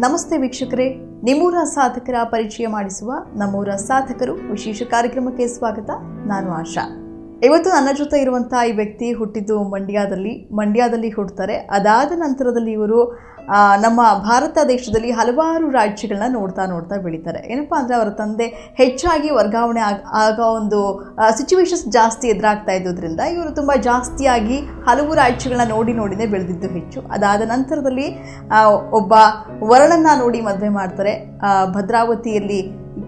ನಮಸ್ತೆ ವೀಕ್ಷಕರೇ, ನಿಮ್ಮೂರ ಸಾಧಕರ ಪರಿಚಯ ಮಾಡಿಸುವ ನಮ್ಮೂರ ಸಾಧಕರು ವಿಶೇಷ ಕಾರ್ಯಕ್ರಮಕ್ಕೆ ಸ್ವಾಗತ. ನಾನು ಆಶಾ. ಇವತ್ತು ನನ್ನ ಜೊತೆ ಇರುವಂತಹ ಈ ವ್ಯಕ್ತಿ ಹುಟ್ಟಿದ್ದು ಮಂಡ್ಯದಲ್ಲಿ ಹುಟ್ಟುತ್ತಾರೆ. ಅದಾದ ನಂತರದಲ್ಲಿ ಇವರು ನಮ್ಮ ಭಾರತ ದೇಶದಲ್ಲಿ ಹಲವಾರು ರಾಜ್ಯಗಳನ್ನ ನೋಡ್ತಾ ಬೆಳೀತಾರೆ. ಏನಪ್ಪಾ ಅಂದರೆ ಅವರ ತಂದೆ ಹೆಚ್ಚಾಗಿ ವರ್ಗಾವಣೆ ಆಗೋ ಒಂದು ಸಿಚುವೇಶನ್ಸ್ ಜಾಸ್ತಿ ಎದುರಾಗ್ತಾ ಇದ್ದುದರಿಂದ ಇವರು ತುಂಬ ಜಾಸ್ತಿಯಾಗಿ ಹಲವು ರಾಜ್ಯಗಳನ್ನ ನೋಡಿನೇ ಬೆಳೆದಿದ್ದು ಹೆಚ್ಚು. ಅದಾದ ನಂತರದಲ್ಲಿ ಒಬ್ಬ ವರನನ್ನ ನೋಡಿ ಮದುವೆ ಮಾಡ್ತಾರೆ. ಭದ್ರಾವತಿಯಲ್ಲಿ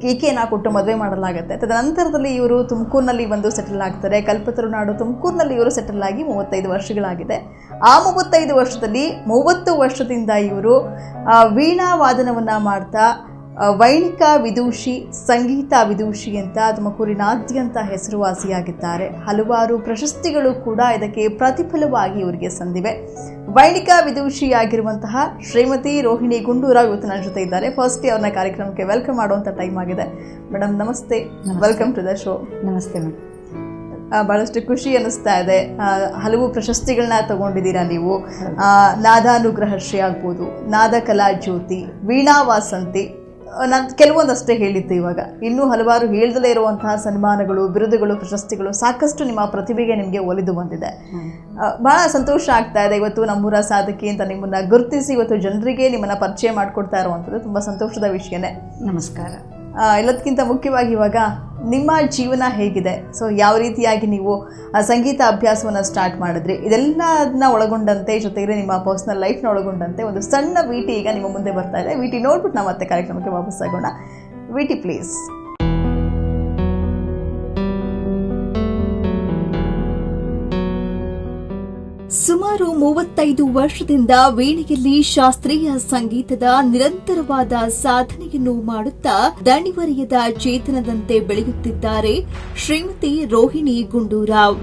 ಕೇಕೆಯನ್ನು ಕೊಟ್ಟು ಮದುವೆ ಮಾಡಲಾಗುತ್ತೆ. ತದನಂತರದಲ್ಲಿ ಇವರು ತುಮಕೂರಿನಲ್ಲಿ ಬಂದು ಸೆಟಲ್ ಆಗ್ತಾರೆ. ಕಲ್ಪತರುನಾಡು ತುಮಕೂರಿನಲ್ಲಿ ಇವರು ಸೆಟಲ್ ಆಗಿ 35 ವರ್ಷಗಳಾಗಿದೆ. ಆ 35 ವರ್ಷದಲ್ಲಿ 30 ವರ್ಷದಿಂದ ಇವರು ವೀಣಾ ವಾದನವನ್ನು ಮಾಡ್ತಾ ವೈಣಿಕ ವಿದೂಷಿ, ಸಂಗೀತ ವಿದೂಷಿ ಅಂತ ತುಮಕೂರಿನಾದ್ಯಂತ ಹೆಸರುವಾಸಿಯಾಗಿದ್ದಾರೆ. ಹಲವಾರು ಪ್ರಶಸ್ತಿಗಳು ಕೂಡ ಇದಕ್ಕೆ ಪ್ರತಿಫಲವಾಗಿ ಇವರಿಗೆ ಸಂದಿವೆ. ವೈಣಿಕ ವಿದೂಷಿಯಾಗಿರುವಂತಹ ಶ್ರೀಮತಿ ರೋಹಿಣಿ ಗುಂಡೂರಾವ್ ಇವತ್ತು ನನ್ನ ಜೊತೆ ಇದ್ದಾರೆ. ಫಸ್ಟ್ ಅವ್ರನ್ನ ಕಾರ್ಯಕ್ರಮಕ್ಕೆ ವೆಲ್ಕಮ್ ಮಾಡುವಂಥ ಟೈಮ್ ಆಗಿದೆ. ಮೇಡಮ್ ನಮಸ್ತೆ, ವೆಲ್ಕಮ್ ಟು ದ ಶೋ. ನಮಸ್ತೆ ಮೇಡಮ್. ಬಹಳಷ್ಟು ಖುಷಿ ಅನ್ನಿಸ್ತಾ ಇದೆ. ಹಲವು ಪ್ರಶಸ್ತಿಗಳನ್ನ ತಗೊಂಡಿದ್ದೀರಾ ನೀವು. ನಾದಾನುಗ್ರಹ ಶ್ರೀ ಆಗ್ಬೋದು, ನಾದ ಕಲಾ ಜ್ಯೋತಿ, ವೀಣಾ ವಾಸಂತಿ, ನಾನು ಕೆಲವೊಂದಷ್ಟೇ ಹೇಳಿದ್ದು. ಇವಾಗ ಇನ್ನೂ ಹಲವಾರು ಹೇಳ್ದಲೇ ಇರುವಂತಹ ಸನ್ಮಾನಗಳು, ಬಿರುದುಗಳು, ಪ್ರಶಸ್ತಿಗಳು ಸಾಕಷ್ಟು ನಿಮ್ಮ ಪ್ರತಿಭೆಗೆ ನಿಮಗೆ ಒಲಿದು ಬಂದಿದೆ. ಬಹಳ ಸಂತೋಷ ಆಗ್ತಾ ಇದೆ. ಇವತ್ತು ನಮ್ಮೂರ ಸಾಧಕಿ ಅಂತ ನಿಮ್ಮನ್ನ ಗುರುತಿಸಿ ಇವತ್ತು ಜನರಿಗೆ ನಿಮ್ಮನ್ನ ಪರಿಚಯ ಮಾಡಿಕೊಡ್ತಾ ಇರುವಂಥದ್ದು ತುಂಬ ಸಂತೋಷದ ವಿಷಯನೇ. ನಮಸ್ಕಾರ. ಎಲ್ಲದಕ್ಕಿಂತ ಮುಖ್ಯವಾಗಿ ಇವಾಗ ನಿಮ್ಮ ಜೀವನ ಹೇಗಿದೆ? ಸೊ ಯಾವ ರೀತಿಯಾಗಿ ನೀವು ಸಂಗೀತ ಅಭ್ಯಾಸವನ್ನು ಸ್ಟಾರ್ಟ್ ಮಾಡಿದ್ರಿ, ಇದೆಲ್ಲದನ್ನ ಒಳಗೊಂಡಂತೆ ಜೊತೆಗೆ ನಿಮ್ಮ ಪರ್ಸನಲ್ ಲೈಫ್ನ ಒಳಗೊಂಡಂತೆ ಒಂದು ಸಣ್ಣ ವಿಟಿ ಈಗ ನಿಮ್ಮ ಮುಂದೆ ಬರ್ತಾ ಇದೆ. ವಿಟಿ ನೋಡ್ಬಿಟ್ಟು ನಾವು ಮತ್ತೆ ಕಾರ್ಯಕ್ರಮಕ್ಕೆ ವಾಪಸ್ ಆಗೋಣ. ವಿಟಿ ಪ್ಲೀಸ್. ಸುಮಾರು 35 ವರ್ಷದಿಂದ ವೀಣೆಯಲ್ಲಿ ಶಾಸ್ತ್ರೀಯ ಸಂಗೀತದ ನಿರಂತರವಾದ ಸಾಧನೆಯನ್ನು ಮಾಡುತ್ತಾ ದಣಿವರಿಯದ ಚೇತನದಂತೆ ಬೆಳೆಯುತ್ತಿದ್ದಾರೆ ಶ್ರೀಮತಿ ರೋಹಿಣಿ ಗುಂಡೂರಾವ್.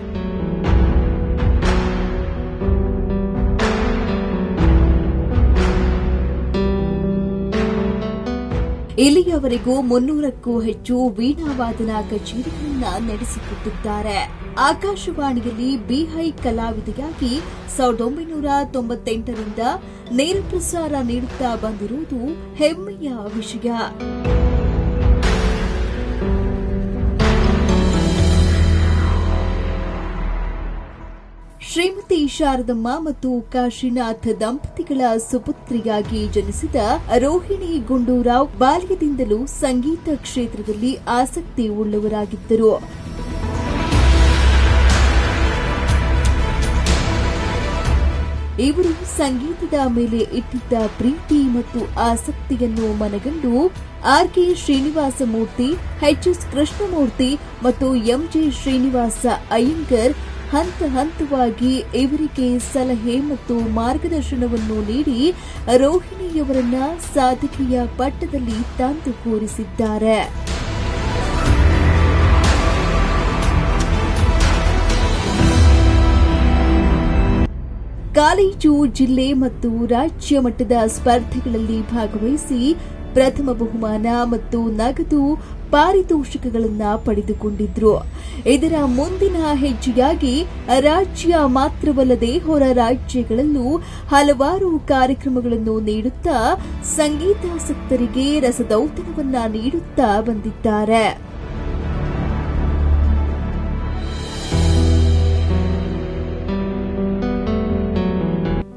ಇಲ್ಲಿಯವರೆಗೂ 300ಕ್ಕೂ ಹೆಚ್ಚು ವೀಣಾವಾದನ ಕಚೇರಿಗಳನ್ನು ನಡೆಸಿಕೊಟ್ಟಿದ್ದಾರೆ. ಆಕಾಶವಾಣಿಯಲ್ಲಿ ಬಿಹೈ ಕಲಾವಿದೆಯಾಗಿ 1998ರಿಂದ ನೇರ ಪ್ರಸಾರ ನೀಡುತ್ತಾ ಬಂದಿರುವುದು ಹೆಮ್ಮೆಯ ವಿಷಯ. ಶ್ರೀಮತಿ ಶಾರದಮ್ಮ ಮತ್ತು ಕಾಶಿನಾಥ್ ದಂಪತಿಗಳ ಸುಪುತ್ರಿಯಾಗಿ ಜನಿಸಿದ ರೋಹಿಣಿ ಗುಂಡೂರಾವ್ ಬಾಲ್ಯದಿಂದಲೂ ಸಂಗೀತ ಕ್ಷೇತ್ರದಲ್ಲಿ ಆಸಕ್ತಿ ಉಳ್ಳವರಾಗಿದ್ದರು. ಇವರು ಸಂಗೀತದ ಮೇಲೆ ಇಟ್ಟಿದ್ದ ಪ್ರೀತಿ ಮತ್ತು ಆಸಕ್ತಿಯನ್ನು ಮನಗಂಡು ಆರ್.ಕೆ. ಶ್ರೀನಿವಾಸ ಮೂರ್ತಿ, ಎಚ್.ಎಸ್. ಕೃಷ್ಣಮೂರ್ತಿ ಮತ್ತು ಎಂ.ಜೆ. ಶ್ರೀನಿವಾಸ ಅಯ್ಯಂಗರ್ ಹಂತವಾಗಿ ಇವರಿಗೆ ಸಲಹೆ ಮತ್ತು ಮಾರ್ಗದರ್ಶನವನ್ನು ನೀಡಿ ರೋಹಿಣಿಯವರನ್ನ ಸಾಧಕಿಯ ಪಟ್ಟದಲ್ಲಿ ತಂದು ಕೂರಿಸಿದ್ದಾರೆ. ಕಾಲೇಜು, ಜಿಲ್ಲೆ ಮತ್ತು ರಾಜ್ಯ ಮಟ್ಟದ ಸ್ಪರ್ಧೆಗಳಲ್ಲಿ ಭಾಗವಹಿಸಿ ಪ್ರಥಮ ಬಹುಮಾನ ಮತ್ತು ನಗದು ಪಾರಿತೋಷಿಕಗಳನ್ನು ಪಡೆದುಕೊಂಡಿದ್ರು. ಇದರ ಮುಂದಿನ ಹೆಜ್ಜೆಯಾಗಿ ರಾಜ್ಯ ಮಾತ್ರವಲ್ಲದೆ ಹೊರ ರಾಜ್ಯಗಳಲ್ಲೂ ಹಲವಾರು ಕಾರ್ಯಕ್ರಮಗಳನ್ನು ನೀಡುತ್ತಾ ಸಂಗೀತಾಸಕ್ತರಿಗೆ ರಸದೌತಣವನ್ನ ನೀಡುತ್ತಾ ಬಂದಿದ್ದಾರೆ.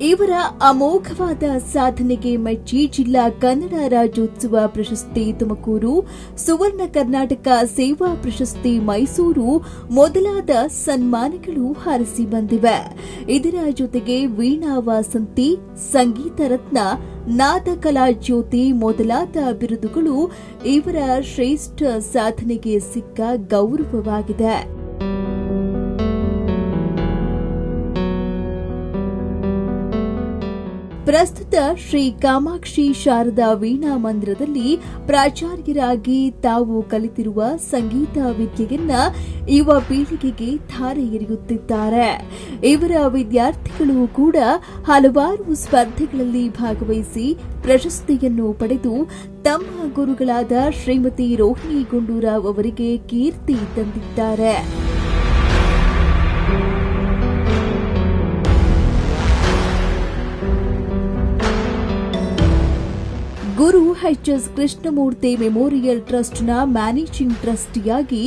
ಇವರ ಅಮೋಘವಾದ ಸಾಧನೆಗೆ ಮೆಚ್ಚಿ ಜಿಲ್ಲಾ ಕನ್ನಡ ರಾಜ್ಯೋತ್ಸವ ಪ್ರಶಸ್ತಿ ತುಮಕೂರು, ಸುವರ್ಣ ಕರ್ನಾಟಕ ಸೇವಾ ಪ್ರಶಸ್ತಿ ಮೈಸೂರು ಮೊದಲಾದ ಸನ್ಮಾನಗಳು ಹರಿಸಿ ಬಂದಿವೆ. ಇದರ ಜೊತೆಗೆ ವೀಣಾ ವಾಸಂತಿ, ಸಂಗೀತ ರತ್ನ, ನಾದ ಕಲಾ ಜ್ಯೋತಿ ಮೊದಲಾದ ಬಿರುದುಗಳು ಇವರ ಶ್ರೇಷ್ಠ ಸಾಧನೆಗೆ ಸಿಕ್ಕ ಗೌರವವಾಗಿದೆ. ಪ್ರಸ್ತುತ ಶ್ರೀ ಕಾಮಾಕ್ಷಿ ಶಾರದಾ ವೀಣಾ ಮಂದಿರದಲ್ಲಿ ಪ್ರಾಚಾರ್ಯರಾಗಿ ತಾವು ಕಲಿತಿರುವ ಸಂಗೀತ ವಿದ್ಯೆಯನ್ನ ಯುವ ಪೀಳಿಗೆಗೆ ಧಾರೆ ಎರೆಯುತ್ತಿದ್ದಾರೆ. ಇವರ ವಿದ್ಯಾರ್ಥಿಗಳು ಕೂಡ ಹಲವಾರು ಸ್ಪರ್ಧೆಗಳಲ್ಲಿ ಭಾಗವಹಿಸಿ ಪ್ರಶಸ್ತಿಯನ್ನು ಪಡೆದು ತಮ್ಮ ಗುರುಗಳಾದ ಶ್ರೀಮತಿ ರೋಹಿಣಿ ಗುಂಡೂರಾವ್ ಅವರಿಗೆ ಕೀರ್ತಿ ತಂದಿದ್ದಾರೆ. ಗುರು ಎಚ್.ಎಸ್. ಕೃಷ್ಣಮೂರ್ತಿ ಮೆಮೋರಿಯಲ್ ಟ್ರಸ್ಟ್ನ ಮ್ಯಾನೇಜಿಂಗ್ ಟ್ರಸ್ಟಿಯಾಗಿ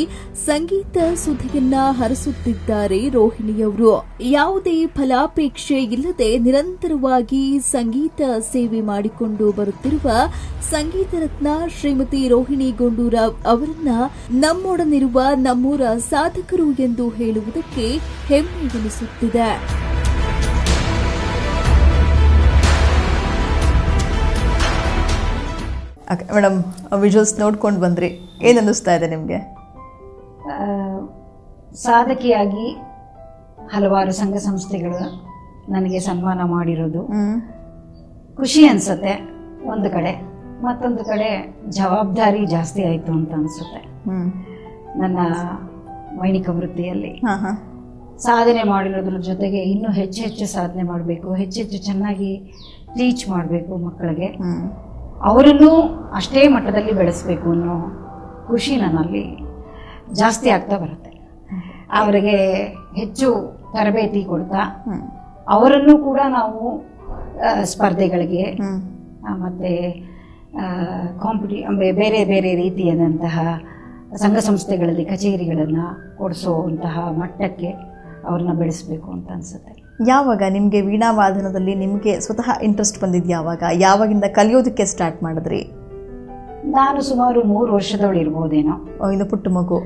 ಸಂಗೀತ ಸುದ್ದಿಯನ್ನ ಹರಿಸುತ್ತಿದ್ದಾರೆ ರೋಹಿಣಿಯವರು. ಯಾವುದೇ ಫಲಾಪೇಕ್ಷೆ ಇಲ್ಲದೆ ನಿರಂತರವಾಗಿ ಸಂಗೀತ ಸೇವೆ ಮಾಡಿಕೊಂಡು ಬರುತ್ತಿರುವ ಸಂಗೀತ ರತ್ನ ಶ್ರೀಮತಿ ರೋಹಿಣಿ ಗುಂಡೂರಾವ್ ಅವರನ್ನ ನಮ್ಮೊಡನಿರುವ ನಮ್ಮೂರ ಸಾಧಕರು ಎಂದು ಹೇಳುವುದಕ್ಕೆ ಹೆಮ್ಮೆಯೆನಿಸುತ್ತಿದೆ. ಮೇಡಮ್, ವಿಜುವಲ್ಸ್ ನೋಡ್ಕೊಂಡು ಬಂದ್ರಿ, ಏನು ಅನ್ನಿಸ್ತಾ ಇದೆ ನಿಮಗೆ? ಸಾಧಕಿಯಾಗಿ ಹಲವಾರು ಸಂಘ ಸಂಸ್ಥೆಗಳು ನನಗೆ ಸನ್ಮಾನ ಮಾಡಿರೋದು ಖುಷಿ ಅನ್ಸುತ್ತೆ ಒಂದು ಕಡೆ, ಮತ್ತೊಂದು ಕಡೆ ಜವಾಬ್ದಾರಿ ಜಾಸ್ತಿ ಆಯಿತು ಅಂತ ಅನ್ಸುತ್ತೆ. ನನ್ನ ವೈಣಿಕ ವೃತ್ತಿಯಲ್ಲಿ ಸಾಧನೆ ಮಾಡಿರೋದ್ರ ಜೊತೆಗೆ ಇನ್ನೂ ಹೆಚ್ಚು ಸಾಧನೆ ಮಾಡಬೇಕು, ಹೆಚ್ಚು ಚೆನ್ನಾಗಿ ಟೀಚ್ ಮಾಡಬೇಕು ಮಕ್ಕಳಿಗೆ, ಅವರನ್ನು ಅಷ್ಟೇ ಮಟ್ಟದಲ್ಲಿ ಬೆಳೆಸಬೇಕು ಅನ್ನೋ ಖುಷಿ ನನ್ನಲ್ಲಿ ಜಾಸ್ತಿ ಆಗ್ತಾ ಬರುತ್ತೆ. ಅವರಿಗೆ ಹೆಚ್ಚು ತರಬೇತಿ ಕೊಡ್ತಾ ಅವರನ್ನು ಕೂಡ ನಾವು ಸ್ಪರ್ಧೆಗಳಿಗೆ ಮತ್ತು ಬೇರೆ ಬೇರೆ ರೀತಿಯಾದಂತಹ ಸಂಘ ಸಂಸ್ಥೆಗಳಲ್ಲಿ ಕಚೇರಿಗಳನ್ನು ಕೊಡಿಸುವಂತಹ ಮಟ್ಟಕ್ಕೆ ಅವ್ರನ್ನ ಬೆಳೆಸಬೇಕು ಅಂತ ಅನಿಸುತ್ತೆ. ಯಾವಾಗ ನಿಮಗೆ ವೀಣಾವಾದನದಲ್ಲಿ ನಿಮಗೆ ಸ್ವತಃ ಇಂಟ್ರೆಸ್ಟ್ ಬಂದಿದ್ದು ಯಾವಾಗಿಂದ ಕಲಿಯೋದಕ್ಕೆ ಸ್ಟಾರ್ಟ್ ಮಾಡಿದ್ರಿ? ನಾನು ಸುಮಾರು 3 ವರ್ಷದವಳು ಇರ್ಬೋದೇನೋ. ಇನ್ನು ಪುಟ್ಟ ಮಗು.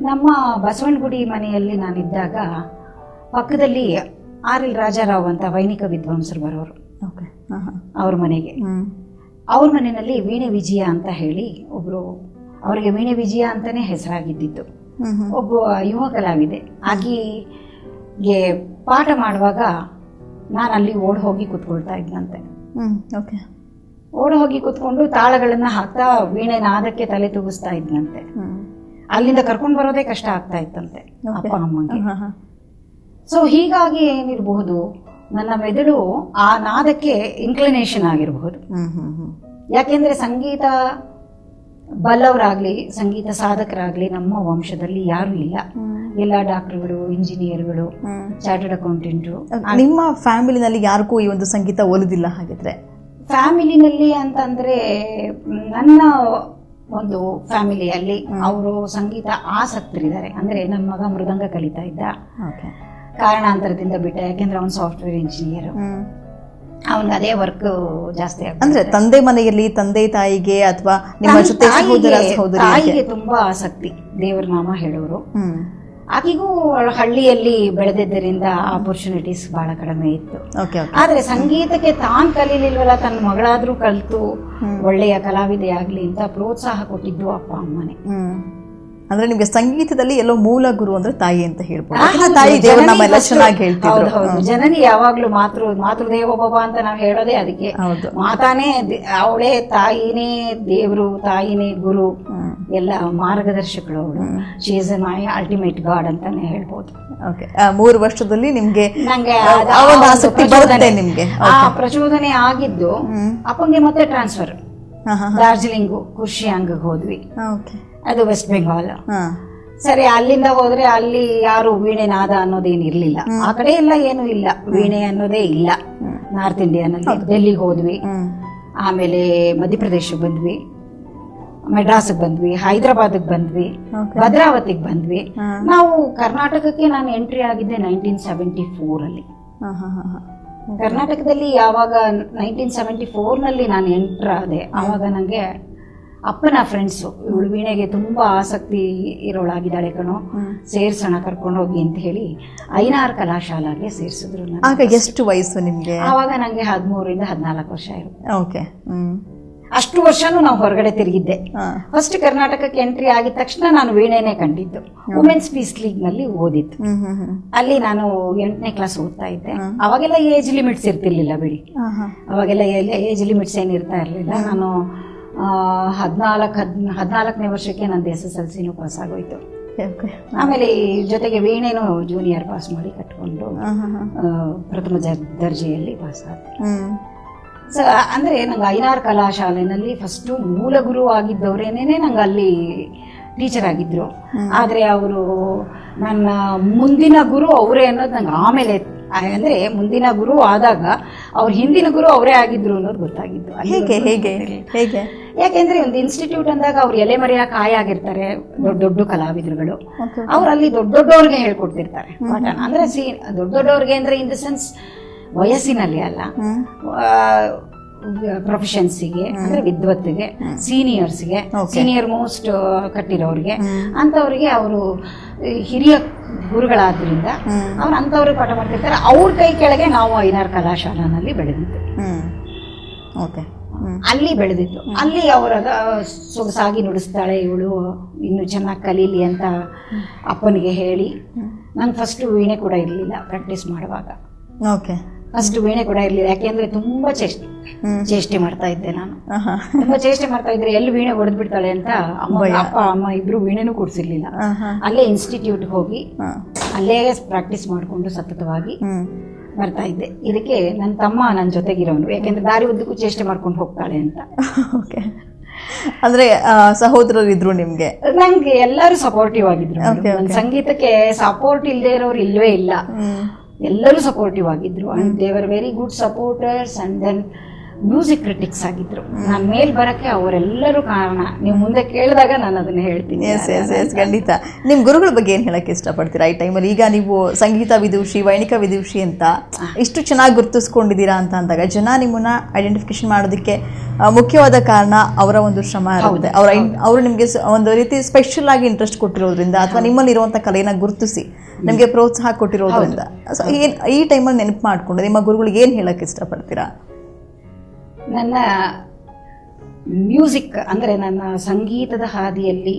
ನಮ್ಮ ಬಸವನಗುಡಿ ಮನೆಯಲ್ಲಿ ನಾನಿದ್ದಾಗ ಪಕ್ಕದಲ್ಲಿ R.L. ರಾಜಾರಾವ್ ಅಂತ ವೈಣಿಕ ವಿದ್ವಾಂಸರು ಬರೋರು ಅವ್ರ ಮನೆಗೆ. ಅವ್ರ ಮನೆಯಲ್ಲಿ ವೀಣೆ ವಿಜಯ ಅಂತ ಹೇಳಿ ಒಬ್ರು, ಅವರಿಗೆ ವೀಣೆ ವಿಜಯ ಅಂತಾನೆ ಹೆಸರಾಗಿದ್ದಿತ್ತು, ಒಬ್ಬ ಯುವ ಕಲಾವಿದೆ. ಆಕೆಗೆ ಪಾಠ ಮಾಡುವಾಗ ನಾನು ಅಲ್ಲಿ ಓಡ್ ಹೋಗಿ ಕೂತ್ಕೊಳ್ತಾ ಇದ್ದಂತೆ. ಓಡ್ ಹೋಗಿ ಕೂತ್ಕೊಂಡು ತಾಳಗಳನ್ನ ಹಾಕ್ತಾ ವೀಣೆ ನಾದಕ್ಕೆ ತಲೆ ತೂಗಿಸ್ತಾ ಇದ್ದಂತೆ. ಅಲ್ಲಿಂದ ಕರ್ಕೊಂಡು ಬರೋದೇ ಕಷ್ಟ ಆಗ್ತಾ ಇತ್ತಂತೆ ಅಪ್ಪ ಅಮ್ಮಗೆ. ಸೊ ಹೀಗಾಗಿ ಏನಿರಬಹುದು, ನನ್ನ ಮೆದುಳು ಆ ನಾದಕ್ಕೆ ಇನ್ಕ್ಲಿನೇಷನ್ ಆಗಿರಬಹುದು. ಯಾಕೆಂದ್ರೆ ಸಂಗೀತ ಬಲ್ಲವರಾಗ್ಲಿ ಸಂಗೀತ ಸಾಧಕರಾಗ್ಲಿ ನಮ್ಮ ವಂಶದಲ್ಲಿ ಯಾರು ಇಲ್ಲ. ಎಲ್ಲ ಡಾಕ್ಟರ್ಗಳು, ಇಂಜಿನಿಯರ್ಗಳು, ಚಾರ್ಟರ್ಡ್ ಅಕೌಂಟೆಂಟು. ನಿಮ್ಮ ಫ್ಯಾಮಿಲಿನಲ್ಲಿ ಯಾರಿಗೂ ಈ ಒಂದು ಸಂಗೀತ ಒಲಿದಿಲ್ಲ ಹಾಗಿದ್ರೆ? ಫ್ಯಾಮಿಲಿನಲ್ಲಿ ಅಂತಂದ್ರೆ ನನ್ನ ಒಂದು ಫ್ಯಾಮಿಲಿಯಲ್ಲಿ ಅವರು ಸಂಗೀತ ಆಸಕ್ತರಿದ್ದಾರೆ. ಅಂದ್ರೆ ನನ್ನ ಮಗ ಮೃದಂಗ ಕಲಿತಾ ಇದ್ದ, ಕಾರಣಾಂತರದಿಂದ ಬಿಟ್ಟ. ಯಾಕೆಂದ್ರೆ ಅವನು ಸಾಫ್ಟ್ವೇರ್ ಇಂಜಿನಿಯರ್, ಅವನಿಗೆ ಅದೇ ವರ್ಕ್ ಜಾಸ್ತಿ ಆಗುತ್ತೆ. ಅಂದ್ರೆ ತಂದೆ ಮನೆಯಲ್ಲಿ ತಂದೆ ತಾಯಿಗೆ ಅಥವಾ ನಿಮ್ಮ ಜೊತೆ ತಾಯಿಗೆ ತುಂಬಾ ಆಸಕ್ತಿ, ದೇವರ ನಾಮ ಹೇಳೋರು. ಆಕೆಗೂ ಹಳ್ಳಿಯಲ್ಲಿ ಬೆಳೆದಿದ್ದರಿಂದ ಆಪರ್ಚುನಿಟೀಸ್ ಬಹಳ ಕಡಿಮೆ ಇತ್ತು. ಆದ್ರೆ ಸಂಗೀತಕ್ಕೆ ತಾನು ಕಲೀಲಿಲ್ವಲ್ಲ, ತನ್ನ ಮಗಳಾದ್ರೂ ಕಲಿತು ಒಳ್ಳೆಯ ಕಲಾವಿದೆ ಆಗ್ಲಿ ಅಂತ ಪ್ರೋತ್ಸಾಹ ಕೊಟ್ಟಿದ್ದು ಅಪ್ಪ ಅಮ್ಮನೆ. ಅಂದ್ರೆ ನಿಮ್ಗೆ ಸಂಗೀತದಲ್ಲಿ ಎಲ್ಲೋ ಮೂಲ ಗುರು ಅಂದ್ರೆ ತಾಯಿ ಅಂತ ಹೇಳ್ಬೋದು. ತಾಯಿ ದೇವರನಾಮ ಎಲ್ಲ ಚೆನ್ನಾಗಿ ಹೇಳ್ತಿದ್ರು. ಹೌದು, ಜನನಿ ಯಾವಾಗ್ಲೂ ಮಾತೃದೇವ ಭವ ಅಂತ ನಾವ್ ಹೇಳೋದೇ ಅದಕ್ಕೆ. ಮಾತಾನೇ ಅವಳೇ, ತಾಯಿನೇ ದೇವರು, ತಾಯಿನೇ ಗುರು, ಎಲ್ಲ ಮಾರ್ಗದರ್ಶಕಳು ಅವಳು. She is my ultimate god ಅಂತಾನೆ ಹೇಳ್ಬೋದು. 3 ವರ್ಷದಲ್ಲಿ ನಿಮ್ಗೆ ಪ್ರಚೋದನೆ ಆಗಿದ್ದು ಅಪ್ಪಂಗೆ ಮತ್ತೆ ಟ್ರಾನ್ಸ್ಫರ್ ಡಾರ್ಜಿಲಿಂಗು ಕುರ್ಶಿಯಾಂಗ್ ಹೋದ್ವಿ. ಅದು ವೆಸ್ಟ್ ಬೆಂಗಾಲ್. ಸರಿ, ಅಲ್ಲಿಂದ ಹೋದ್ರೆ ಅಲ್ಲಿ ಯಾರು ವೀಣೆ ನಾದ ಅನ್ನೋದೇನು ಇರ್ಲಿಲ್ಲ. ಆ ಕಡೆ ಎಲ್ಲ ಏನು ಇಲ್ಲ, ವೀಣೆ ಅನ್ನೋದೇ ಇಲ್ಲ ನಾರ್ತ್ ಇಂಡಿಯಾನ್ ಅಲ್ಲಿ. ಡೆಲ್ಲಿಗೆ ಹೋದ್ವಿ, ಆಮೇಲೆ ಮಧ್ಯಪ್ರದೇಶಕ್ಕೆ ಬಂದ್ವಿ, ಮೆಡ್ರಾಸ್ಗೆ ಬಂದ್ವಿ, ಹೈದರಾಬಾದ್ಗೆ ಬಂದ್ವಿ, ಭದ್ರಾವತಿಗೆ ಬಂದ್ವಿ. ನಾವು ಕರ್ನಾಟಕಕ್ಕೆ ನಾನು ಎಂಟ್ರಿ ಆಗಿದ್ದೆ 1974 ಅಲ್ಲಿ. ಕರ್ನಾಟಕದಲ್ಲಿ ಯಾವಾಗ 1974 ನಲ್ಲಿ ನಾನು ಎಂಟರ್ ಆದೆ, ಆವಾಗ ನಂಗೆ ಅಪ್ಪನ ಫ್ರೆಂಡ್ಸು ಇವಳು ವೀಣೆಗೆ ತುಂಬಾ ಆಸಕ್ತಿ ಇರೋಳಾಗಿದ್ದಾಳೆ ಕಣೋ, ಸೇರ್ಸೋಣ ಕರ್ಕೊಂಡು ಹೋಗಿ ಅಂತ ಹೇಳಿ ಐನಾರ್ ಕಲಾಶಾಲಾಗೆ ಸೇರಿಸಿದ್ರು. ಆಗ ಎಷ್ಟು ವಯಸ್ಸು ನಿಮ್ಗೆ? ಆವಾಗ ನಂಗೆ 13 ಇಂದ 14 ವರ್ಷ ಇರುತ್ತೆ. ಅಷ್ಟು ವರ್ಷನೂ ನಾವು ಹೊರಗಡೆ ತಿರುಗಿದ್ದೆ. ಫಸ್ಟ್ ಕರ್ನಾಟಕಕ್ಕೆ ಎಂಟ್ರಿ ಆಗಿದ ತಕ್ಷಣ ನಾನು ವೀಣೆನೆ ಕಂಡಿದ್ದು. ವುಮೆನ್ಸ್ ಪೀಸ್ ಲೀಗ್ ನಲ್ಲಿ ಓದಿದ್ದು. ಅಲ್ಲಿ ನಾನು 8ನೇ ಕ್ಲಾಸ್ ಓದ್ತಾ ಇದ್ದೆ. ಅವಾಗೆಲ್ಲ ಏಜ್ ಲಿಮಿಟ್ಸ್ ಇರ್ತಿರ್ಲಿಲ್ಲ ಬಿಡಿ, ಅವಾಗೆಲ್ಲ ಏಜ್ ಲಿಮಿಟ್ಸ್ ಏನ್ ಇರ್ತಾ ಇರ್ಲಿಲ್ಲ. ನಾನು 14ನೇ ವರ್ಷಕ್ಕೆ ನಂದು SSLCನೂ ಪಾಸ್ ಆಗೋಯ್ತು. ಆಮೇಲೆ ಜೊತೆಗೆ ವೀಣೆನೂ ಜೂನಿಯರ್ ಪಾಸ್ ಮಾಡಿ ಕಟ್ಕೊಂಡು ಪ್ರಥಮ ದರ್ಜೆಯಲ್ಲಿ ಪಾಸ್ ಆದ. ಸೊ ಅಂದ್ರೆ ನಂಗೆ ಐನಾರ್ ಕಲಾಶಾಲೆನಲ್ಲಿ ಫಸ್ಟ್ ಮೂಲ ಗುರು ಆಗಿದ್ದವರೇನೇನೆ ನಂಗೆ ಅಲ್ಲಿ ಟೀಚರ್ ಆಗಿದ್ರು. ಆದ್ರೆ ಅವರು ನನ್ನ ಮುಂದಿನ ಗುರು ಅವರೇ ಅನ್ನೋದು ನಂಗೆ ಆಮೇಲೆ ಅಂದ್ರೆ ಮುಂದಿನ ಗುರು ಆದಾಗ ಅವ್ರ ಹಿಂದಿನ ಗುರು ಅವರೇ ಆಗಿದ್ರು ಅನ್ನೋದು ಗೊತ್ತಾಗಿದ್ದು. ಹೇಗೆ ಹೇಗೆ ಹೇಗೆ ಯಾಕೆಂದ್ರೆ ಒಂದು ಇನ್ಸ್ಟಿಟ್ಯೂಟ್ ಅಂದಾಗ ಅವ್ರು ಎಲೆಮರೆಯ ಕಾಯಿ ಆಗಿರ್ತಾರೆ, ದೊಡ್ಡ ದೊಡ್ಡ ಕಲಾವಿದರುಗಳು. ಅವ್ರು ಅಲ್ಲಿ ದೊಡ್ಡ ದೊಡ್ಡವ್ರಿಗೆ ಹೇಳ್ಕೊಡ್ತಿರ್ತಾರೆ ಪಾಠನ. ಅಂದ್ರೆ ದೊಡ್ಡವ್ರಿಗೆ ಅಂದ್ರೆ ಇನ್ ದ ಸೆನ್ಸ್ ವಯಸ್ಸಿನಲ್ಲಿ ಅಲ್ಲ, ಪ್ರೊಫೆಷನ್ಸಿಗೆ ಅಂದ್ರೆ ವಿದ್ವತ್ತಿಗೆ, ಸೀನಿಯರ್ಸ್ಗೆ, ಸೀನಿಯರ್ ಮೋಸ್ಟ್ ಕಟ್ಟಿರೋರಿಗೆ, ಅಂತವ್ರಿಗೆ ಅವರು ಹಿರಿಯ ಗುರುಗಳಾದ್ರಿಂದ ಅವ್ರು ಅಂತವ್ರಿಗೆ ಪಾಠ ಮಾಡ್ತಿರ್ತಾರೆ. ಅವ್ರ ಕೈ ಕೆಳಗೆ ನಾವು ಐನಾರ್ ಕಲಾಶಾಲಾನಲ್ಲಿ ಬೆಳೆದಿದ್ದು, ಅಲ್ಲಿ ಬೆಳೆದಿದ್ದು. ಅಲ್ಲಿ ಅವರ ಸೊಗಸಾಗಿ ನುಡಿಸ್ತಾಳೆ ಇವಳು, ಇನ್ನು ಚೆನ್ನಾಗಿ ಕಲೀಲಿ ಅಂತ ಅಪ್ಪನಿಗೆ ಹೇಳಿ. ನಂಗೆ ಫಸ್ಟ್ ವೀಣೆ ಕೂಡ ಇರಲಿಲ್ಲ ಪ್ರಾಕ್ಟೀಸ್ ಮಾಡುವಾಗ. ಫಸ್ಟ್ ವೀಣೆ ಕೂಡ ಇರ್ಲಿಲ್ಲ, ಯಾಕೆಂದ್ರೆ ತುಂಬಾ ಚೇಷ್ಟೆ ಮಾಡ್ತಾ ಇದ್ದೆ ನಾನು. ತುಂಬಾ ಚೇಷ್ಟೆ ಮಾಡ್ತಾ ಇದ್ರೆ ಎಲ್ಲಿ ವೀಣೆ ಹೊಡೆದ್ ಬಿಡ್ತಾಳೆ ಅಂತ ಅಪ್ಪ ಅಮ್ಮ ಇಬ್ರು ವೀಣೆನೂ ಕೊಡ್ಸಿರ್ಲಿಲ್ಲ. ಅಲ್ಲೇ ಇನ್ಸ್ಟಿಟ್ಯೂಟ್ ಹೋಗಿ ಅಲ್ಲೇ ಪ್ರಾಕ್ಟೀಸ್ ಮಾಡ್ಕೊಂಡು ಸತತವಾಗಿ ಬರ್ತಾ ಇದ್ದೆ. ಇದಕ್ಕೆ ನನ್ನ ತಮ್ಮ ನನ್ನ ಜೊತೆಗಿರೋನು, ಯಾಕೆಂದ್ರೆ ದಾರಿ ಉದ್ದಕ್ಕೂ ಚೇಷ್ಟೆ ಮಾಡ್ಕೊಂಡು ಹೋಗ್ತಾಳೆ ಅಂತ. ಅಂದ್ರೆ ಸಹೋದರರು ಇದ್ರು ನಿಮ್ಗೆ? ನಂಗೆ ಎಲ್ಲರೂ ಸಪೋರ್ಟಿವ್ ಆಗಿದ್ರು. ಸಂಗೀತಕ್ಕೆ ಸಪೋರ್ಟ್ ಇಲ್ಲದೆ ಇರೋರು ಇಲ್ವೇ ಇಲ್ಲ, ಎಲ್ಲರೂ ಸಪೋರ್ಟಿವ್ ಆಗಿದ್ರು. And they were very good supporters. And then music critics ಆಗಿದ್ರು. ನಾನು ಮೇಲ್ ಬರಕ್ಕೆ ಅವರೆಲ್ಲರೂ ಕಾರಣ. ನೀವು ಮುಂದೆ ಕೇಳಿದಾಗ ನಾನು ಅದನ್ನ ಹೇಳ್ತೀನಿ. ಖಂಡಿತ. ನಿಮ್ ಗುರುಗಳ ಬಗ್ಗೆ ಏನ್ ಹೇಳಕ್ ಇಷ್ಟಪಡ್ತೀರಾ ಈ ಟೈಮಲ್ಲಿ? ಈಗ ನೀವು ಸಂಗೀತ ವಿದೂಷಿ, ವೈಣಿಕ ವಿದೂಷಿ ಅಂತ ಇಷ್ಟು ಚೆನ್ನಾಗಿ ಗುರುತಿಸ್ಕೊಂಡಿದ್ದೀರಾ ಅಂತ ಅಂದಾಗ ಜನ ನಿಮ್ಮನ್ನ ಐಡೆಂಟಿಫಿಕೇಶನ್ ಮಾಡೋದಕ್ಕೆ ಮುಖ್ಯವಾದ ಕಾರಣ ಅವರ ಒಂದು ಶ್ರಮ ಇರುತ್ತೆ. ಅವರು ನಿಮ್ಗೆ ಒಂದು ರೀತಿ ಸ್ಪೆಷಲ್ ಆಗಿ ಇಂಟ್ರೆಸ್ಟ್ ಕೊಟ್ಟಿರೋದ್ರಿಂದ, ಅಥವಾ ನಿಮ್ಮಲ್ಲಿ ಇರುವಂತ ಕಲೆಯನ್ನ ಗುರುತಿಸಿ ನಿಮ್ಗೆ ಪ್ರೋತ್ಸಾಹ ಕೊಟ್ಟಿರೋದ್ರಿಂದ, ಈ ಟೈಮಲ್ಲಿ ನೆನಪು ಮಾಡ್ಕೊಂಡು ನಿಮ್ಮ ಗುರುಗಳಿಗೆ ಏನ್ ಹೇಳಕ್ ಇಷ್ಟಪಡ್ತೀರಾ? ನನ್ನ ಮ್ಯೂಸಿಕ್ ಅಂದ್ರೆ ನನ್ನ ಸಂಗೀತದ ಹಾದಿಯಲ್ಲಿ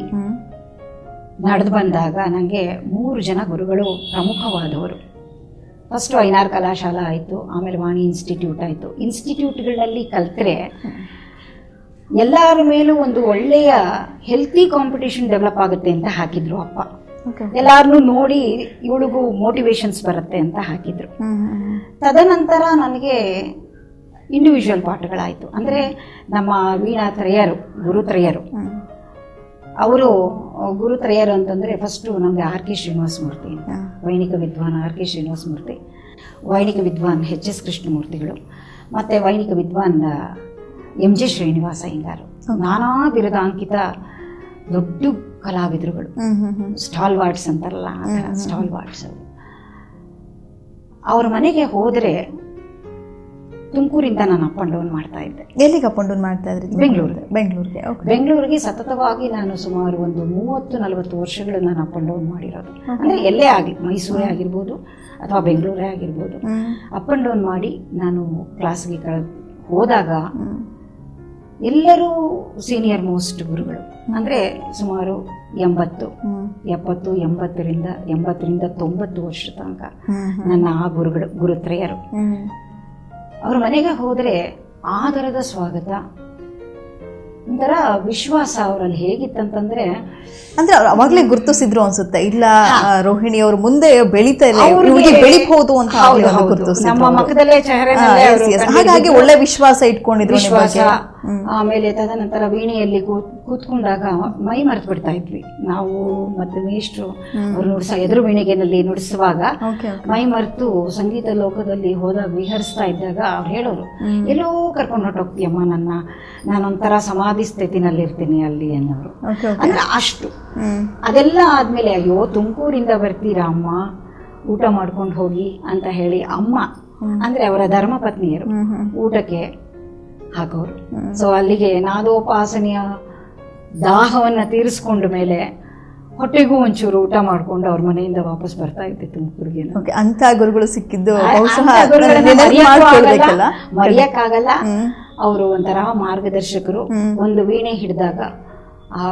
ನಡೆದು ಬಂದಾಗ ನನಗೆ 3 ಜನ ಗುರುಗಳು ಪ್ರಮುಖವಾದವರು. ಫಸ್ಟ್ ಐನಾರ್ ಕಲಾಶಾಲಾ ಆಯಿತು, ಆಮೇಲೆ ವಾಣಿ ಇನ್ಸ್ಟಿಟ್ಯೂಟ್ ಆಯಿತು. ಇನ್ಸ್ಟಿಟ್ಯೂಟ್ಗಳಲ್ಲಿ ಕಲ್ತ್ರೆ ಎಲ್ಲರ ಮೇಲೂ ಒಂದು ಒಳ್ಳೆಯ ಹೆಲ್ತಿ ಕಾಂಪಿಟೇಷನ್ ಡೆವಲಪ್ ಆಗುತ್ತೆ ಅಂತ ಹಾಕಿದ್ರು ಅಪ್ಪ. ಎಲ್ಲಾರನ್ನೂ ನೋಡಿ ಇವಳಿಗೂ ಮೋಟಿವೇಶನ್ಸ್ ಬರುತ್ತೆ ಅಂತ ಹಾಕಿದ್ರು. ತದನಂತರ ನನಗೆ ಇಂಡಿವಿಜುವಲ್ ಪಾಠಗಳಾಯಿತು. ಅಂದರೆ ನಮ್ಮ ವೀಣಾ ತ್ರಯರು, ಗುರುತ್ರಯರು, ಅವರು ಗುರುತ್ರಯರು ಅಂತಂದರೆ ಫಸ್ಟು ನಮಗೆ ಆರ್ ಕೆ ಶ್ರೀನಿವಾಸ ಮೂರ್ತಿ ಅಂತ, ವೈಣಿಕ ವಿದ್ವಾನ್ ಆರ್ ಕೆ ಶ್ರೀನಿವಾಸ ಮೂರ್ತಿ, ವೈಣಿಕ ವಿದ್ವಾನ್ ಎಚ್ ಎಸ್ ಕೃಷ್ಣಮೂರ್ತಿಗಳು, ಮತ್ತು ವೈಣಿಕ ವಿದ್ವಾನ್ ಎಂ ಜೆ ಶ್ರೀನಿವಾಸ ಅಯ್ಯಂಗಾರು. ನಾನಾ ಬಿರುದಾಂಕಿತ ದೊಡ್ಡ ಕಲಾವಿದರುಗಳು, ಸ್ಟಾಲ್ ವಾರ್ಡ್ಸ್ ಅಂತಾರಲ್ಲ, ಸ್ಟಾಲ್ ವಾರ್ಡ್ಸ್. ಅವ್ರ ಮನೆಗೆ ಹೋದರೆ ತುಮಕೂರಿಂದ ನಾನು ಅಪ್ ಅಂಡ್ ಡೌನ್ ಮಾಡ್ತಾ ಇದ್ದೆ. ಎಲ್ಲಿಗೆ ಅಪ್ ಅಂಡ್ ಡೌನ್ ಮಾಡ್ತಾ ಇದ್ರಿ? ಬೆಂಗಳೂರಿಗೆ ಸತತವಾಗಿ ನಾನು ಸುಮಾರು ಒಂದು 30-40 ವರ್ಷಗಳು ನಾನು ಅಪ್ ಅಂಡ್ ಡೌನ್ ಮಾಡಿರೋದು. ಅಂದ್ರೆ ಎಲ್ಲೇ ಆಗಲಿ, ಮೈಸೂರೇ ಆಗಿರ್ಬೋದು ಅಥವಾ ಬೆಂಗಳೂರೇ ಆಗಿರ್ಬೋದು, ಅಪ್ ಅಂಡ್ ಡೌನ್ ಮಾಡಿ ನಾನು ಕ್ಲಾಸ್ಗೆ ಹೋದಾಗ ಎಲ್ಲರೂ ಸೀನಿಯರ್ ಮೋಸ್ಟ್ ಗುರುಗಳು. ಅಂದ್ರೆ ಸುಮಾರು 80, 70, 80ರಿಂದ 90 ವರ್ಷದ ತನಕ ನನ್ನ ಆ ಗುರುತ್ರಯರು. ಅವ್ರ ಮನೆಗೆ ಹೋದ್ರೆ ಆದರದ ಸ್ವಾಗತ, ಒಂಥರ ವಿಶ್ವಾಸ ಅವರಲ್ಲಿ ಹೇಗಿತ್ತಂತಂದ್ರೆ, ಅಂದ್ರೆ ಅವ್ರು ಅವಾಗ್ಲೇ ಗುರುತಿಸಿದ್ರು ಅನ್ಸುತ್ತೆ. ಇಲ್ಲ ರೋಹಿಣಿ ಅವರು ಮುಂದೆ ಬೆಳೀತಾ ಬೆಳಿಬಹುದು ಅಂತ ನಮ್ಮ ಮಕ್ಕದಲ್ಲೇ ಹಾಗಾಗಿ ಒಳ್ಳೆ ವಿಶ್ವಾಸ ಇಟ್ಕೊಂಡಿದ್ರು. ಆಮೇಲೆ ತದನಂತರ ವೀಣೆಯಲ್ಲಿ ಕೂತ್ಕೊಂಡಾಗ ಮೈ ಮರೆತು ಬಿಡ್ತಾ ಇದ್ವಿ ನಾವು. ಮತ್ತೆ ಮೇಷ್ಟ್ರು ಅವ್ರು ಎದುರು ವೀಣೆಗೆನಲ್ಲಿ ನುಡಿಸುವಾಗ ಮೈ ಮರೆತು ಸಂಗೀತ ಲೋಕದಲ್ಲಿ ಹೋದಾಗ ವಿಹರಿಸ್ತಾ ಇದ್ದಾಗ ಅವ್ರು ಹೇಳೋರು, ಎಲ್ಲೋ ಕರ್ಕೊಂಡು ಹೊರಟೋಗ್ತೀಯಮ್ಮ ನನ್ನ, ನಾನೊಂಥರ ಸಮಾಧಿ ಸ್ಥಿತಿನಲ್ಲಿರ್ತೀನಿ ಅಲ್ಲಿ ಅನ್ನೋರು. ಅಂದ್ರೆ ಅಷ್ಟು. ಅದೆಲ್ಲ ಆದ್ಮೇಲೆ ಅಯ್ಯೋ ತುಮಕೂರಿಂದ ಬರ್ತೀರಾ ಅಮ್ಮ, ಊಟ ಮಾಡ್ಕೊಂಡು ಹೋಗಿ ಅಂತ ಹೇಳಿ ಅಮ್ಮ ಅಂದ್ರೆ ಅವರ ಧರ್ಮಪತ್ನಿಯರು ಊಟಕ್ಕೆ ಹಾಕೋರು. ಸೊ ಅಲ್ಲಿಗೆ ನಾದೋಪಾಸನೆಯ ದಾಹವನ್ನ ತೀರಿಸ್ಕೊಂಡ ಮೇಲೆ ಹೊಟ್ಟೆಗೂ ಒಂಚೂರು ಊಟ ಮಾಡ್ಕೊಂಡು ಅವ್ರ ಮನೆಯಿಂದ ವಾಪಸ್ ಬರ್ತಾ ಇದ್ದೆ ತುಮಕೂರಿಗೆ. ಅಂತ ಗುರುಗಳು ಸಿಕ್ಕಿದ್ದು ಮರೆಯಕ್ಕಾಗಲ್ಲ. ಅವರು ಒಂಥರ ಮಾರ್ಗದರ್ಶಕರು. ಒಂದು ವೀಣೆ ಹಿಡಿದಾಗ ಆ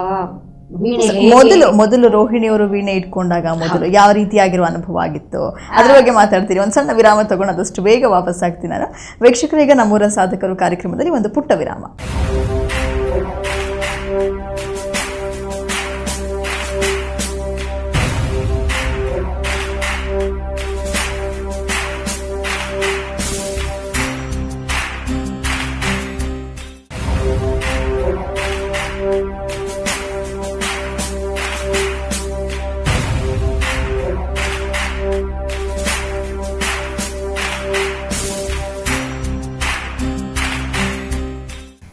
ಮೊದಲು ರೋಹಿಣಿಯವರು ವೀಣೆ ಇಟ್ಕೊಂಡಾಗ ಮೊದಲು ಯಾವ ರೀತಿಯಾಗಿರುವ ಅನುಭವ ಆಗಿತ್ತು ಅದ್ರ ಬಗ್ಗೆ ಮಾತಾಡ್ತೀನಿ. ಒಂದು ಸಣ್ಣ ವಿರಾಮ ತಗೊಂಡದಷ್ಟು ಬೇಗ ವಾಪಸ್ ಆಗ್ತೀನಿ ನಾನು. ವೀಕ್ಷಕರಿಗೆ ನಮ್ಮೂರ ಸಾಧಕರು ಕಾರ್ಯಕ್ರಮದಲ್ಲಿ ಒಂದು ಪುಟ್ಟ ವಿರಾಮ.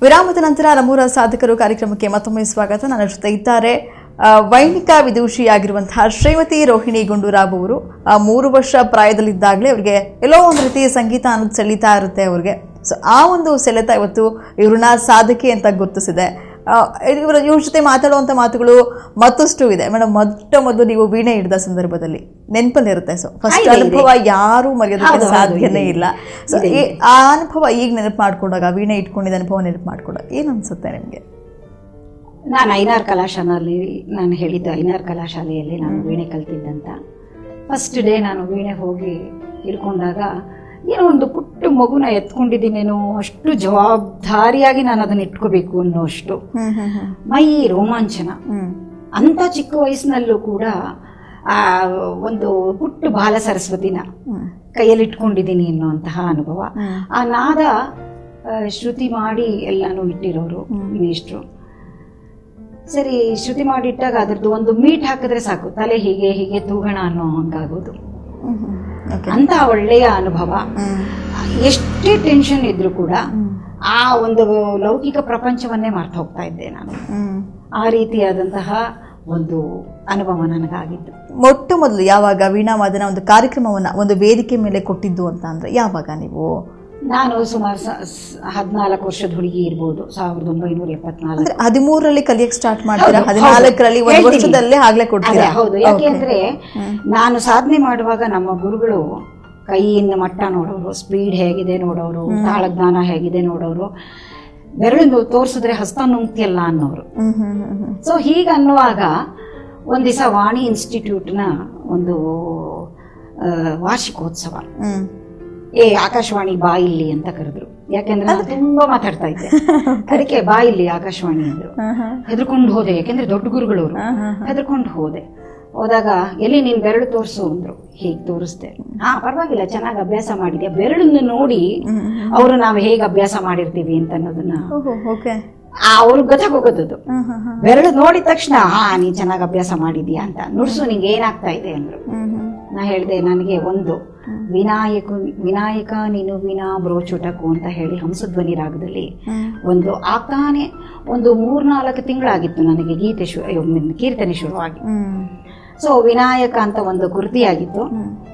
ವಿರಾಮದ ನಂತರ ನಮ್ಮೂರ ಸಾಧಕರು ಕಾರ್ಯಕ್ರಮಕ್ಕೆ ಮತ್ತೊಮ್ಮೆ ಸ್ವಾಗತ. ನನ್ನ ಜೊತೆ ಇದ್ದಾರೆ ವೈಣಿಕ ವಿದೂಷಿಯಾಗಿರುವಂತಹ ಶ್ರೀಮತಿ ರೋಹಿಣಿ ಗುಂಡೂರಾವ್ ಅವರು. 3 ವರ್ಷ ಪ್ರಾಯದಲ್ಲಿದ್ದಾಗಲೇ ಅವರಿಗೆ ಎಲ್ಲೋ ಒಂದು ರೀತಿ ಸಂಗೀತ ಅನ್ನೋದು ಸೆಳೀತಾ ಇರುತ್ತೆ ಅವ್ರಿಗೆ. ಸೊ ಆ ಒಂದು ಸೆಳೆತ ಇವತ್ತು ಇವ್ರನ್ನ ಸಾಧಕಿ ಅಂತ ಗುರುತಿಸಿದೆ. ಇವ್ರ ಜೊತೆ ಮಾತಾಡುವಂಥ ಮಾತುಗಳು ಮತ್ತಷ್ಟು ಇದೆ. ಮೇಡಮ್, ಮೊದಲು ನೀವು ವೀಣೆ ಹಿಡಿದ ಸಂದರ್ಭದಲ್ಲಿ ನೆನಪಲ್ಲಿರುತ್ತೆ. ಸೊ ಫಸ್ಟ್ ಅನುಭವ ಯಾರು ಮರೆಯೋದಕ್ಕೆ ಸಾಧ್ಯನೇ ಇಲ್ಲ. ಸೊ ಆ ಅನುಭವ ಈಗ ನೆನಪು ಮಾಡ್ಕೊಂಡಾಗ, ವೀಣೆ ಇಟ್ಕೊಂಡಿದ್ದ ಅನುಭವ ನೆನಪು ಮಾಡ್ಕೊಂಡಾಗ ಏನು ಅನ್ಸುತ್ತೆ ನಿಮಗೆ? ನಾನು ಐನಾರ್ ಕಲಾಶಾಲೆಯಲ್ಲಿ, ನಾನು ಹೇಳಿದ್ದು ಐನಾರ್ ಕಲಾಶಾಲೆಯಲ್ಲಿ ನಾನು ವೀಣೆ ಕಲ್ತಿದ್ದಂತ. ಫಸ್ಟ್ ಡೇ ನಾನು ವೀಣೆ ಹೋಗಿ ಇಳ್ಕೊಂಡಾಗ ಏನೋ ಒಂದು ಪುಟ್ಟ ಮಗುನ ಎತ್ಕೊಂಡಿದ್ದೀನೇನೋ ಅಷ್ಟು ಜವಾಬ್ದಾರಿಯಾಗಿ ನಾನು ಅದನ್ನ ಇಟ್ಕೋಬೇಕು ಅನ್ನೋಷ್ಟು ಮೈ ರೋಮಾಂಚನ. ಅಂತ ಚಿಕ್ಕ ವಯಸ್ಸಿನಲ್ಲೂ ಕೂಡ ಆ ಒಂದು ಪುಟ್ಟ ಬಾಲ ಸರಸ್ವತಿನ ಕೈಯಲ್ಲಿ ಇಟ್ಕೊಂಡಿದ್ದೀನಿ ಅನ್ನುವಂತಹ ಅನುಭವ. ಆ ನಾದ ಶ್ರುತಿ ಮಾಡಿ ಎಲ್ಲಾನು ಇಟ್ಟಿರೋರು ಮೇಷ್ಟ್ರು. ಸರಿ, ಶ್ರುತಿ ಮಾಡಿಟ್ಟಾಗ ಅದ್ರದ್ದು ಒಂದು ಮೀಟ್ ಹಾಕಿದ್ರೆ ಸಾಕು, ತಲೆ ಹೀಗೆ ಹೀಗೆ ತೂಗಣ ಅನ್ನೋ ಹಂಗಾಗೋದು. ಅಂತ ಒಳ್ಳೆಯ ಅನುಭವ. ಎಷ್ಟೇ ಟೆನ್ಷನ್ ಇದ್ರೂ ಕೂಡ ಆ ಒಂದು ಲೌಕಿಕ ಪ್ರಪಂಚವನ್ನೇ ಮರ್ತು ಹೋಗ್ತಾ ಇದ್ದೆ ನಾನು. ಆ ರೀತಿಯಾದಂತಹ ಒಂದು ಅನುಭವ ನನಗಾಗಿತ್ತು. ಮೊಟ್ಟ ಮೊದಲು ಯಾವಾಗ ವೀಣಾ ವಾದನ ಒಂದು ಕಾರ್ಯಕ್ರಮವನ್ನ ಒಂದು ವೇದಿಕೆ ಮೇಲೆ ಕೊಟ್ಟಿದ್ದು ಅಂತ ಅಂದ್ರೆ ಯಾವಾಗ ನೀವು? ನಾನು ಸುಮಾರು 14 ವರ್ಷದ ಹುಡುಗಿ ಇರ್ಬೋದು, 1974. 13ರಲ್ಲಿ ಕಲಿಯಕ್ಕೆ ಸ್ಟಾರ್ಟ್ ಮಾಡ್ತೀರಾ? 14ರಲ್ಲಿ ಒಂದು ವರ್ಷದಲ್ಲೇ ಆಗ್ಲೇ ಕೊಡ್ತೀರಾ? ಹೌದು. ಯಾಕೆಂದ್ರೆ ನಾನು ಸಾಧನೆ ಮಾಡುವಾಗ ನಮ್ಮ ಗುರುಗಳು ಕೈಯಿಂದ ಮಟ್ಟ ನೋಡೋರು, ಸ್ಪೀಡ್ ಹೇಗಿದೆ ನೋಡೋರು, ತಾಳಜ್ಞಾನ ಹೇಗಿದೆ ನೋಡೋರು, ಬೆರಳು ತೋರಿಸಿದ್ರೆ ಹಸ್ತ ನುಂಗ್ತಿಯಲ್ಲ ಅನ್ನೋರು. ಸೊ ಹೀಗನ್ನುವಾಗ ಒಂದ್ ದಿವಸ ವಾಣಿ ಇನ್ಸ್ಟಿಟ್ಯೂಟ್ನ ಒಂದು ವಾರ್ಷಿಕೋತ್ಸವ, ಆಕಾಶವಾಣಿ ಬಾ ಇಲ್ಲಿ ಅಂತ ಕರೆದ್ರು. ಯಾಕೆಂದ್ರೆ ನಾನು ತುಂಬಾ ಮಾತಾಡ್ತಾ ಇದ್ದೆ. ಅದಕ್ಕೆ ಬಾ ಇಲ್ಲಿ ಆಕಾಶವಾಣಿ ಅಂದ್ರು. ಹೆದರ್ಕೊಂಡು ಹೋದೆ, ಯಾಕೆಂದ್ರೆ ದೊಡ್ಡ ಗುರುಗಳವರು. ಹೆದರ್ಕೊಂಡು ಹೋದಾಗ ಎಲ್ಲಿ ನೀನ್ ಬೆರಳು ತೋರಿಸು ಅಂದ್ರು. ಹೀಗೆ ತೋರಿಸ್ದೆ. ಪರವಾಗಿಲ್ಲ, ಚೆನ್ನಾಗಿ ಅಭ್ಯಾಸ ಮಾಡಿದ್ಯಾ. ಬೆರಳನ್ನು ನೋಡಿ ಅವರು ನಾವು ಹೇಗೆ ಅಭ್ಯಾಸ ಮಾಡಿರ್ತೀವಿ ಅಂತ ಅನ್ನೋದನ್ನ ಅವ್ರಿಗೆ ಗೊತ್ತಾಗೋಗೋದು. ಬೆರಳು ನೋಡಿದ ತಕ್ಷಣ ನೀನ್ ಚೆನ್ನಾಗಿ ಅಭ್ಯಾಸ ಮಾಡಿದ್ಯಾ ಅಂತ. ನುಡ್ಸು, ನಿಂಗೆ ಏನಾಗ್ತಾ ಇದೆ ಅಂದ್ರು. ನಾ ಹೇಳ್ದೆ, ನನಗೆ ಒಂದು ವಿನಾಯಕ ನೀನು ವಿನಾ ಬ್ರೋಚುಟಕು ಅಂತ ಹೇಳಿ ಹಂಸಧ್ವನಿ ರಾಗದಲ್ಲಿ ಒಂದು ಆಗ್ತಾನೆ ಒಂದು 3-4 ತಿಂಗಳಾಗಿತ್ತು ನನಗೆ ಕೀರ್ತನೆ ಶುರುವಾಗಿ. ಸೊ ವಿನಾಯಕ ಅಂತ ಒಂದು ಕೃತಿಯಾಗಿತ್ತು.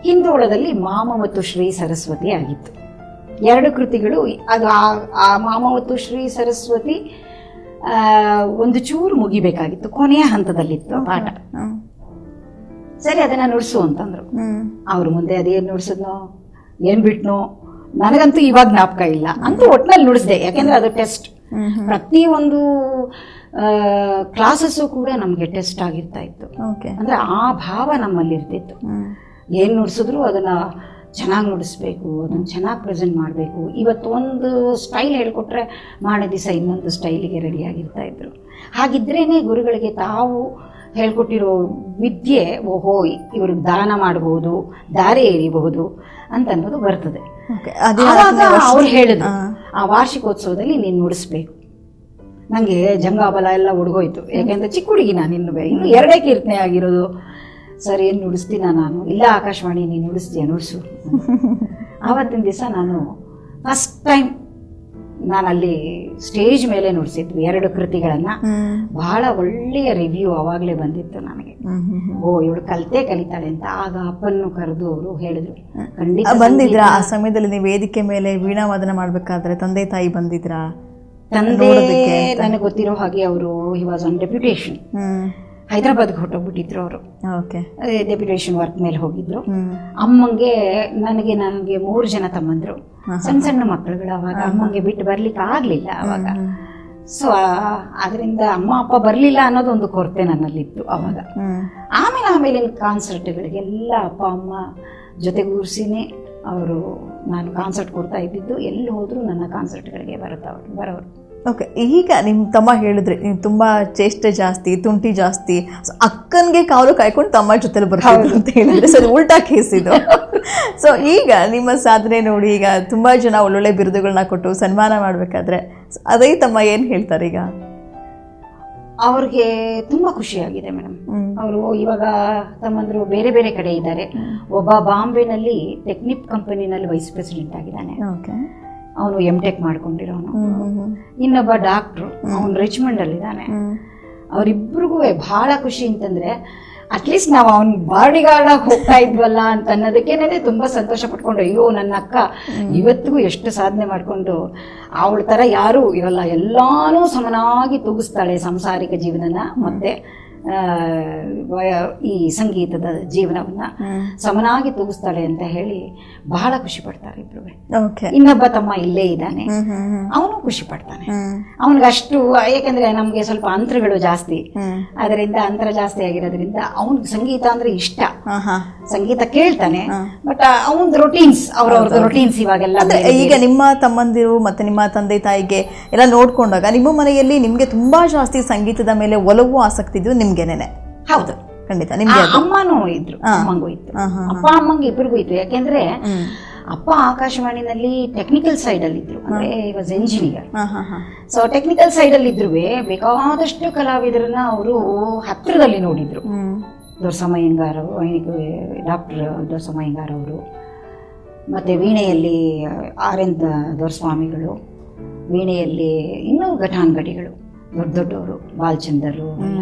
ಹಿಂದೋಳದಲ್ಲಿ ಮಾಮ ಮತ್ತು ಶ್ರೀ ಸರಸ್ವತಿ ಆಗಿತ್ತು. 2 ಕೃತಿಗಳು. ಅದು ಆ ಮಾಮ ಮತ್ತು ಶ್ರೀ ಸರಸ್ವತಿ ಒಂದು ಚೂರು ಮುಗಿಬೇಕಾಗಿತ್ತು, ಕೊನೆಯ ಹಂತದಲ್ಲಿತ್ತು ಪಾಠ. ಸರಿ, ಅದನ್ನ ನುಡ್ಸು ಅಂತಂದ್ರು. ಅವ್ರ ಮುಂದೆ ಅದೇನ್ ನುಡ್ಸದ್ನೋ ಏನ್ ಬಿಟ್ನೋ ನನಗಂತೂ ಇವಾಗ ಜ್ಞಾಪಕ ಇಲ್ಲ. ಅಂತೂ ಒಟ್ನಲ್ಲಿ ನುಡಿಸ್ದೆ. ಯಾಕೆಂದ್ರೆ ಅದು ಟೆಸ್ಟ್. ಪ್ರತಿಯೊಂದು ಕ್ಲಾಸಸ್ಸು ಕೂಡ ನಮ್ಗೆ ಟೆಸ್ಟ್ ಆಗಿರ್ತಾ ಇತ್ತು. ಅಂದ್ರೆ ಆ ಭಾವ ನಮ್ಮಲ್ಲಿ ಇರ್ತಿತ್ತು. ಏನ್ ನುಡ್ಸಿದ್ರು ಅದನ್ನ ಚೆನ್ನಾಗಿ ನುಡಿಸ್ಬೇಕು, ಅದನ್ನ ಚೆನ್ನಾಗಿ ಪ್ರೆಸೆಂಟ್ ಮಾಡಬೇಕು. ಇವತ್ತು ಒಂದು ಸ್ಟೈಲ್ ಹೇಳ್ಕೊಟ್ರೆ ಮಾರನೇ ದಿವಸ ಇನ್ನೊಂದು ಸ್ಟೈಲಿಗೆ ರೆಡಿ ಆಗಿರ್ತಾ ಇದ್ರು. ಹಾಗಿದ್ರೇನೆ ಗುರುಗಳಿಗೆ ತಾವು ಹೇಳ್ಕೊಟ್ಟಿರೋ ವಿದ್ಯೆ, ಓಹೋ ಇವ್ರಿಗೆ ದಾನ ಮಾಡಬಹುದು, ದಾರಿ ಎರಿಬಹುದು ಅಂತ ಅನ್ನೋದು ಬರ್ತದೆ. ಅವ್ರು ಹೇಳಿದ್ರು, ಆ ವಾರ್ಷಿಕೋತ್ಸವದಲ್ಲಿ ನೀನ್ ನುಡಿಸ್ಬೇಕು. ನಂಗೆ ಜಂಗಾಬಲ ಎಲ್ಲ ಹುಡುಗೋಯ್ತು. ಯಾಕೆಂದ್ರೆ ಚಿಕ್ಕ ಹುಡುಗಿ ನಾನು ಇನ್ನು 2 ಕೀರ್ತನೆ ಆಗಿರೋದು. ಸರ್, ಏನ್ ನುಡಿಸ್ತೀನ ನಾನು? ಇಲ್ಲ ಆಕಾಶವಾಣಿ, ನೀನ್ ನುಡಿಸ್ತೀಯ, ನುಡಿಸು. ಆವತ್ತಿನ ದಿವಸ ನಾನು ಫಸ್ಟ್ ಟೈಮ್ ನಾನಲ್ಲಿ ಸ್ಟೇಜ್ ಮೇಲೆ ನುಡಿಸಿದ್ವಿ 2 ಕೃತಿಗಳನ್ನ. ಬಹಳ ಒಳ್ಳೆಯ ರಿವ್ಯೂ ಅವಾಗ್ಲೇ ಬಂದಿತ್ತು ನನಗೆ. ಇವಳು ಕಲಿತಾಳೆ ಅಂತ. ಆಗ ಅಪ್ಪನ್ನು ಕರೆದು ಅವರು ಹೇಳಿದ್ರು, ಖಂಡಿತ ಬಂದಿದ್ರ ಆ ಸಮಯದಲ್ಲಿ ನೀವು ವೇದಿಕೆ ಮೇಲೆ ವೀಣಾ ವಾದನ ಮಾಡ್ಬೇಕಾದ್ರೆ ತಂದೆ ತಾಯಿ ಬಂದಿದ್ರಾ? ತಂದೆ ನನಗೆ ಗೊತ್ತಿರೋ ಹಾಗೆ ಅವರು ಹಿ ವಾಸ್ ಆನ್ ಡೆಪ್ಯುಟೇಷನ್. ಹೈದರಾಬಾದ್ಗೆ ಹೊಟ್ಟೋಗ್ಬಿಟ್ಟಿದ್ರು ಅವರು. ಡೆಪ್ಯುಟೇಷನ್ ವರ್ಕ್ ಮೇಲೆ ಹೋಗಿದ್ರು. ಅಮ್ಮಂಗೆ ನನಗೆ 3 ಜನ ತಮ್ಮಂದ್ರು, ಸಣ್ಣ ಮಕ್ಕಳುಗಳು. ಅವಾಗ ಅಮ್ಮಂಗೆ ಬಿಟ್ಟು ಬರ್ಲಿಕ್ಕೆ ಆಗ್ಲಿಲ್ಲ ಅವಾಗ. ಸೊ ಅದರಿಂದ ಅಮ್ಮ ಅಪ್ಪ ಬರ್ಲಿಲ್ಲ ಅನ್ನೋದು ಒಂದು ಕೊರತೆ ನನ್ನಲ್ಲಿತ್ತು ಅವಾಗ. ಆಮೇಲೆ ಕಾನ್ಸರ್ಟ್ಗಳಿಗೆಲ್ಲ ಅಪ್ಪ ಅಮ್ಮ ಜೊತೆಗೂರ್ಸಿನೇ ಅವರು, ನಾನು ಕಾನ್ಸರ್ಟ್ ಕೊಡ್ತಾ ಇದ್ದಿದ್ದು. ಎಲ್ಲಿ ಹೋದ್ರು ನನ್ನ ಕಾನ್ಸರ್ಟ್ಗಳಿಗೆ ಬರೋರು. ಓಕೆ, ಈಗ ನಿಮ್ಮ ತಮ್ಮ ಹೇಳಿದ್ರಿ ನೀವು ತುಂಬಾ ಚೇಷ್ಟೆ ಜಾಸ್ತಿ, ತುಂಟಿ ಜಾಸ್ತಿ, ಅಕ್ಕನ್ಗೆ ಕಾವಲು ಕಾಯ್ಕೊಂಡು ತಮ್ಮ ಜೊತೆಲಿ ಬರ್ತಾರೆ ಅಂತ ಹೇಳಿದ್ರೆ ಸೊ ಉಲ್ಟಾ ಕೇಸ್ ಇದು. ಸೊ ಈಗ ನಿಮ್ಮ ಸಾಧನೆ ನೋಡಿ ಈಗ ತುಂಬಾ ಜನ ಒಳ್ಳೊಳ್ಳೆ ಬಿರುದುಗಳನ್ನ ಕೊಟ್ಟು ಸನ್ಮಾನ ಮಾಡ್ಬೇಕಾದ್ರೆ ಅದೇ ತಮ್ಮ ಏನ್ ಹೇಳ್ತಾರೆ ಈಗ? ಅವ್ರಿಗೆ ತುಂಬಾ ಖುಷಿಯಾಗಿದೆ ಮೇಡಮ್. ಅವರು ಇವಾಗ ತಮ್ಮಂದ್ರು ಬೇರೆ ಬೇರೆ ಕಡೆ ಇದ್ದಾರೆ. ಒಬ್ಬ ಬಾಂಬೆನಲ್ಲಿ ಟೆಕ್ನಿಕ್ ಕಂಪನಿನಲ್ಲಿ ವೈಸ್ ಪ್ರೆಸಿಡೆಂಟ್ ಆಗಿದ್ದಾನೆ. ಅವನು M.Tech ಮಾಡ್ಕೊಂಡಿರೋನು. ಇನ್ನೊಬ್ಬ ಡಾಕ್ಟ್ರು, ಅವನು ರಿಚ್ಮಂಡ್ ಅಲ್ಲಿದ್ದಾನೆ. ಅವರಿಬ್ರಿಗೂ ಬಹಳ ಖುಷಿ ಅಂತಂದ್ರೆ ಅಟ್ಲೀಸ್ಟ್ ನಾವು ಅವನ್ ಬಾಡಿ ಗಾರ್ಡ್ ಆಗಿ ಹೋಗ್ತಾ ಇದ್ವಲ್ಲ ಅಂತ ಅನ್ನೋದಕ್ಕೇನೆ ತುಂಬಾ ಸಂತೋಷ ಪಟ್ಕೊಂಡು, ಅಯ್ಯೋ ನನ್ನ ಅಕ್ಕ ಇವತ್ತಿಗೂ ಎಷ್ಟು ಸಾಧನೆ ಮಾಡ್ಕೊಂಡು ಅವಳ ತರ ಯಾರು ಇರಲ್ಲ, ಎಲ್ಲಾನು ಸಮನಾಗಿ ತೂಗಿಸ್ತಾಳೆ ಸಂಸಾರಿಕ ಜೀವನನ ಮತ್ತೆ ಈ ಸಂಗೀತದ ಜೀವನವನ್ನ ಸಮನಾಗಿ ತೂಗಿಸ್ತಾಳೆ ಅಂತ ಹೇಳಿ ಬಹಳ ಖುಷಿ ಪಡ್ತಾರೆ ಇಬ್ರು. ಇನ್ನೊಬ್ಬ ತಮ್ಮ ಇಲ್ಲೇ ಇದ್ದಾನೆ, ಅವನು ಖುಷಿ ಪಡ್ತಾನೆ. ಅವನಿಗಷ್ಟು, ಯಾಕಂದ್ರೆ ನಮ್ಗೆ ಸ್ವಲ್ಪ ಅಂತರಗಳು ಜಾಸ್ತಿ, ಅದರಿಂದ ಅಂತರ ಜಾಸ್ತಿ ಆಗಿರೋದ್ರಿಂದ ಅವನಿಗೆ ಸಂಗೀತ ಅಂದ್ರೆ ಇಷ್ಟ, ಸಂಗೀತ ಕೇಳ್ತಾನೆ. ಬಟ್ ಅವನ್ ರೊಟೀನ್ಸ್, ಅವ್ರವ್ರದ್ದು ರೊಟೀನ್ಸ್ ಇವಾಗೆಲ್ಲ. ಈಗ ನಿಮ್ಮ ತಮ್ಮಂದಿರು ಮತ್ತೆ ನಿಮ್ಮ ತಂದೆ ತಾಯಿಗೆ ಎಲ್ಲ ನೋಡ್ಕೊಂಡಾಗ ನಿಮ್ಮ ಮನೆಯಲ್ಲಿ ನಿಮ್ಗೆ ತುಂಬಾ ಜಾಸ್ತಿ ಸಂಗೀತದ ಮೇಲೆ ಒಲವು ಆಸಕ್ತಿ ಇದ್ದು ನಿಮ್ಗೆನೇನೆ? ಹೌದು, ಖಂಡಿತ. ನಿಮ್ಗೆ ಅಮ್ಮನೂ ಇದ್ರು, ಅಮ್ಮಂಗೂ ಇತ್ತು, ಅಪ್ಪ ಅಮ್ಮಂಗೆ ಇಬ್ಬರಿಗೂ ಇತ್ತು. ಯಾಕೆಂದ್ರೆ ಅಪ್ಪ ಆಕಾಶವಾಣಿನಲ್ಲಿ ಟೆಕ್ನಿಕಲ್ ಸೈಡ್ ಅಲ್ಲಿ ಇದ್ರು, ಅಂದ್ರೆ was engineer. So technical side ಅಲ್ಲಿ ಇದ್ರು ಬೇಕಾದಷ್ಟು ಕಲಾವಿದರನ್ನ ಅವರು ಹತ್ತಿರದಲ್ಲಿ ನೋಡಿದ್ರು. ದೊರಸಮಯ್ಯಂಗಾರ್, ಡಾಕ್ಟರ್ ದೊರಸಮಯ್ಯಂಗಾರ್ ಅವರು, ಮತ್ತೆ ವೀಣೆಯಲ್ಲಿ ಆರ್.ಎನ್. ದೊರೆಸ್ವಾಮಿಗಳು, ವೀಣೆಯಲ್ಲಿ ಇನ್ನೂ ಘಟಾನ್ಘಟಿಗಳು ದೊಡ್ಡ ದೊಡ್ಡವರು, ಬಾಲಚಂದರು,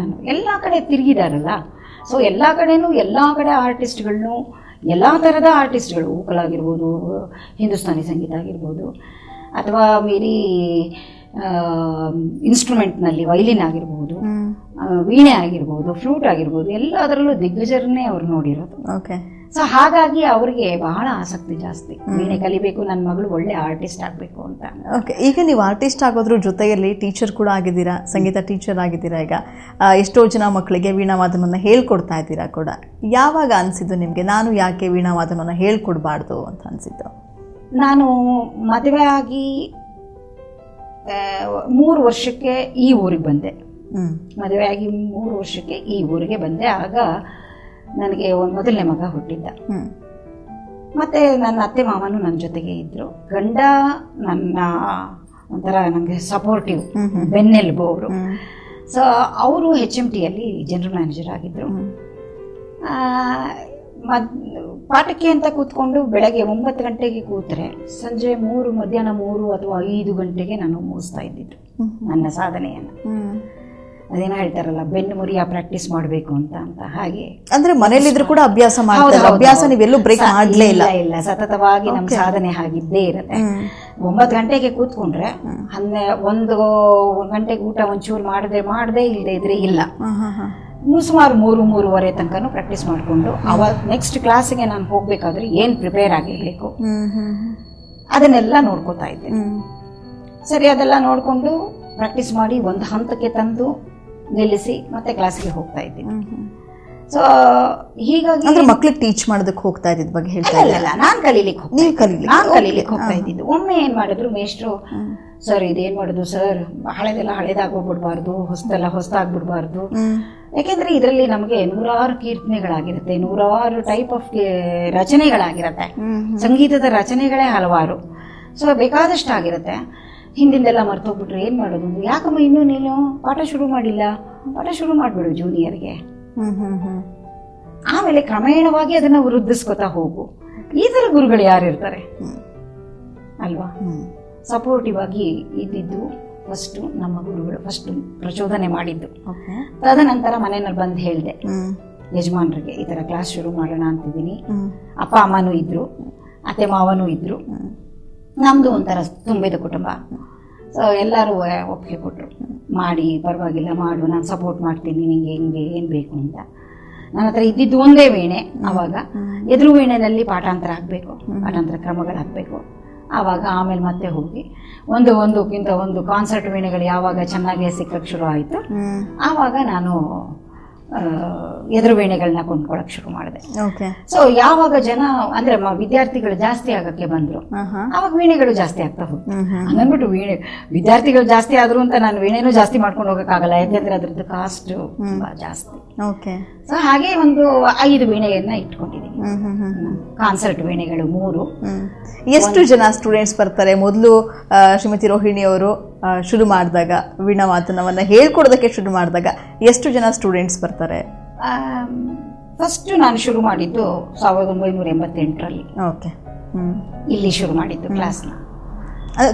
ಎಲ್ಲ ಕಡೆ ತಿರುಗಿದಾರಲ್ಲ. ಸೊ ಎಲ್ಲ ಕಡೆನೂ ಎಲ್ಲ ಕಡೆ ಆರ್ಟಿಸ್ಟ್ಗಳನ್ನು, ಎಲ್ಲ ಥರದ ಆರ್ಟಿಸ್ಟ್ಗಳು, ವೋಕಲ್ ಹಿಂದೂಸ್ತಾನಿ ಸಂಗೀತ ಆಗಿರ್ಬೋದು, ಅಥವಾ ಮೇರಿ ಇನ್ಸ್ಟ್ರೂಮೆಂಟ್ನಲ್ಲಿ ವೈಲಿನ್ ಆಗಿರ್ಬೋದು, ವೀಣೆ ಆಗಿರ್ಬೋದು, ಫ್ಲೂಟ್ ಆಗಿರ್ಬೋದು, ಎಲ್ಲದರಲ್ಲೂ ದಿಗ್ಗಜರನ್ನೇ ಅವ್ರು ನೋಡಿರೋದು. ಓಕೆ. ಸೊ ಹಾಗಾಗಿ ಅವ್ರಿಗೆ ಬಹಳ ಆಸಕ್ತಿ ಜಾಸ್ತಿ, ವೀಣೆ ಕಲಿಬೇಕು, ನನ್ನ ಮಗಳು ಒಳ್ಳೆ ಆರ್ಟಿಸ್ಟ್ ಆಗಬೇಕು ಅಂತ. ಓಕೆ. ಈಗ ನೀವು ಆರ್ಟಿಸ್ಟ್ ಆಗೋದ್ರ ಜೊತೆಯಲ್ಲಿ ಟೀಚರ್ ಕೂಡ ಆಗಿದ್ದೀರಾ, ಸಂಗೀತ ಟೀಚರ್ ಆಗಿದ್ದೀರಾ. ಈಗ ಎಷ್ಟೋ ಜನ ಮಕ್ಕಳಿಗೆ ವೀಣಾವಾದನವನ್ನು ಹೇಳ್ಕೊಡ್ತಾ ಇದ್ದೀರಾ ಕೂಡ. ಯಾವಾಗ ಅನಿಸಿದ್ದು ನಿಮಗೆ, ನಾನು ಯಾಕೆ ವೀಣಾವಾದನವನ್ನು ಹೇಳ್ಕೊಡ್ಬಾರ್ದು ಅಂತ ಅನಿಸಿದ್ದು? ನಾನು ಮದುವೆ ಆಗಿ 3 ವರ್ಷಕ್ಕೆ ಈ ಊರಿಗೆ ಬಂದೆ. ಮದುವೆ ಆಗಿ 3 ವರ್ಷಕ್ಕೆ ಈ ಊರಿಗೆ ಬಂದೆ. ಆಗ ನನಗೆ ಮೊದಲನೇ ಮಗ ಹುಟ್ಟಿದ್ದ. ಮತ್ತೆ ನನ್ನ ಅತ್ತೆ ಮಾವನು ನನ್ನ ಜೊತೆಗೆ ಇದ್ರು. ಗಂಡ ನನ್ನ ಒಂಥರ ನನಗೆ ಸಪೋರ್ಟಿವ್, ಬೆನ್ನೆಲುಬು ಅವರು. ಸೊ ಅವರು HMT ಅಲ್ಲಿ ಜನರಲ್ ಮ್ಯಾನೇಜರ್ ಆಗಿದ್ರು. ಪಾಠಕ್ಕೆ ಅಂತ ಕೂತ್ಕೊಂಡು ಬೆಳಗ್ಗೆ 9 ಗಂಟೆಗೆ ಕೂತ್ರೆ ಸಂಜೆ ಮಧ್ಯಾಹ್ನ 3 ಅಥವಾ 5 ಗಂಟೆಗೆ ನಾನು ಮುಗಿಸ್ತಾ ಇದ್ದಿದ್ದು ನನ್ನ ಸಾಧನೆಯನ್ನು. ಅದೇನೋ ಹೇಳ್ತಾರಲ್ಲ, ಬೆನ್ನು ಮುರಿಯ ಪ್ರಾಕ್ಟೀಸ್ ಮಾಡಬೇಕು ಅಂತ. ಹಾಗೆ ಅಂದ್ರೆ ಮನೇಲಿದ್ರು ಕೂಡ ಅಭ್ಯಾಸ ಮಾಡ್ತಾರೆ, ಅಭ್ಯಾಸ ನೀವೆಲ್ಲೂ ಬ್ರೇಕ್ ಮಾಡಲೇ ಇಲ್ಲ? ಇಲ್ಲ, ಸತತವಾಗಿ ನಮ್ಮ ಸಾಧನೆ ಹಾಗಿದ್ದೇ ಇರುತ್ತೆ. 9 ಗಂಟೆಗೆ ಕೂತ್ಕೊಂಡ್ರೆ 1 ಗಂಟೆಗೆ ಊಟ ಒಂಚೂರು ಮಾಡದೆ ಇಲ್ಲದೆ ಇದ್ರೆ ಇಲ್ಲ. ಸುಮಾರು 3-3:30 ತನಕನೂ ಪ್ರಾಕ್ಟೀಸ್ ಮಾಡಿಕೊಂಡು ನೆಕ್ಸ್ಟ್ ಕ್ಲಾಸಿಗೆ ನಾನು ಹೋಗ್ಬೇಕಾದ್ರೆ ಏನ್ ಪ್ರಿಪೇರ್ ಆಗಿರ್ಬೇಕು ಅದನ್ನೆಲ್ಲ ನೋಡ್ಕೋತಾ ಇದ್ದೆ. ಸರಿ, ಅದೆಲ್ಲ ನೋಡ್ಕೊಂಡು ಪ್ರಾಕ್ಟೀಸ್ ಮಾಡಿ ಒಂದು ಹಂತಕ್ಕೆ ತಂದು ನಿಲ್ಲಿಸಿ ಮತ್ತೆ ಕ್ಲಾಸ್ಗೆ ಹೋಗ್ತಾ ಇದ್ದೀನಿ. ಸೊ ಹೀಗಾಗಿ ಮಕ್ಳಿಗೆ ಟೀಚ್ ಮಾಡೋದಕ್ಕೆ ಹೋಗ್ತಾ ಇದ್ದಿದ್ ಬಗ್ಗೆ ಹೇಳ್ತಾ ಇಲ್ಲ, ನಾನು ಕಲೀಲಿಕ್ಕೆ ಹೋಗ್ತಾ ಇದ್ದಿದ್ದು. ಒಮ್ಮೆ ಏನ್ ಮಾಡಿದ್ರು ಮೇಷ್ಟ್ರು, ಸರ್ ಇದೇನ್ ಮಾಡುದು ಸರ್, ಹಳೇದಾಗೋಗ್ಬಿಡ್ಬಾರ್ದು, ಹೊಸದಾಗ್ಬಿಡ್ಬಾರ್ದು. ಯಾಕೆಂದ್ರೆ ಇದರಲ್ಲಿ ನಮಗೆ 100 ಕೀರ್ತನೆಗಳಾಗಿರುತ್ತೆ, 100 ಟೈಪ್ ಆಫ್ ರಚನೆಗಳಾಗಿರುತ್ತೆ, ಸಂಗೀತದ ರಚನೆಗಳೇ ಹಲವಾರು. ಸೊ ಬೇಕಾದಷ್ಟು ಆಗಿರುತ್ತೆ. ಹಿಂದಿಂದೆಲ್ಲ ಮರ್ತೋಗ್ಬಿಟ್ರೆ ಏನ್ ಮಾಡೋದು, ಯಾಕಮ್ಮ ಇನ್ನೂ ನೀನು ಪಾಠ ಶುರು ಮಾಡಿಲ್ಲ, ಪಾಠ ಶುರು ಮಾಡ್ಬಿಡು ಜೂನಿಯರ್ಗೆ. ಆಮೇಲೆ ಕ್ರಮೇಣವಾಗಿ ಅದನ್ನ ವೃದ್ಧಿಸ್ಕೊತಾ ಹೋಗು. ಈ ತರ ಗುರುಗಳು ಯಾರಿರ್ತಾರೆ ಅಲ್ವಾ? ಸಪೋರ್ಟಿವ್ ಆಗಿ ಇದ್ದಿದ್ದು ಫಸ್ಟ್ ನಮ್ಮ ಗುರುಗಳು, ಫಸ್ಟ್ ಪ್ರಚೋದನೆ ಮಾಡಿದ್ದು. ತದನಂತರ ಮನೆಯಲ್ಲಿ ಬಂದು ಹೇಳಿದೆ ಯಜಮಾನ್ರಿಗೆ, ಈ ತರ ಕ್ಲಾಸ್ ಶುರು ಮಾಡೋಣ ಅಂತಿದ್ದೀನಿ. ಅಪ್ಪ ಅಮ್ಮನೂ ಇದ್ರು, ಅತ್ತೆ ಮಾವನೂ ಇದ್ರು, ನಮ್ದು ಒಂಥರ ತುಂಬಿದ ಕುಟುಂಬ. ಸೊ ಎಲ್ಲರೂ ಒಪ್ಪಿಗೆ ಕೊಟ್ಟರು, ಮಾಡಿ ಪರವಾಗಿಲ್ಲ ಮಾಡು, ನಾನು ಸಪೋರ್ಟ್ ಮಾಡ್ತೀನಿ, ನಿಂಗೆ ಹೆಂಗೆ ಏನ್ ಬೇಕು ಅಂತ. ನನ್ನ ಹತ್ರ ಇದ್ದಿದ್ದು ಒಂದೇ ವೀಣೆ. ಆವಾಗ ಎದುರು ವೀಣೆನಲ್ಲಿ ಪಾಠಾಂತರ ಹಾಕ್ಬೇಕು, ಪಾಠಾಂತರ ಕ್ರಮಗಳಾಗಬೇಕು. ಆವಾಗ ಆಮೇಲೆ ಮತ್ತೆ ಹೋಗಿ ಒಂದಕ್ಕಿಂತ ಒಂದು ಕಾನ್ಸರ್ಟ್ ವೀಣೆಗಳು ಯಾವಾಗ ಚೆನ್ನಾಗಿ ಸಿಕ್ಕಕ್ಕೆ ಶುರು ಆಯಿತು, ಆವಾಗ ನಾನು ಎದುರು ವೀಣೆಗಳನ್ನ ಕೊಂಡ್ಕೊಳಕ್ ಶುರು ಮಾಡಿದೆ. ಸೊ ಯಾವಾಗ ಜನ ಅಂದ್ರೆ ವಿದ್ಯಾರ್ಥಿಗಳು ಜಾಸ್ತಿ ಆಗಕ್ಕೆ ಬಂದ್ರು, ಆವಾಗ ವೀಣೆಗಳು ಜಾಸ್ತಿ ಆಗ್ತಾ ಹೋಗ್ತು. ಹಂಗನ್ಬಿಟ್ಟು ವಿದ್ಯಾರ್ಥಿಗಳು ಜಾಸ್ತಿ ಆದ್ರು ಅಂತ ನಾನು ವೀಣೆನೂ ಜಾಸ್ತಿ ಮಾಡ್ಕೊಂಡು ಹೋಗಕ್ಕಾಗಲ್ಲ, ಯಾಕೆಂದ್ರೆ ಅದ್ರದ್ದು ಕಾಸ್ಟ್ ತುಂಬಾ ಜಾಸ್ತಿ. ಸೊ ಹಾಗೆ ಒಂದು 5 ವೀಣೆಯನ್ನ ಇಟ್ಕೊಂಡಿದ್ದೀನಿ, ಕಾನ್ಸರ್ಟ್ ವೀಣೆಗಳು 3. ಎಷ್ಟು ಜನ ಸ್ಟೂಡೆಂಟ್ಸ್ ಬರ್ತಾರೆ? ಮೊದಲು ಶ್ರೀಮತಿ ರೋಹಿಣಿ ಅವರು ಶುರು ಮಾಡಿದಾಗ, ವೀಣಾವಾದನವನ್ನ ಹೇಳ್ಕೊಡೋದಕ್ಕೆ ಶುರು ಮಾಡಿದಾಗ ಎಷ್ಟು ಜನ ಸ್ಟೂಡೆಂಟ್ಸ್ ಬರ್ತಾರೆ? ಫಸ್ಟ್ ನಾನು ಶುರು ಮಾಡಿದ್ದು 1988ರಲ್ಲಿ. ಇಲ್ಲಿ ಶುರು ಮಾಡಿದ್ದು ಕ್ಲಾಸ್ನ.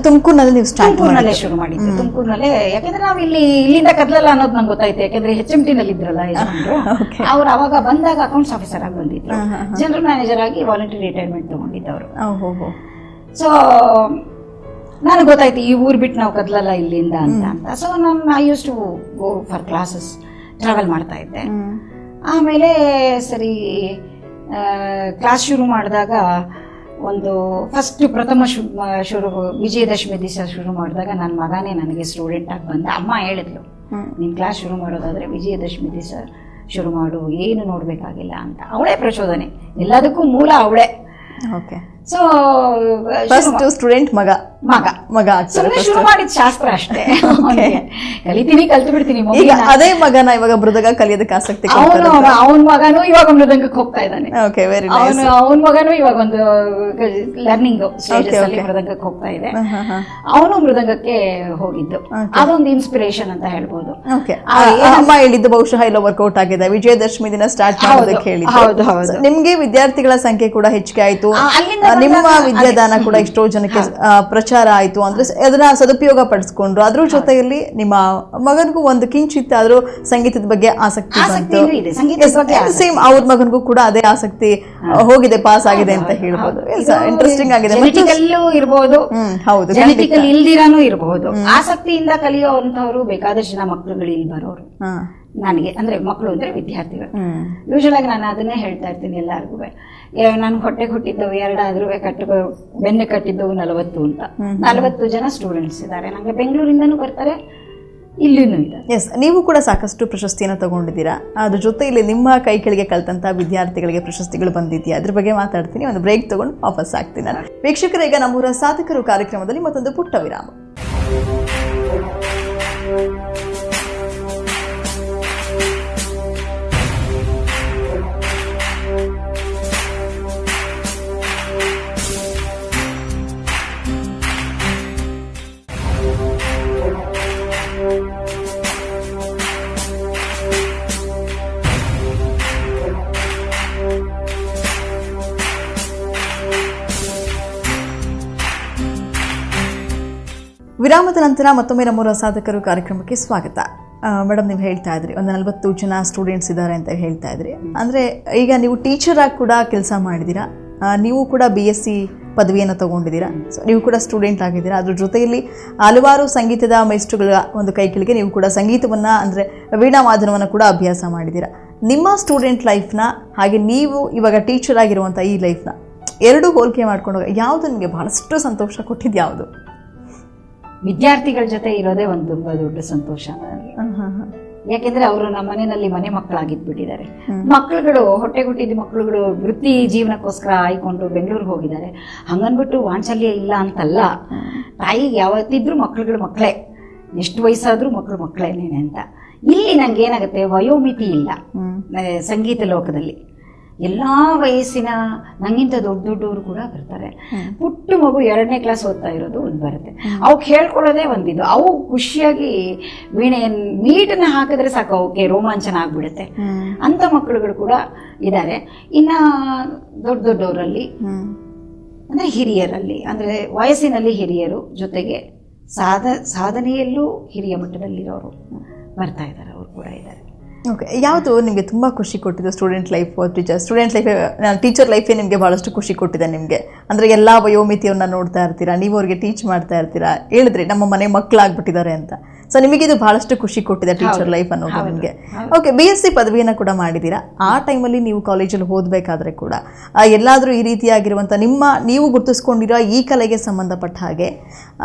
ತುಮಕೂರಿನಲ್ಲಿ ನೀವು ತುಮಕೂರಿನಲ್ಲೇ ಶುರು ಮಾಡಿದ್ದು. ತುಮಕೂರಿನಲ್ಲೇ, ಯಾಕಂದ್ರೆ ನಾವು ಇಲ್ಲಿಂದ ಕದ್ಲಲ್ಲ ಅನ್ನೋದು ನಂಗೆ ಗೊತ್ತಾಯ್ತು. ಯಾಕಂದ್ರೆ HMT ನಲ್ಲಿ ಇದ್ರಲ್ಲ ಯಜಮಾನ್ರು, ಅವ್ರು ಅವಾಗ ಬಂದಾಗ ಅಕೌಂಟ್ಸ್ ಆಫೀಸರ್ ಆಗಿ ಬಂದಿದ್ರು, ಜನರಲ್ ಮ್ಯಾನೇಜರ್ ಆಗಿ ವಾಲಂಟರಿ ರಿಟೈರ್ಮೆಂಟ್ ತಗೊಂಡಿದ್ದವರು. ಸೊ ನನಗೆ ಗೊತ್ತಾಯ್ತು ಈ ಊರ್ ಬಿಟ್ಟು ನಾವು ಕದ್ಲಲ್ಲ ಇಲ್ಲಿಂದ ಅಂತ. So I used to go for classes, travel ಮಾಡ್ತಾ ಇದ್ದೆ. ಆಮೇಲೆ ಸರಿ ಕ್ಲಾಸ್ ಶುರು ಮಾಡಿದಾಗ ಒಂದು ಫಸ್ಟ್ ಪ್ರಥಮ ಶುರು ವಿಜಯದಶಮಿ ದಿವಸ ಶುರು ಮಾಡಿದಾಗ ನನ್ನ ಮಗನೇ ನನಗೆ ಸ್ಟೂಡೆಂಟ್ ಆಗಿ ಬಂದ. ಅಮ್ಮ ಹೇಳಿದ್ಲು, ನಿನ್ ಕ್ಲಾಸ್ ಶುರು ಮಾಡೋದಾದ್ರೆ ವಿಜಯದಶಮಿ ದಿವಸ ಶುರು ಮಾಡು, ಏನು ನೋಡ್ಬೇಕಾಗಿಲ್ಲ ಅಂತ. ಅವಳೇ ಪ್ರಚೋದನೆ, ಎಲ್ಲದಕ್ಕೂ ಮೂಲ ಅವಳೇ. ಸೊ ಫಸ್ಟ್ ಸ್ಟೂಡೆಂಟ್ ಮಗ ಶುರು ಮಾಡಿದ ಶಾಸ್ತ್ರ ಅಷ್ಟೇ. ಕಲಿತೀನಿ, ಕಲ್ತು ಬಿಡ್ತೀನಿ. ಅದೇ ಮಗನ ಇವಾಗ ಮೃದಂಗ ಕಲಿಯೋದಕ್ಕೆ ಆಸಕ್ತಿ. ಅವನ ಮಗನೂ ಇವಾಗ ಮೃದಂಗಕ್ಕೆ ಹೋಗ್ತಾ ಇದ್ದಾನೆ. ಅವನ ಮಗನೂ ಇವಾಗ ಒಂದು ಲರ್ನಿಂಗ್ ಸ್ಟೇಜಸ್ ಅಲ್ಲಿ ಮೃದಂಗಕ್ಕೆ ಹೋಗ್ತಾ ಇದೆ. ಅವನು ಮೃದಂಗಕ್ಕೆ ಹೋಗಿದ್ದು ಅದೊಂದು ಇನ್ಸ್ಪಿರೇಷನ್ ಅಂತ ಹೇಳ್ಬೋದು. ಅಮ್ಮ ಹೇಳಿದ್ದು ಬಹುಶಃ ಇಲ್ಲ ವರ್ಕೌಟ್ ಆಗಿದೆ. ವಿಜಯದಶಮಿ ದಿನ ಸ್ಟಾರ್ಟ್ ಮಾಡೋದಕ್ಕೆ ಹೇಳಿದ್ದು. ನಿಮ್ಗೆ ವಿದ್ಯಾರ್ಥಿಗಳ ಸಂಖ್ಯೆ ಕೂಡ ಹೆಚ್ಚಿಗೆ ಆಯ್ತು, ನಿಮ್ಮ ವಿದ್ಯಾದಾನ ಕೂಡ ಎಷ್ಟೋ ಜನಕ್ಕೆ ಪ್ರಚಾರ ಆಯ್ತು. ಅಂದ್ರೆ ಅದನ್ನ ಸದುಪಯೋಗ ಪಡಿಸ್ಕೊಂಡ್ರು. ಅದ್ರ ಜೊತೆಯಲ್ಲಿ ನಿಮ್ಮ ಮಗನಿಗೂ ಒಂದು ಕಿಂಚಿತ್ ಆದ್ರೂ ಸಂಗೀತದ ಬಗ್ಗೆ ಆಸಕ್ತಿ ಬಂತು. ಸೇಮ್ ಅವ್ರ ಮಗನಿಗೂ ಕೂಡ ಅದೇ ಆಸಕ್ತಿ ಹೋಗಿದೆ, ಪಾಸ್ ಆಗಿದೆ ಅಂತ ಹೇಳ್ಬೋದು. ಇಂಟ್ರೆಸ್ಟಿಂಗ್ ಆಗಿದೆ. ಇರ್ಬೋದು, ಹೌದು, ಜೆನೆಟಿಕಲ್ ಇಲ್ದಿರಾನು ಇರಬಹುದು. ಆಸಕ್ತಿಯಿಂದ ಕಲಿಯುವಂತವ್ರು ಬೇಕಾದಷ್ಟು ಜನ ಮಕ್ಕಳುಗಳು ಇಲ್ಲಿ ಬರೋರು ನನಗೆ. ಅಂದ್ರೆ ಮಕ್ಕಳು ಅಂದ್ರೆ ವಿದ್ಯಾರ್ಥಿಗಳು. ಯೂಶಲ್ ಆಗಿ ನಾನು ಅದನ್ನೇ ಹೇಳ್ತಾ ಇರ್ತೀನಿ ಎಲ್ಲಾರ್ಗು. ನನ್ ಹೊಟ್ಟೆ ಹುಟ್ಟಿದ್ದವು 2 ಆದ್ರೂ ಬೆನ್ನೆ ಕಟ್ಟಿದ್ದವು 40 ಅಂತ. 40 ಜನ ಸ್ಟೂಡೆಂಟ್ಸ್ ಇದ್ದಾರೆ. ನಂಗೆ ಬೆಂಗಳೂರಿಂದನೂ ಬರ್ತಾರೆ, ಇಲ್ಲಿನೂ ಇದೆ. ಎಸ್, ನೀವು ಕೂಡ ಸಾಕಷ್ಟು ಪ್ರಶಸ್ತಿಯನ್ನು ತಗೊಂಡಿದ್ದೀರಾ. ಅದ್ರ ಜೊತೆ ಇಲ್ಲಿ ನಿಮ್ಮ ಕೈ ಕೆಳಗೆ ಕಲ್ತಂತ ವಿದ್ಯಾರ್ಥಿಗಳಿಗೆ ಪ್ರಶಸ್ತಿಗಳು ಬಂದಿದೆಯಾ, ಅದ್ರ ಬಗ್ಗೆ ಮಾತಾಡ್ತೀನಿ. ಒಂದು ಬ್ರೇಕ್ ತಗೊಂಡು ವಾಪಸ್ ಆಗ್ತೀನಿ ನಾನು. ವೀಕ್ಷಕರ, ಈಗ ನಮ್ಮೂರ ಸಾಧಕರು ಕಾರ್ಯಕ್ರಮದಲ್ಲಿ ಮತ್ತೊಂದು ಪುಟ್ಟ ವಿರಾಮ. ವಿರಾಮದ ನಂತರ ಮತ್ತೊಮ್ಮೆ ನಮ್ಮೂರ ಸಾಧಕರು ಕಾರ್ಯಕ್ರಮಕ್ಕೆ ಸ್ವಾಗತ. ಮೇಡಮ್, ನೀವು ಹೇಳ್ತಾ ಇದ್ರಿ ಒಂದು 40 ಜನ ಸ್ಟೂಡೆಂಟ್ಸ್ ಇದ್ದಾರೆ ಅಂತ ಹೇಳ್ತಾ ಇದ್ರಿ. ಅಂದರೆ ಈಗ ನೀವು ಟೀಚರ್ ಆಗಿ ಕೂಡ ಕೆಲಸ ಮಾಡಿದ್ದೀರಾ, ನೀವು ಕೂಡ BSc ಪದವಿಯನ್ನು ತಗೊಂಡಿದ್ದೀರಾ. ಸೊ ನೀವು ಕೂಡ ಸ್ಟೂಡೆಂಟ್ ಆಗಿದ್ದೀರಾ. ಅದ್ರ ಜೊತೆಯಲ್ಲಿ ಹಲವಾರು ಸಂಗೀತದ ಮೇಸ್ಟ್ರುಗಳ ಒಂದು ಕೈ ಕೆಳಗೆ ನೀವು ಕೂಡ ಸಂಗೀತವನ್ನು ಅಂದರೆ ವೀಣಾ ವಾದನವನ್ನು ಕೂಡ ಅಭ್ಯಾಸ ಮಾಡಿದ್ದೀರಾ. ನಿಮ್ಮ ಸ್ಟೂಡೆಂಟ್ ಲೈಫ್ನ ಹಾಗೆ ನೀವು ಇವಾಗ ಟೀಚರ್ ಆಗಿರುವಂಥ ಈ ಲೈಫ್ನ ಎರಡೂ ಹೋಲಿಕೆ ಮಾಡ್ಕೊಂಡಾಗ ಯಾವುದು ನಿಮಗೆ ಬಹಳಷ್ಟು ಸಂತೋಷ ಕೊಟ್ಟಿದ್ದು ಯಾವುದು? ವಿದ್ಯಾರ್ಥಿಗಳ ಜೊತೆ ಇರೋದೇ ಒಂದು ತುಂಬಾ ದೊಡ್ಡ ಸಂತೋಷ ನನಗೆ. ಯಾಕೆಂದ್ರೆ ಅವರು ನಮ್ಮ ಮನೆಯಲ್ಲಿ ಮನೆ ಮಕ್ಕಳಾಗಿದ್ಬಿಟ್ಟಿದ್ದಾರೆ. ಮಕ್ಕಳುಗಳು, ಹೊಟ್ಟೆ ಹುಟ್ಟಿದ ಮಕ್ಕಳುಗಳು ವೃತ್ತಿ ಜೀವನಕ್ಕೋಸ್ಕರ ಆಯ್ಕೊಂಡು ಬೆಂಗಳೂರಿಗೆ ಹೋಗಿದ್ದಾರೆ. ಹಂಗನ್ಬಿಟ್ಟು ವಾಂಚಲ್ಯ ಇಲ್ಲ ಅಂತಲ್ಲ, ತಾಯಿಗೆ ಯಾವತ್ತಿದ್ರು ಮಕ್ಕಳುಗಳು ಮಕ್ಕಳೇ, ಎಷ್ಟು ವಯಸ್ಸಾದ್ರೂ ಮಕ್ಕಳು ಮಕ್ಕಳೇನೇನೆ ಅಂತ. ಇಲ್ಲಿ ನಂಗೆ ಏನಾಗುತ್ತೆ, ವಯೋಮಿತಿ ಇಲ್ಲ ಸಂಗೀತ ಲೋಕದಲ್ಲಿ. ಎಲ್ಲಾ ವಯಸ್ಸಿನ ನಂಗಿಂತ ದೊಡ್ಡವರು ಕೂಡ ಬರ್ತಾರೆ. ಪುಟ್ಟ ಮಗು 2ನೇ ಕ್ಲಾಸ್ ಓದ್ತಾ ಇರೋದು ಒಂದು ಬರುತ್ತೆ. ಅವಕ್ಕೆ ಹೇಳ್ಕೊಳ್ಳೋದೇ ಒಂದಿದು. ಅವು ಖುಷಿಯಾಗಿ ವೀಣೆಯನ್ನು ಮೀಟನ್ನ ಹಾಕಿದ್ರೆ ಸಾಕು, ಅವಕ್ಕೆ ರೋಮಾಂಚನ ಆಗ್ಬಿಡುತ್ತೆ. ಅಂತ ಮಕ್ಕಳುಗಳು ಕೂಡ ಇದ್ದಾರೆ. ಇನ್ನ ದೊಡ್ಡವರಲ್ಲಿ ಅಂದ್ರೆ ಹಿರಿಯರಲ್ಲಿ, ಅಂದ್ರೆ ವಯಸ್ಸಿನಲ್ಲಿ ಹಿರಿಯರು ಜೊತೆಗೆ ಸಾಧನೆಯಲ್ಲೂ ಹಿರಿಯ ಮಟ್ಟದಲ್ಲಿರೋರು ಬರ್ತಾ ಇದ್ದಾರೆ, ಅವರು ಕೂಡ ಇದ್ದಾರೆ. ಓಕೆ, ಯಾವುದು ನಿಮಗೆ ತುಂಬ ಖುಷಿ ಕೊಟ್ಟಿದ್ದು student life, student life, teacher ಲೈಫೇ ನಿಮಗೆ ಭಾಳಷ್ಟು ಖುಷಿ ಕೊಟ್ಟಿದೆ ನಿಮಗೆ? ಅಂದರೆ ಎಲ್ಲ ವಯೋಮಿತಿಯನ್ನ ನೋಡ್ತಾ ಇರ್ತೀರಾ, ನೀವು ಅವ್ರಿಗೆ ಟೀಚ್ ಮಾಡ್ತಾ ಇರ್ತೀರಾ. ಹೇಳಿದ್ರಿ ನಮ್ಮ ಮನೆ ಮಕ್ಕಳಾಗ್ಬಿಟ್ಟಿದ್ದಾರೆ ಅಂತ. ಸೊ ನಿಮಗೆ ಇದು ಬಹಳಷ್ಟು ಖುಷಿ ಕೊಟ್ಟಿದೆ ಟೀಚರ್ ಲೈಫ್ ಅನ್ನೋದು ನಿಮಗೆ. ಓಕೆ, BSc ಪದವಿಯನ್ನು ಕೂಡ ಮಾಡಿದ್ದೀರಾ. ಆ ಟೈಮಲ್ಲಿ ನೀವು ಕಾಲೇಜಲ್ಲಿ ಓದಬೇಕಾದ್ರೆ ಕೂಡ ಎಲ್ಲಾದರೂ ಈ ರೀತಿಯಾಗಿರುವಂಥ ನೀವು ಗುರುತಿಸ್ಕೊಂಡಿರೋ ಈ ಕಲೆಗೆ ಸಂಬಂಧಪಟ್ಟ ಹಾಗೆ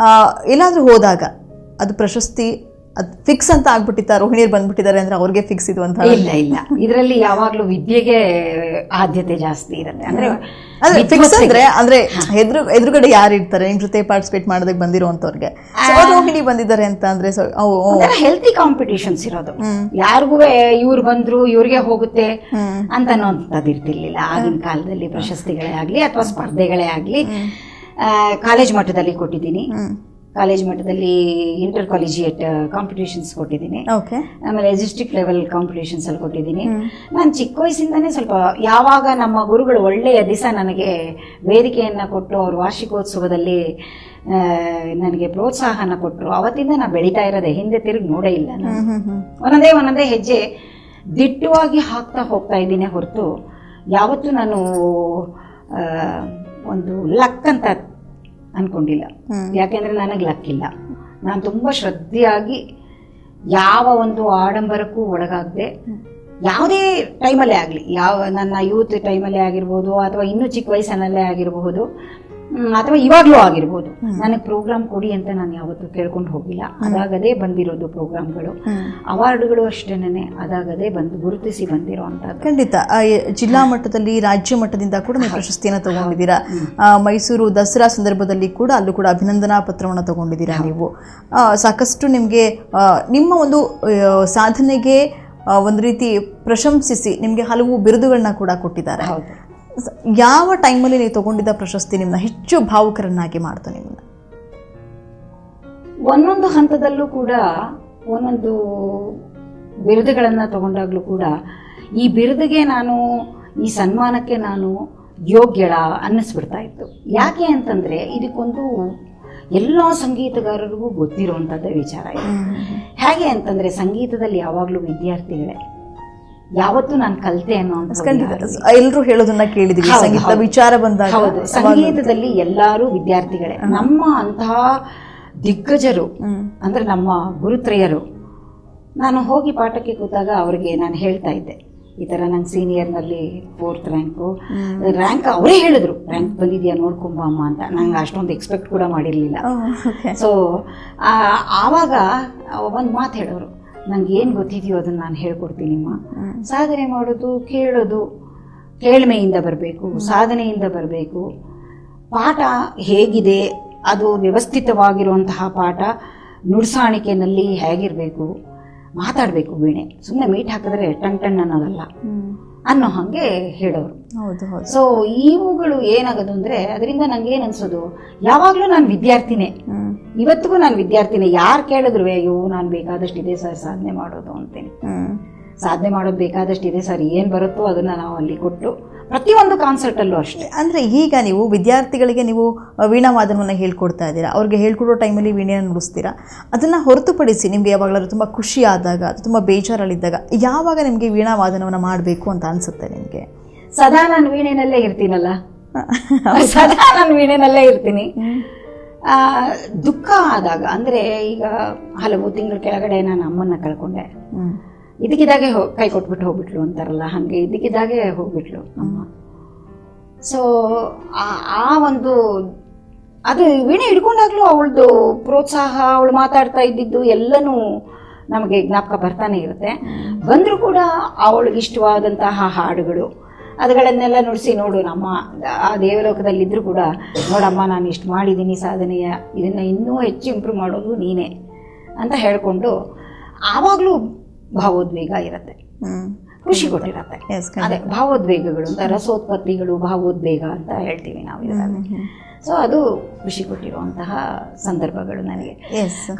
ಎಲ್ಲಾದರೂ ಹೋದಾಗ ಅದು ಪ್ರಶಸ್ತಿ ಅದು ಫಿಕ್ಸ್ ಅಂತ ಆಗ್ಬಿಟ್ಟಿತ್ತ, ರೋಹಿಣಿಯರು ಬಂದ್ಬಿಟ್ಟಿದ್ದಾರೆ ಅಂದ್ರೆ ಅವ್ರಿಗೆ ಫಿಕ್ಸ್ ಇದು ಅಂತ? ಇಲ್ಲ, ಇದರಲ್ಲಿ ಯಾವಾಗ್ಲೂ ವಿದ್ಯೆಗೆ ಆದ್ಯತೆ ಜಾಸ್ತಿ ಇರುತ್ತೆ. ಅಂದ್ರೆ ಫಿಕ್ಸ್ ಅಂದ್ರೆ ಎದುರುಗಡೆ ಯಾರು ಇರ್ತಾರೆ ನಿಮ್ ಜೊತೆ ಪಾರ್ಟಿಸಿಪೇಟ್ ಮಾಡೋದಕ್ಕೆ ಬಂದಿರೋಂಥವ್ರಿಗೆ ರೋಹಿಣಿ ಬಂದಿದ್ದಾರೆ ಅಂತ ಅಂದ್ರೆ ಹೆಲ್ತಿ ಕಾಂಪಿಟೇಷನ್ಸ್ ಇರೋದು. ಯಾರಿಗೂ ಇವ್ರು ಬಂದ್ರು ಇವ್ರಿಗೆ ಹೋಗುತ್ತೆ ಅಂತ ಅನ್ನೋಂಥದ್ದು ಇರ್ತಿರ್ಲಿಲ್ಲ ಆಗಿನ ಕಾಲದಲ್ಲಿ. ಪ್ರಶಸ್ತಿಗಳೇ ಆಗ್ಲಿ ಅಥವಾ ಸ್ಪರ್ಧೆಗಳೇ ಆಗ್ಲಿ ಕಾಲೇಜ್ ಮಟ್ಟದಲ್ಲಿ ಕೊಟ್ಟಿದ್ದೀನಿ, ಕಾಲೇಜ್ ಮಟ್ಟದಲ್ಲಿ ಇಂಟರ್ ಕಾಲೇಜಿಯೇಟ್ ಕಾಂಪಿಟೇಷನ್ಸ್ ಕೊಟ್ಟಿದ್ದೀನಿ. ಆಮೇಲೆ ಡಿಸ್ಟ್ರಿಕ್ಟ್ ಲೆವೆಲ್ ಕಾಂಪಿಟೇಷನ್ಸ್ ಅಲ್ಲಿ ಕೊಟ್ಟಿದ್ದೀನಿ. ನಾನು ಚಿಕ್ಕ ವಯಸ್ಸಿಂದಾನೇ ಸ್ವಲ್ಪ ಯಾವಾಗ ನಮ್ಮ ಗುರುಗಳು ಒಳ್ಳೆಯ ದಿವಸ ನನಗೆ ವೇದಿಕೆಯನ್ನ ಕೊಟ್ಟು ಅವ್ರ ವಾರ್ಷಿಕೋತ್ಸವದಲ್ಲಿ ನನಗೆ ಪ್ರೋತ್ಸಾಹನ ಕೊಟ್ಟರು, ಅವತ್ತಿಂದ ನಾನು ಬೆಳೀತಾ ಇರೋದೆ, ಹಿಂದೆ ತಿರುಗಿ ನೋಡೇ ಇಲ್ಲ. ಒಂದೊಂದೇ ಹೆಜ್ಜೆ ದಿಟ್ಟವಾಗಿ ಹಾಕ್ತಾ ಹೋಗ್ತಾ ಇದ್ದೀನಿ ಹೊರತು ಯಾವತ್ತೂ ನಾನು ಒಂದು ಲಕ್ ಅಂತ ಅನ್ಕೊಂಡಿಲ್ಲ. ಯಾಕೆಂದ್ರೆ ನನಗೆ ಲಕ್ ಇಲ್ಲ. ನಾನು ತುಂಬಾ ಶ್ರದ್ಧೆಯಾಗಿ ಯಾವ ಒಂದು ಆಡಂಬರಕ್ಕೂ ಒಳಗಾಗದೆ, ಯಾವುದೇ ಟೈಮಲ್ಲೇ ಆಗಲಿ, ನನ್ನ ಯೂತ್ ಟೈಮಲ್ಲೇ ಆಗಿರ್ಬೋದು ಅಥವಾ ಇನ್ನೂ ಚಿಕ್ಕ ವಯಸ್ಸಿನಲ್ಲೇ ಆಗಿರಬಹುದು ಅಥವಾ ಇವಾಗ್ಲೂ ಆಗಿರ್ಬೋದು, ನನಗೆ ಪ್ರೋಗ್ರಾಮ್ ಕೊಡಿ ಅಂತ ನಾನು ಯಾವತ್ತೂ ಕೇಳ್ಕೊಂಡು ಹೋಗಿಲ್ಲ. ಅದಾಗದೇ ಬಂದಿರೋದು ಪ್ರೋಗ್ರಾಮ್ಗಳು, ಅವಾರ್ಡ್ಗಳು ಅಷ್ಟೇನೆ ಅದಾಗದೇ ಬಂದು ಗುರುತಿಸಿ ಬಂದಿರೋ ಅಂತ. ಖಂಡಿತ ಜಿಲ್ಲಾ ಮಟ್ಟದಲ್ಲಿ, ರಾಜ್ಯ ಮಟ್ಟದಿಂದ ಕೂಡ ನೀವು ಪ್ರಶಸ್ತಿಯನ್ನು ತಗೊಂಡಿದ್ದೀರಾ. ಮೈಸೂರು ದಸರಾ ಸಂದರ್ಭದಲ್ಲಿ ಕೂಡ ಅಲ್ಲೂ ಕೂಡ ಅಭಿನಂದನಾ ಪತ್ರವನ್ನು ತಗೊಂಡಿದ್ದೀರಾ. ನೀವು ಸಾಕಷ್ಟು ನಿಮಗೆ ನಿಮ್ಮ ಒಂದು ಸಾಧನೆಗೆ ಒಂದು ರೀತಿ ಪ್ರಶಂಸಿಸಿ ನಿಮಗೆ ಹಲವು ಬಿರುದುಗಳನ್ನ ಕೂಡ ಕೊಟ್ಟಿದ್ದಾರೆ. ಯಾವ ಟೈಮಲ್ಲಿ ನೀವು ತಗೊಂಡಿದ್ದ ಪ್ರಶಸ್ತಿ ನಿಮ್ಮನ್ನ ಹೆಚ್ಚು ಭಾವುಕರನ್ನಾಗಿ ಮಾಡ್ತಾ? ನಿಮ್ಮನ್ನ ಒಂದೊಂದು ಹಂತದಲ್ಲೂ ಕೂಡ ಒಂದೊಂದು ಬಿರುದುಗಳನ್ನ ತಗೊಂಡಾಗ್ಲೂ ಕೂಡ ಈ ಬಿರುದಿಗೆ ನಾನು, ಈ ಸನ್ಮಾನಕ್ಕೆ ನಾನು ಯೋಗ್ಯಳ ಅನ್ನಿಸ್ಬಿಡ್ತಾ ಇತ್ತು. ಯಾಕೆ ಅಂತಂದ್ರೆ ಇದಕ್ಕೊಂದು ಎಲ್ಲ ಸಂಗೀತಗಾರರಿಗೂ ಗೊತ್ತಿರುವಂತದ್ದೇ ವಿಚಾರ ಇದೆ. ಹೇಗೆ ಅಂತಂದ್ರೆ ಸಂಗೀತದಲ್ಲಿ ಯಾವಾಗ್ಲೂ ವಿದ್ಯಾರ್ಥಿಗಳೇ, ಯಾವತ್ತೂ ನಾನು ಕಲಿತೆ ಅನ್ನೋ ಎಲ್ಲರೂ ಹೇಳೋದನ್ನ ಕೇಳಿದೀವಿ. ಸಂಗೀತ ವಿಚಾರ ಬಂದಾಗ ಸಂಗೀತದಲ್ಲಿ ಎಲ್ಲರೂ ವಿದ್ಯಾರ್ಥಿಗಳೇ. ನಮ್ಮ ಅಂತಹ ದಿಗ್ಗಜರು ಅಂದ್ರೆ ನಮ್ಮ ಗುರುತ್ರಯರು, ನಾನು ಹೋಗಿ ಪಾಠಕ್ಕೆ ಕೂತಾಗ ಅವ್ರಿಗೆ ನಾನು ಹೇಳ್ತಾ ಇದ್ದೆ, ಈ ತರ ನಂಗೆ ಸೀನಿಯರ್ನಲ್ಲಿ 4th ರ್ಯಾಂಕ್ ಅವರೇ ಹೇಳಿದ್ರು, ರ್ಯಾಂಕ್ ಬಂದಿದ್ಯಾ ನೋಡ್ಕೊಂಬ ಅಮ್ಮ ಅಂತ. ನಂಗೆ ಅಷ್ಟೊಂದು ಎಕ್ಸ್ಪೆಕ್ಟ್ ಕೂಡ ಮಾಡಿರ್ಲಿಲ್ಲ. ಸೊ ಆವಾಗ ಒಂದು ಮಾತು ಹೇಳೋರು, ನಂಗೆ ಏನು ಗೊತ್ತಿದೆಯೋ ಅದನ್ನು ನಾನು ಹೇಳ್ಕೊಡ್ತೀನಿಮ್ಮ. ಸಾಧನೆ ಮಾಡೋದು ಕೇಳೋದು ಕೇಳ್ಮೆಯಿಂದ ಬರಬೇಕು, ಸಾಧನೆಯಿಂದ ಬರಬೇಕು. ಪಾಠ ಹೇಗಿದೆ, ಅದು ವ್ಯವಸ್ಥಿತವಾಗಿರುವಂತಹ ಪಾಠ, ನುಡಿಸಾಣಿಕೆಯಲ್ಲಿ ಹೇಗಿರಬೇಕು, ಮಾತಾಡಬೇಕು ವೀಣೆ, ಸುಮ್ಮನೆ ಮೀಟ್ ಹಾಕಿದ್ರೆ ಟಣ್ ಟಣ್ ಅನ್ನೋದಲ್ಲ ಅನ್ನೋ ಹಾಗೆ ಹೇಳೋರು. ಸೊ ಇವುಗಳು ಏನಾಗೋದು ಅಂದ್ರೆ ಅದರಿಂದ ನಂಗೆ ಏನ್ ಅನ್ಸೋದು, ಯಾವಾಗ್ಲೂ ನಾನು ವಿದ್ಯಾರ್ಥಿನೇ, ಇವತ್ತಿಗೂ ನಾನು ವಿದ್ಯಾರ್ಥಿನೇ. ಯಾರು ಕೇಳಿದ್ರು ಅಯ್ಯೋ ನಾನು ಬೇಕಾದಷ್ಟಿದೆ ಸರ್ ಸಾಧನೆ ಮಾಡೋದು ಅಂತೇನೆ. ಸಾಧನೆ ಮಾಡೋದು ಬೇಕಾದಷ್ಟಿದೆ ಸರ್, ಏನ್ ಬರುತ್ತೋ ಅದನ್ನ ನಾವು ಅಲ್ಲಿ ಕೊಟ್ಟು ಪ್ರತಿಯೊಂದು ಕಾನ್ಸರ್ಟ್ ಅಲ್ಲೂ ಅಷ್ಟೇ. ಅಂದ್ರೆ ಈಗ ನೀವು ವಿದ್ಯಾರ್ಥಿಗಳಿಗೆ ನೀವು ವೀಣಾವಾದನವನ್ನು ಹೇಳ್ಕೊಡ್ತಾ ಇದ್ದೀರಾ, ಅವ್ರಿಗೆ ಹೇಳ್ಕೊಡೋ ಟೈಮಲ್ಲಿ ವೀಣೆಯನ್ನು ನುಡಿಸ್ತೀರಾ. ಅದನ್ನ ಹೊರತುಪಡಿಸಿ ನಿಮ್ಗೆ ಯಾವಾಗಲಾದ್ರೂ ತುಂಬಾ ಖುಷಿ ಆದಾಗ, ತುಂಬಾ ಬೇಜಾರಲ್ಲಿದ್ದಾಗ ಯಾವಾಗ ನಿಮ್ಗೆ ವೀಣಾವಾದನವನ್ನು ಮಾಡಬೇಕು ಅಂತ ಅನ್ಸುತ್ತೆ ನಿಮ್ಗೆ? ಸದಾ ನಾನು ವೀಣೆನಲ್ಲೇ ಇರ್ತೀನಲ್ಲ, ಸದಾ ನಾನು ವೀಣೆನಲ್ಲೇ ಇರ್ತೀನಿ. ದುಃಖ ಆದಾಗ ಅಂದ್ರೆ ಈಗ ಹಲವು ತಿಂಗಳ ಕೆಳಗಡೆ ನಾನು ಅಮ್ಮನ್ನ ಕಳ್ಕೊಂಡೆ. ಇದಕ್ಕಿದ್ದಾಗೆ ಕೈ ಕೊಟ್ಬಿಟ್ಟು ಹೋಗ್ಬಿಟ್ಲು ಅಂತಾರಲ್ಲ, ಹಂಗೆ ಇದಕ್ಕಿದ್ದಾಗೆ ಹೋಗ್ಬಿಟ್ಲು ಅಮ್ಮ. ಸೊ ಆ ಒಂದು ಅದು ವೀಣೆ ಹಿಡ್ಕೊಂಡಾಗ್ಲೂ ಅವಳದು ಪ್ರೋತ್ಸಾಹ, ಅವಳು ಮಾತಾಡ್ತಾ ಇದ್ದಿದ್ದು ಎಲ್ಲನೂ ನಮಗೆ ಜ್ಞಾಪಕ ಬರ್ತಾನೆ ಇರುತ್ತೆ. ಬಂದರೂ ಕೂಡ ಅವಳಿಗೆ ಇಷ್ಟವಾದಂತಹ ಹಾಡುಗಳು ಅದುಗಳನ್ನೆಲ್ಲ ನುಡಿಸಿ, ನೋಡು ನಮ್ಮ ಆ ದೇವಲೋಕದಲ್ಲಿದ್ದರೂ ಕೂಡ ನೋಡಮ್ಮ ನಾನು ಇಷ್ಟು ಮಾಡಿದ್ದೀನಿ ಸಾಧನೆಯ, ಇದನ್ನ ಇನ್ನೂ ಹೆಚ್ಚು ಇಂಪ್ರೂವ್ ಮಾಡೋದು ನೀನೇ ಅಂತ ಹೇಳ್ಕೊಂಡು ಆವಾಗಲೂ ಭಾವೋದ್ವೇಗ ಇರುತ್ತೆ, ಖುಷಿ ಕೊಟ್ಟಿರತ್ತೆ. ಅದೇ ಭಾವೋದ್ವೇಗಗಳು ಅಂತ, ರಸೋತ್ಪತ್ತಿಗಳು ಭಾವೋದ್ವೇಗ ಅಂತ ಹೇಳ್ತೀವಿ ನಾವು ಇದರಲ್ಲಿ. ಸೊ ಅದು ಖುಷಿ ಕೊಟ್ಟಿರುವಂತಹ ಸಂದರ್ಭಗಳು ನನಗೆ.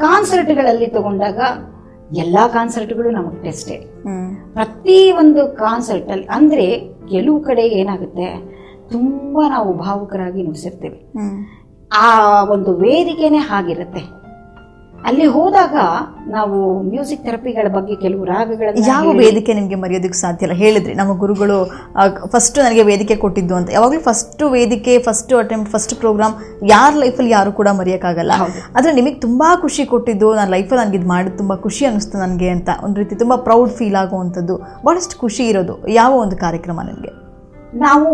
ಕಾನ್ಸರ್ಟ್ಗಳಲ್ಲಿ ತಗೊಂಡಾಗ ಎಲ್ಲಾ ಕಾನ್ಸರ್ಟ್ಗಳು ನಮಗೆ ಟೆಸ್ಟೇ. ಪ್ರತಿ ಒಂದು ಕಾನ್ಸರ್ಟ್ ಅಲ್ಲಿ ಅಂದ್ರೆ ಕೆಲವು ಕಡೆ ಏನಾಗುತ್ತೆ, ತುಂಬಾ ನಾವು ಭಾವುಕರಾಗಿ ನುಡಿಸಿರ್ತೇವೆ, ಆ ಒಂದು ವೇದಿಕೆನೆ ಹಾಗಿರುತ್ತೆ. ಅಲ್ಲಿ ಹೋದಾಗ ನಾವು ಮ್ಯೂಸಿಕ್ ಥೆರಪಿಗಳ ಬಗ್ಗೆ ಕೆಲವು ರಾಗಗಳನ್ನು, ಯಾವ ವೇದಿಕೆ ನಿಮ್ಗೆ ಮರೆಯೋದಕ್ಕೆ ಸಾಧ್ಯ ಇಲ್ಲ? ಹೇಳಿದ್ರಿ ನಮ್ಮ ಗುರುಗಳು ಫಸ್ಟ್ ನನಗೆ ವೇದಿಕೆ ಕೊಟ್ಟಿದ್ದು ಅಂತ. ಯಾವಾಗಲೂ ಫಸ್ಟ್ ವೇದಿಕೆ, ಫಸ್ಟ್ ಅಟೆಂಪ್ಟ್, ಫಸ್ಟ್ ಪ್ರೋಗ್ರಾಮ್ ಯಾರ ಲೈಫಲ್ಲಿ ಯಾರು ಕೂಡ ಮರೆಯೋಕ್ಕಾಗಲ್ಲ. ಆದರೆ ನಿಮಗೆ ತುಂಬಾ ಖುಷಿ ಕೊಟ್ಟಿದ್ದು, ನನ್ನ ಲೈಫಲ್ಲಿ ನನಗೆ ಇದು ಮಾಡಿದ್ದು ತುಂಬಾ ಖುಷಿ ಅನ್ನಿಸ್ತು ನನಗೆ ಅಂತ ಒಂದು ರೀತಿ ತುಂಬಾ ಪ್ರೌಡ್ ಫೀಲ್ ಆಗುವಂಥದ್ದು, ಬಹಳಷ್ಟು ಖುಷಿ ಇರೋದು ಯಾವ ಒಂದು ಕಾರ್ಯಕ್ರಮ ನಿಮಗೆ? ನಾವು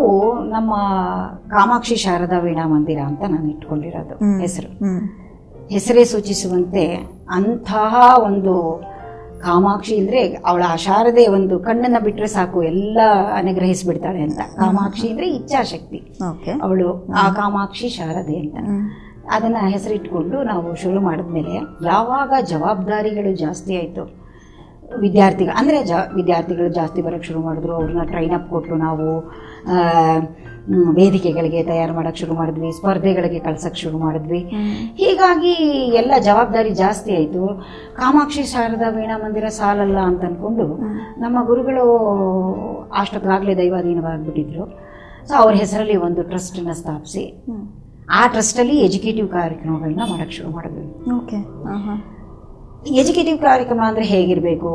ನಮ್ಮ ಕಾಮಾಕ್ಷಿ ಶಾರದಾ ವೀಣಾ ಮಂದಿರ ಅಂತ ನಾನು ಇಟ್ಕೊಂಡಿರೋದು ಹೆಸರು. ಹೆಸರೇ ಸೂಚಿಸುವಂತೆ ಅಂತಹ ಒಂದು ಕಾಮಾಕ್ಷಿ ಅಂದ್ರೆ ಅವಳ ಆ ಶಾರದೆ ಒಂದು ಕಣ್ಣನ್ನ ಬಿಟ್ರೆ ಸಾಕು ಎಲ್ಲ ಅನುಗ್ರಹಿಸ್ಬಿಡ್ತಾಳೆ ಅಂತ. ಕಾಮಾಕ್ಷಿ ಅಂದ್ರೆ ಇಚ್ಛಾಶಕ್ತಿ, ಅವಳು ಆ ಕಾಮಾಕ್ಷಿ ಶಾರದೆ ಅಂತ. ಅದನ್ನ ಹೆಸರಿಟ್ಕೊಂಡು ನಾವು ಶುರು ಮಾಡಿದ್ಮೇಲೆ ಯಾವಾಗ ಜವಾಬ್ದಾರಿಗಳು ಜಾಸ್ತಿ ಆಯ್ತು, ವಿದ್ಯಾರ್ಥಿಗಳು ಜಾಸ್ತಿ ಬರೋಕ್ಕೆ ಶುರು ಮಾಡಿದ್ರು. ಅವ್ರನ್ನ ಟ್ರೈನ್ ಅಪ್ ಕೊಟ್ಟರು. ನಾವು ವೇದಿಕೆಗಳಿಗೆ ತಯಾರು ಮಾಡೋಕ್ಕೆ ಶುರು ಮಾಡಿದ್ವಿ, ಸ್ಪರ್ಧೆಗಳಿಗೆ ಕಳ್ಸಕ್ಕೆ ಶುರು ಮಾಡಿದ್ವಿ. ಹೀಗಾಗಿ ಎಲ್ಲ ಜವಾಬ್ದಾರಿ ಜಾಸ್ತಿ ಆಯಿತು. ಕಾಮಾಕ್ಷಿ ಶಾರದಾ ವೀಣಾ ಮಂದಿರ ಸಾಲಲ್ಲ ಅಂತ ಅಂದ್ಕೊಂಡು ನಮ್ಮ ಗುರುಗಳು ಅಷ್ಟೊತ್ತಾಗಲೇ ದೈವಾಧೀನವಾಗಿಬಿಟ್ಟಿದ್ರು. ಸೊ ಅವ್ರ ಹೆಸರಲ್ಲಿ ಒಂದು ಟ್ರಸ್ಟನ್ನು ಸ್ಥಾಪಿಸಿ ಆ ಟ್ರಸ್ಟಲ್ಲಿ ಎಜುಕೇಟಿವ್ ಕಾರ್ಯಕ್ರಮಗಳನ್ನ ಮಾಡೋಕ್ಕೆ ಶುರು ಮಾಡಿದ್ವಿ. ಎಜುಕೇಟಿವ್ ಕಾರ್ಯಕ್ರಮ ಅಂದರೆ ಹೇಗಿರಬೇಕು,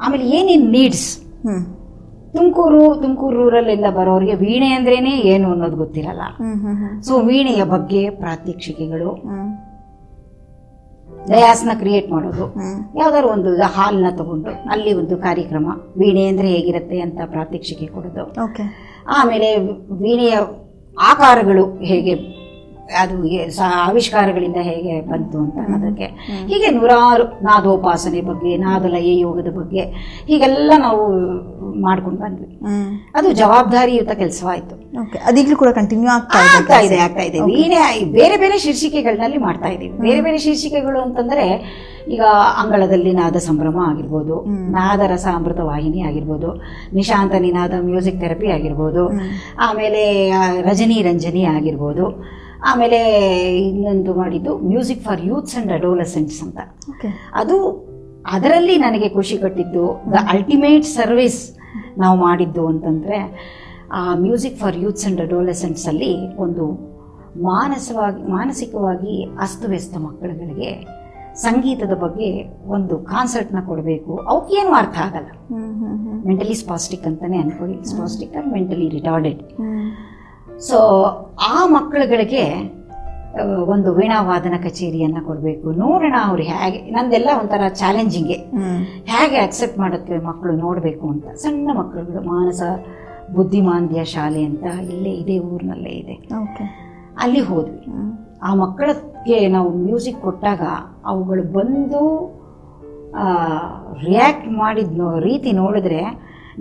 ಆಮೇಲೆ ಏನೇನು ನೀಡ್ಸ್. ತುಮಕೂರು ರೂರಲ್ಲಿಂದ ಬರೋರಿಗೆ ವೀಣೆ ಅಂದ್ರೇನೆ ಏನು ಅನ್ನೋದು ಗೊತ್ತಿರಲ್ಲ. ಸೊ ವೀಣೆಯ ಬಗ್ಗೆ ಪ್ರಾತ್ಯಕ್ಷಿಕೆಗಳು, ಡಯಾಸ್ನ ಕ್ರಿಯೇಟ್ ಮಾಡೋದು, ಯಾವ್ದಾದ್ರು ಒಂದು ಹಾಲ್ನ ತಗೊಂಡು ಅಲ್ಲಿ ಒಂದು ಕಾರ್ಯಕ್ರಮ, ವೀಣೆ ಅಂದ್ರೆ ಹೇಗಿರುತ್ತೆ ಅಂತ ಪ್ರಾತ್ಯಕ್ಷಿಕೆ ಕೊಡೋದು. ಆಮೇಲೆ ವೀಣೆಯ ಆಕಾರಗಳು ಹೇಗೆ, ಅದು ಆವಿಷ್ಕಾರಗಳಿಂದ ಹೇಗೆ ಬಂತು ಅಂತ ಅನ್ನೋದಕ್ಕೆ, ಹೀಗೆ ನೂರಾರು ನಾದೋಪಾಸನೆ ಬಗ್ಗೆ, ನಾದಲಯ ಯೋಗದ ಬಗ್ಗೆ ಹೀಗೆಲ್ಲ ನಾವು ಮಾಡ್ಕೊಂಡು ಬಂದ್ವಿ. ಅದು ಜವಾಬ್ದಾರಿಯುತ ಕೆಲಸವಾಯ್ತು. ಅದೀಗಲೂ ಕೂಡ ಕಂಟಿನ್ಯೂ ಆಗ್ತಾ ಇದೆ. ವೀಣೆ ಬೇರೆ ಬೇರೆ ಶೀರ್ಷಿಕೆಗಳಲ್ಲಿ ಮಾಡ್ತಾ ಇದೀವಿ. ಬೇರೆ ಬೇರೆ ಶೀರ್ಷಿಕೆಗಳು ಅಂತಂದ್ರೆ ಈಗ ಅಂಗಳದಲ್ಲಿ ನಾದ ಸಂಭ್ರಮ ಆಗಿರ್ಬೋದು, ನಾದರಸ ಅಮೃತ ವಾಹಿನಿ ಆಗಿರ್ಬೋದು, ನಿಶಾಂತ ನಿನಾದ ಮ್ಯೂಸಿಕ್ ಥೆರಪಿ ಆಗಿರ್ಬೋದು, ಆಮೇಲೆ ರಜನಿ ರಂಜನಿ ಆಗಿರ್ಬೋದು, ಆಮೇಲೆ ಇನ್ನೊಂದು ಮಾಡಿದ್ದು music for youths and adolescents ಅಂತ. ಅದು ಅದರಲ್ಲಿ ನನಗೆ ಖುಷಿ ಕೊಟ್ಟಿದ್ದು, ದ ಅಲ್ಟಿಮೇಟ್ ಸರ್ವಿಸ್ ನಾವು ಮಾಡಿದ್ದು ಅಂತಂದ್ರೆ ಆ music for youths and adolescents ಅಲ್ಲಿ ಒಂದು ಮಾನಸಿಕವಾಗಿ ಅಸ್ತವ್ಯಸ್ತ ಮಕ್ಕಳುಗಳಿಗೆ ಸಂಗೀತದ ಬಗ್ಗೆ ಒಂದು ಕಾನ್ಸರ್ಟ್ನ ಕೊಡಬೇಕು. ಅವಕ್ಕೇನು ಅರ್ಥ ಆಗಲ್ಲ, ಮೆಂಟಲಿ ಸ್ಪಾಸ್ಟಿಕ್ ಅಂತಾನೆ ಅನ್ಕೊಳ್ಳಿ, ಸ್ಪಾಸ್ಟಿಕ್ ಆರ್ ಮೆಂಟಲಿ ರಿಟಾರ್ಡೆಡ್. ಸೊ ಆ ಮಕ್ಕಳುಗಳಿಗೆ ಒಂದು ವೀಣಾವಾದನ ಕಚೇರಿಯನ್ನ ಕೊಡಬೇಕು. ನೋಡೋಣ ಅವ್ರು ಹೇಗೆ, ನಂದೆಲ್ಲ ಒಂಥರ ಚಾಲೆಂಜಿಂಗ್ಗೆ, ಹೇಗೆ ಅಕ್ಸೆಪ್ಟ್ ಮಾಡೋಕ್ಕೆ ಮಕ್ಕಳು ನೋಡಬೇಕು ಅಂತ. ಸಣ್ಣ ಮಕ್ಕಳುಗಳು ಮಾನಸ ಬುದ್ಧಿಮಾಂದ್ಯ ಶಾಲೆ ಅಂತ ಇಲ್ಲೇ ಇದೆ, ಊರಿನಲ್ಲೇ ಇದೆ. ಅಲ್ಲಿ ಹೋದ್ವಿ. ಆ ಮಕ್ಕಳಿಗೆ ನಾವು ಮ್ಯೂಸಿಕ್ ಕೊಟ್ಟಾಗ ಅವುಗಳು ಬಂದು ರಿಯಾಕ್ಟ್ ಮಾಡಿದ ರೀತಿ ನೋಡಿದ್ರೆ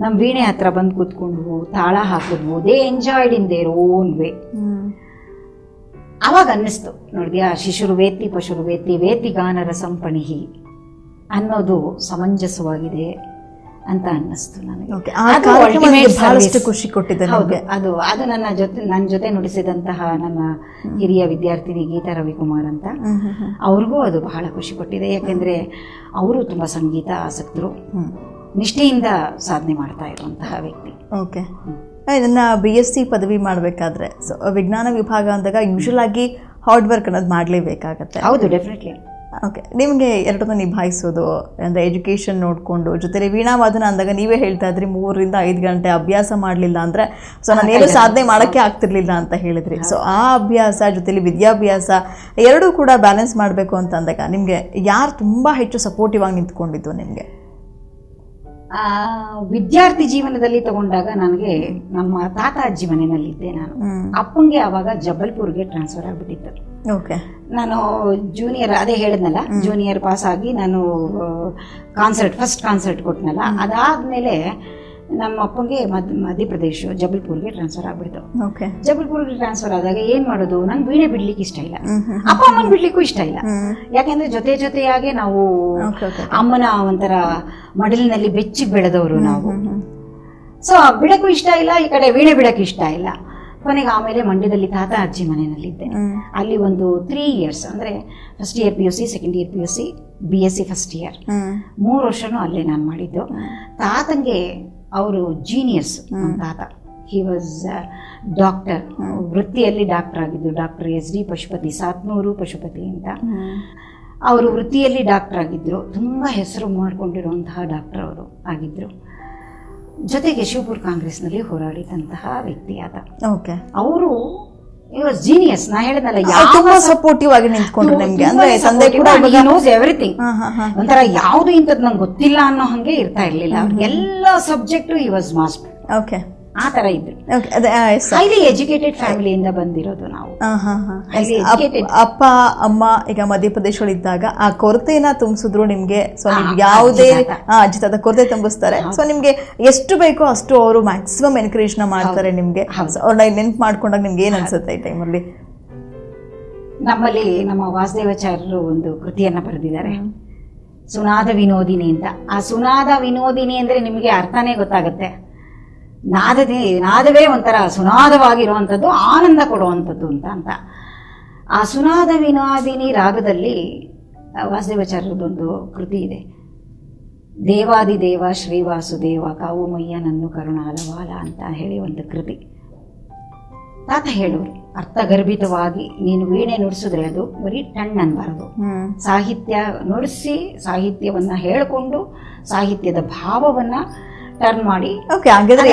ನಮ್ಮ ವೀಣೆ ಹತ್ರ ಬಂದು ಕೂತ್ಕೊಂಡ್ವು, ತಾಳ ಹಾಕಿದ್ವು. They enjoyed in their own way. ಅವಾಗ ಅನ್ನಿಸ್ತು, ನೋಡಿದ್ಯಾ, ಶಿಶುರುವೇತ್ತಿ ಪಶುರುವೇತ್ತಿ ವೇತಿ ಗಾನರ ಸಂಪಣಿಹಿ ಅನ್ನೋದು ಸಮಂಜಸವಾಗಿದೆ ಅಂತ ಅನ್ನಿಸ್ತು ನನಗೆ. ಖುಷಿ ಕೊಟ್ಟಿದೆ. ಅದು ನನ್ನ ಜೊತೆ ನುಡಿಸಿದಂತಹ ನನ್ನ ಹಿರಿಯ ವಿದ್ಯಾರ್ಥಿನಿ ಗೀತಾ ರವಿಕುಮಾರ್ ಅಂತ, ಅವ್ರಿಗೂ ಅದು ಬಹಳ ಖುಷಿ ಕೊಟ್ಟಿದೆ. ಯಾಕೆಂದ್ರೆ ಅವರು ತುಂಬಾ ಸಂಗೀತ ಆಸಕ್ತರು, ನಿಷ್ಠೆಯಿಂದ ಸಾಧನೆ ಮಾಡ್ತಾ ಇರುವಂತಹ ವ್ಯಕ್ತಿ. ನನ್ನ BSc ಪದವಿ ಮಾಡಬೇಕಾದ್ರೆ ವಿಜ್ಞಾನ ವಿಭಾಗ ಅಂದಾಗ ಯೂಶುವಲ್ ಆಗಿ ಹಾರ್ಡ್ ವರ್ಕ್ ಅನ್ನೋದು ಮಾಡಲೇಬೇಕಾಗತ್ತೆ. ಹೌದು, ಡೆಫಿನೆಟ್ಲಿ. ನಿಮಗೆ ಎರಡನ್ನ ನಿಭಾಯಿಸೋದು ಅಂದರೆ ಎಜುಕೇಷನ್ ನೋಡಿಕೊಂಡು ಜೊತೆಲಿ ವೀಣಾವಾದನ ಅಂದಾಗ ನೀವೇ ಹೇಳ್ತಾ ಇದ್ರಿ 3 ರಿಂದ 5 ಗಂಟೆ ಅಭ್ಯಾಸ ಮಾಡಲಿಲ್ಲ ಅಂದರೆ ನಾನೇನು ಸಾಧನೆ ಮಾಡೋಕ್ಕೆ ಆಗ್ತಿರ್ಲಿಲ್ಲ ಅಂತ ಹೇಳಿದ್ರಿ. ಸೊ ಆ ಅಭ್ಯಾಸ ಜೊತೆಲಿ ವಿದ್ಯಾಭ್ಯಾಸ ಎರಡೂ ಕೂಡ ಬ್ಯಾಲೆನ್ಸ್ ಮಾಡಬೇಕು ಅಂತ ಅಂದಾಗ ನಿಮಗೆ ಯಾರು ತುಂಬ ಹೆಚ್ಚು ಸಪೋರ್ಟಿವ್ ಆಗಿ ನಿಂತ್ಕೊಂಡಿದ್ದು ನಿಮಗೆ? ವಿದ್ಯಾರ್ಥಿ ಜೀವನದಲ್ಲಿ ತಗೊಂಡಾಗ ನನಗೆ ನಮ್ಮ ತಾತ ಅಜ್ಜಿ ಮನೆಯಲ್ಲಿದ್ದೆ ನಾನು. ಅಪ್ಪಂಗೆ ಅವಾಗ ಜಬಲ್ಪುರ್ಗೆ ಟ್ರಾನ್ಸ್ಫರ್ ಆಗ್ಬಿಟ್ಟಿತ್ತು. ನಾನು ಜೂನಿಯರ್, ಅದೇ ಹೇಳಿದ್ನಲ್ಲ, ಜೂನಿಯರ್ ಪಾಸ್ ಆಗಿ ನಾನು ಫಸ್ಟ್ ಕಾನ್ಸರ್ಟ್ ಕೊಟ್ಟನಲ್ಲ, ಅದಾದ್ಮೇಲೆ ನಮ್ಮ ಅಪ್ಪಂಗೆ ಮಧ್ಯಪ್ರದೇಶ ಜಬಲ್ಪುರ್ಗೆ ಟ್ರಾನ್ಸ್ಫರ್ ಆಗ್ಬಿಡ್ತು. ಜಬಲ್ಪುರ್ಗೆ ಟ್ರಾನ್ಸ್ಫರ್ ಆದಾಗ ಏನ್ ಮಾಡೋದು, ನಂಗೆ ವೀಣೆ ಬಿಡ್ಲಿಕ್ಕೆ ಇಷ್ಟ ಇಲ್ಲ, ಅಪ್ಪ ಅಮ್ಮನ ಬಿಡ್ಲಿಕ್ಕೂ ಇಷ್ಟ ಇಲ್ಲ. ಯಾಕೆಂದ್ರೆ ಜೊತೆಯಾಗೆ ನಾವು ಅಮ್ಮನ ಒಂಥರ ಮಡಲಿನಲ್ಲಿ ಬೆಚ್ಚಿ ಬೆಳೆದವರು ನಾವು. ಸೊ ಬಿಡಕ್ಕೂ ಇಷ್ಟ ಇಲ್ಲ, ಈ ಕಡೆ ವೀಣೆ ಬಿಡಕ್ಕೆ ಇಷ್ಟ ಇಲ್ಲ. ಕೊನೆಗೆ ಆಮೇಲೆ ಮಂಡ್ಯದಲ್ಲಿ ತಾತ ಅಜ್ಜಿ ಮನೆಯಲ್ಲಿದ್ದೆ. ಅಲ್ಲಿ ಒಂದು 3 years ಅಂದ್ರೆ first year PUC, second year PUC, BSc first year, 3 ವರ್ಷನೂ ಅಲ್ಲೇ ನಾನು ಮಾಡಿದ್ದು. ತಾತಂಗೆ ಅವರು ಜೀನಿಯಸ್. ತಾತ ಹಿ ವಾಸ್ ಡಾಕ್ಟರ್, ವೃತ್ತಿಯಲ್ಲಿ ಡಾಕ್ಟರ್ ಆಗಿದ್ದು. ಡಾಕ್ಟರ್ SD ಪಶುಪತಿ, ಸಾತ್ನೂರು ಪಶುಪತಿ ಅಂತ. ಅವರು ವೃತ್ತಿಯಲ್ಲಿ ಡಾಕ್ಟರ್ ಆಗಿದ್ರು, ತುಂಬಾ ಹೆಸರು ಮಾಡಿಕೊಂಡಿರುವಂತಹ ಡಾಕ್ಟರ್ ಅವರು ಆಗಿದ್ರು. ಜೊತೆಗೆ ಶಿವಪುರ ಕಾಂಗ್ರೆಸ್ನಲ್ಲಿ ಹೋರಾಡಿದಂತಹ ವ್ಯಕ್ತಿ ಆತ. ಅವರು ಜೀನಿಯಸ್. ನಾ ಹೇಳಿದ್ನಲ್ಲ, ತುಂಬಾ ಸಪೋರ್ಟಿವ್ ಆಗಿ ನಿಂತ್ಕೊಂಡ್ರು ನಿಮ್ಗೆ. ಅಂದ್ರೆ ತಂದೆ ಕೂಡ ಎವ್ರಿಥಿಂಗ್. ಒಂಥರ ಯಾವ್ದು ಇಂಥದ್ದು ನಂಗೆ ಗೊತ್ತಿಲ್ಲ ಅನ್ನೋ ಹಂಗೆ ಇರ್ತಾ ಇರ್ಲಿಲ್ಲ. ಎಲ್ಲ ಸಬ್ಜೆಕ್ಟ್ ಈ ವಾಸ್ ಮಾಸ್ಟರ್. ಆ ತರ ಇದ್ರು. ಹೈಲಿ ಎಜುಕೇಟೆಡ್ ಫ್ಯಾಮಿಲಿಯಿಂದ ಬಂದಿರೋದು ನಾವು. ಅಪ್ಪ ಅಮ್ಮ ಈಗ ಮಧ್ಯಪ್ರದೇಶದಲ್ಲಿದ್ದಾಗ ಆ ಕೊರತೆನ ತುಂಬಿಸಿದ್ರು ನಿಮ್ಗೆ. ಸೊ ನಿಮ್ಗೆ ಯಾವುದೇ ಅಜ್ಜಿ ತಾತ ಕೊರತೆ ತುಂಬಿಸ್ತಾರೆ. ಸೊ ನಿಮ್ಗೆ ಎಷ್ಟು ಬೇಕೋ ಅಷ್ಟು ಅವರು ಮ್ಯಾಕ್ಸಿಮಮ್ ಎನ್ಕರೇಜ್ ನ ಮಾಡ್ತಾರೆ ನಿಮ್ಗೆ. ಅವ್ರನ್ನ ನೆನ್ಪು ಮಾಡ್ಕೊಂಡಾಗ ನಿಮ್ಗೆ ಏನ್ ಅನ್ಸುತ್ತೆ ಈ ಟೈಮಲ್ಲಿ? ನಮ್ಮಲ್ಲಿ ನಮ್ಮ ವಾಸುದೇವಾಚಾರ್ಯರು ಒಂದು ಕೃತಿಯನ್ನ ಬರೆದಿದ್ದಾರೆ, ಸುನಾದ ವಿನೋದಿನಿ ಅಂತ. ಆ ಸುನಾದ ವಿನೋದಿನಿ ಅಂದರೆ ನಿಮಗೆ ಅರ್ಥನೇ ಗೊತ್ತಾಗುತ್ತೆ. ನಾದವೇ ಒಂಥರ ಸುನಾದವಾಗಿರುವಂಥದ್ದು, ಆನಂದ ಕೊಡುವಂಥದ್ದು ಅಂತ. ಆ ಸುನಾದ ವಿನೋದಿನಿ ರಾಗದಲ್ಲಿ ವಾಸುದೇವಾಚಾರ್ಯರದೊಂದು ಕೃತಿ ಇದೆ, ದೇವಾದಿದೇವ ಶ್ರೀವಾಸುದೇವ ಕಾವುಮಯ್ಯನನ್ನು ಕರುಣಾಲವಾಲ ಅಂತ ಹೇಳಿ ಒಂದು ಕೃತಿ. ತಾತ ಹೇಳೋರು, ಅರ್ಥಗರ್ಭಿತವಾಗಿ ನೀನು ವೀಣೆ ನುಡಿಸಿದ್ರೆ ಅದು ಬರೀ ಟಣ್ ಅನ್ಬಾರದು, ಸಾಹಿತ್ಯ ನುಡಿಸಿ ಸಾಹಿತ್ಯವನ್ನ ಹೇಳಿಕೊಂಡು ಸಾಹಿತ್ಯದ ಭಾವವನ್ನ ಟರ್ನ್ ಮಾಡಿ. ಹಾಗಾದ್ರೆ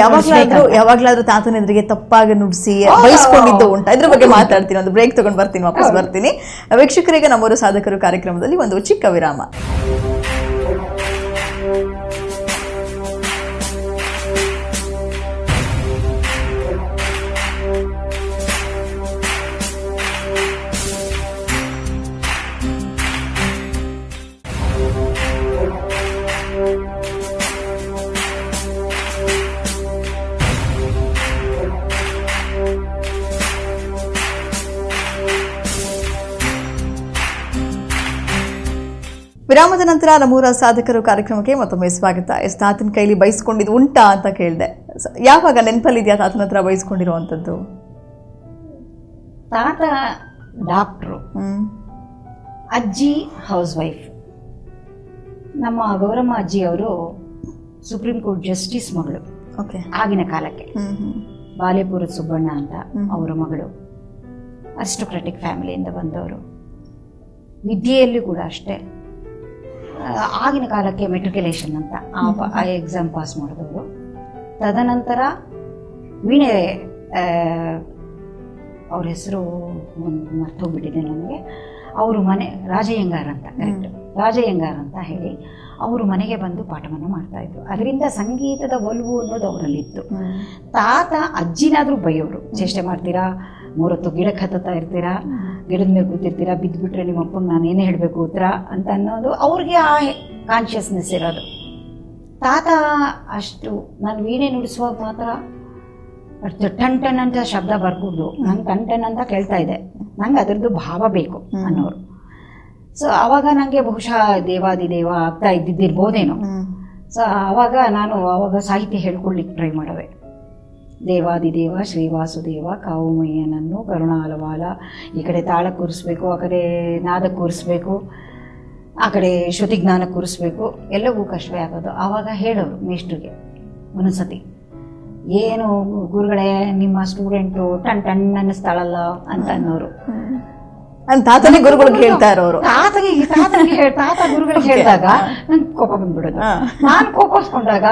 ಯಾವಾಗ್ಲಾದ್ರೂ ತಾತನ ಎದುರಿಗೆ ತಪ್ಪಾಗಿ ನುಡಿಸಿ ಬಯಸ್ಕೊಂಡಿದ್ದು ಉಂಟಾ? ಇದ್ರ ಬಗ್ಗೆ ಮಾತಾಡ್ತೀನಿ. ಒಂದು ಬ್ರೇಕ್ ತಗೊಂಡು ಬರ್ತೀನಿ, ವಾಪಸ್ ಬರ್ತೀನಿ. ವೀಕ್ಷಕರಿಗೆ ನಮ್ಮೂರು ಸಾಧಕರು ಕಾರ್ಯಕ್ರಮದಲ್ಲಿ ಒಂದು ಚಿಕ್ಕ ವಿರಾಮ. ವಿರಾಮದ ನಂತರ ನಮ್ಮೂರ ಸಾಧಕರು ಕಾರ್ಯಕ್ರಮಕ್ಕೆ ಮತ್ತೊಮ್ಮೆ ಸ್ವಾಗತ. ತಾತನ ಕೈಲಿ ಬಯಸ್ಕೊಂಡಿದ್ದು ಉಂಟಾ ಅಂತ ಕೇಳಿದೆ. ಯಾವಾಗ ನೆನಪಲ್ಲಿದೆಯಾ ತಾತನ ಹತ್ರ ಬಯಸ್ಕೊಂಡಿರುವಂಥದ್ದು? ತಾತ ಡಾಕ್ಟ್ರು, ಅಜ್ಜಿ ಹೌಸ್ ವೈಫ್. ನಮ್ಮ ಗೌರಮ್ಮ ಅಜ್ಜಿ ಅವರು ಸುಪ್ರೀಂ ಕೋರ್ಟ್ ಜಸ್ಟಿಸ್ ಮಗಳು. ಆಗಿನ ಕಾಲಕ್ಕೆ ಬಾಲೆಪುರದ ಸುಬ್ಬಣ್ಣ ಅಂತ ಅವರ ಮಗಳು. ಅರಿಸ್ಟೋಕ್ರಾಟಿಕ್ ಫ್ಯಾಮಿಲಿಯಿಂದ ಬಂದವರು. ವಿದ್ಯೆಯಲ್ಲಿ ಕೂಡ ಅಷ್ಟೇ, ಆಗಿನ ಕಾಲಕ್ಕೆ ಮೆಟ್ರಿಕ್ಯುಲೇಷನ್ ಅಂತ ಆ ಎಕ್ಸಾಮ್ ಪಾಸ್ ಮಾಡಿದವರು. ತದನಂತರ ವೀಣೆ, ಅವ್ರ ಹೆಸರು ಮರ್ತೋಗ್ಬಿಟ್ಟಿದೆ ನನಗೆ. ಅವರು ಮನೆ ರಾಜಯ್ಯಂಗಾರ್ ಅಂತ, ಕರೆಕ್ಟ್, ರಾಜಯ್ಯಂಗಾರ್ ಅಂತ ಹೇಳಿ ಅವರು ಮನೆಗೆ ಬಂದು ಪಾಠವನ್ನು ಮಾಡ್ತಾ ಇದ್ರು. ಅದರಿಂದ ಸಂಗೀತದ ಒಲವು ಅನ್ನೋದು ಅವರಲ್ಲಿತ್ತು. ತಾತ ಅಜ್ಜಿನಾದ್ರೂ ಬೈಯೋರು, ಚೇಷ್ಟೆ ಮಾಡ್ತೀರಾ, 3 ಹೊತ್ತು ಗಿಡಕ್ಕೆ ಹತ್ತುತ್ತಾ ಇರ್ತೀರಾ, ಗಿಡದ ಮೇಲೆ ಕೂತಿರ್ತೀರಾ, ಬಿದ್ದುಬಿಟ್ರೆ ನಿಮ್ಮ ಅಪ್ಪಂಗೆ ನಾನು ಏನೇ ಹೇಳಬೇಕು ಉತ್ತರ ಅಂತ ಅನ್ನೋದು ಅವ್ರಿಗೆ ಆ ಕಾನ್ಷಿಯಸ್ನೆಸ್ ಇರೋದು. ತಾತ ಅಷ್ಟು ನಾನು ವೀಣೆ ನುಡಿಸುವಾಗ ಮಾತ್ರ ಅಷ್ಟು ಟನ್ ಟನ್ ಅಂತ ಶಬ್ದ ಬರ್ಬೋದು, ನಂಗೆ ಟನ್ ಟನ್ ಅಂತ ಕೇಳ್ತಾ ಇದೆ, ನಂಗೆ ಅದರದ್ದು ಭಾವ ಬೇಕು ಅನ್ನೋರು. ಸೊ ಆವಾಗ ನನಗೆ ಬಹುಶಃ ದೇವಾದಿದೇವ ಆಗ್ತಾ ಇದ್ದಿದ್ದಿರ್ಬೋದೇನೋ. ಸೊ ಆವಾಗ ಸಾಹಿತ್ಯ ಹೇಳ್ಕೊಳ್ಲಿಕ್ಕೆ ಟ್ರೈ ಮಾಡುವೆ. ದೇವಾದಿದೇವ ಶ್ರೀವಾಸುದೇವ ಕಾವುಮಯ್ಯನನ್ನು ಕರುಣಾಲವಾಲ, ಈ ಕಡೆ ತಾಳ ಕೂರಿಸ್ಬೇಕು, ಆ ಕಡೆ ನಾದ ಕೂರಿಸ್ಬೇಕು, ಆ ಕಡೆ ಶ್ರುತಿಜ್ಞಾನ ಕೂರಿಸ್ಬೇಕು, ಎಲ್ಲವೂ ಕಷ್ಟವೇ ಆಗೋದು. ಆವಾಗ ಹೇಳೋರು ಮೇಷ್ಟ್ರಿಗೆ ಒಂದೊಂದ್ಸತಿ, ಏನು ಗುರುಗಳೇ ನಿಮ್ಮ ಸ್ಟೂಡೆಂಟು ಟನ್ ಟನ್ ಅನ್ನಿಸ್ತಾಳಲ್ಲ ಅಂತ ಅನ್ನೋರು. ತಾತನೇ ಗುರುಗಳಿಗೆ ಹೇಳ್ತಾ ಇರೋರು. ತಾತ ಗುರುಗಳಿಗೆ ಹೇಳಿದಾಗ ನನ್ಗೆ ಕೋಪ ಬಂದ್ಬಿಡೋದು. ನಾನು ಕೋಪಿಸ್ಕೊಂಡಾಗ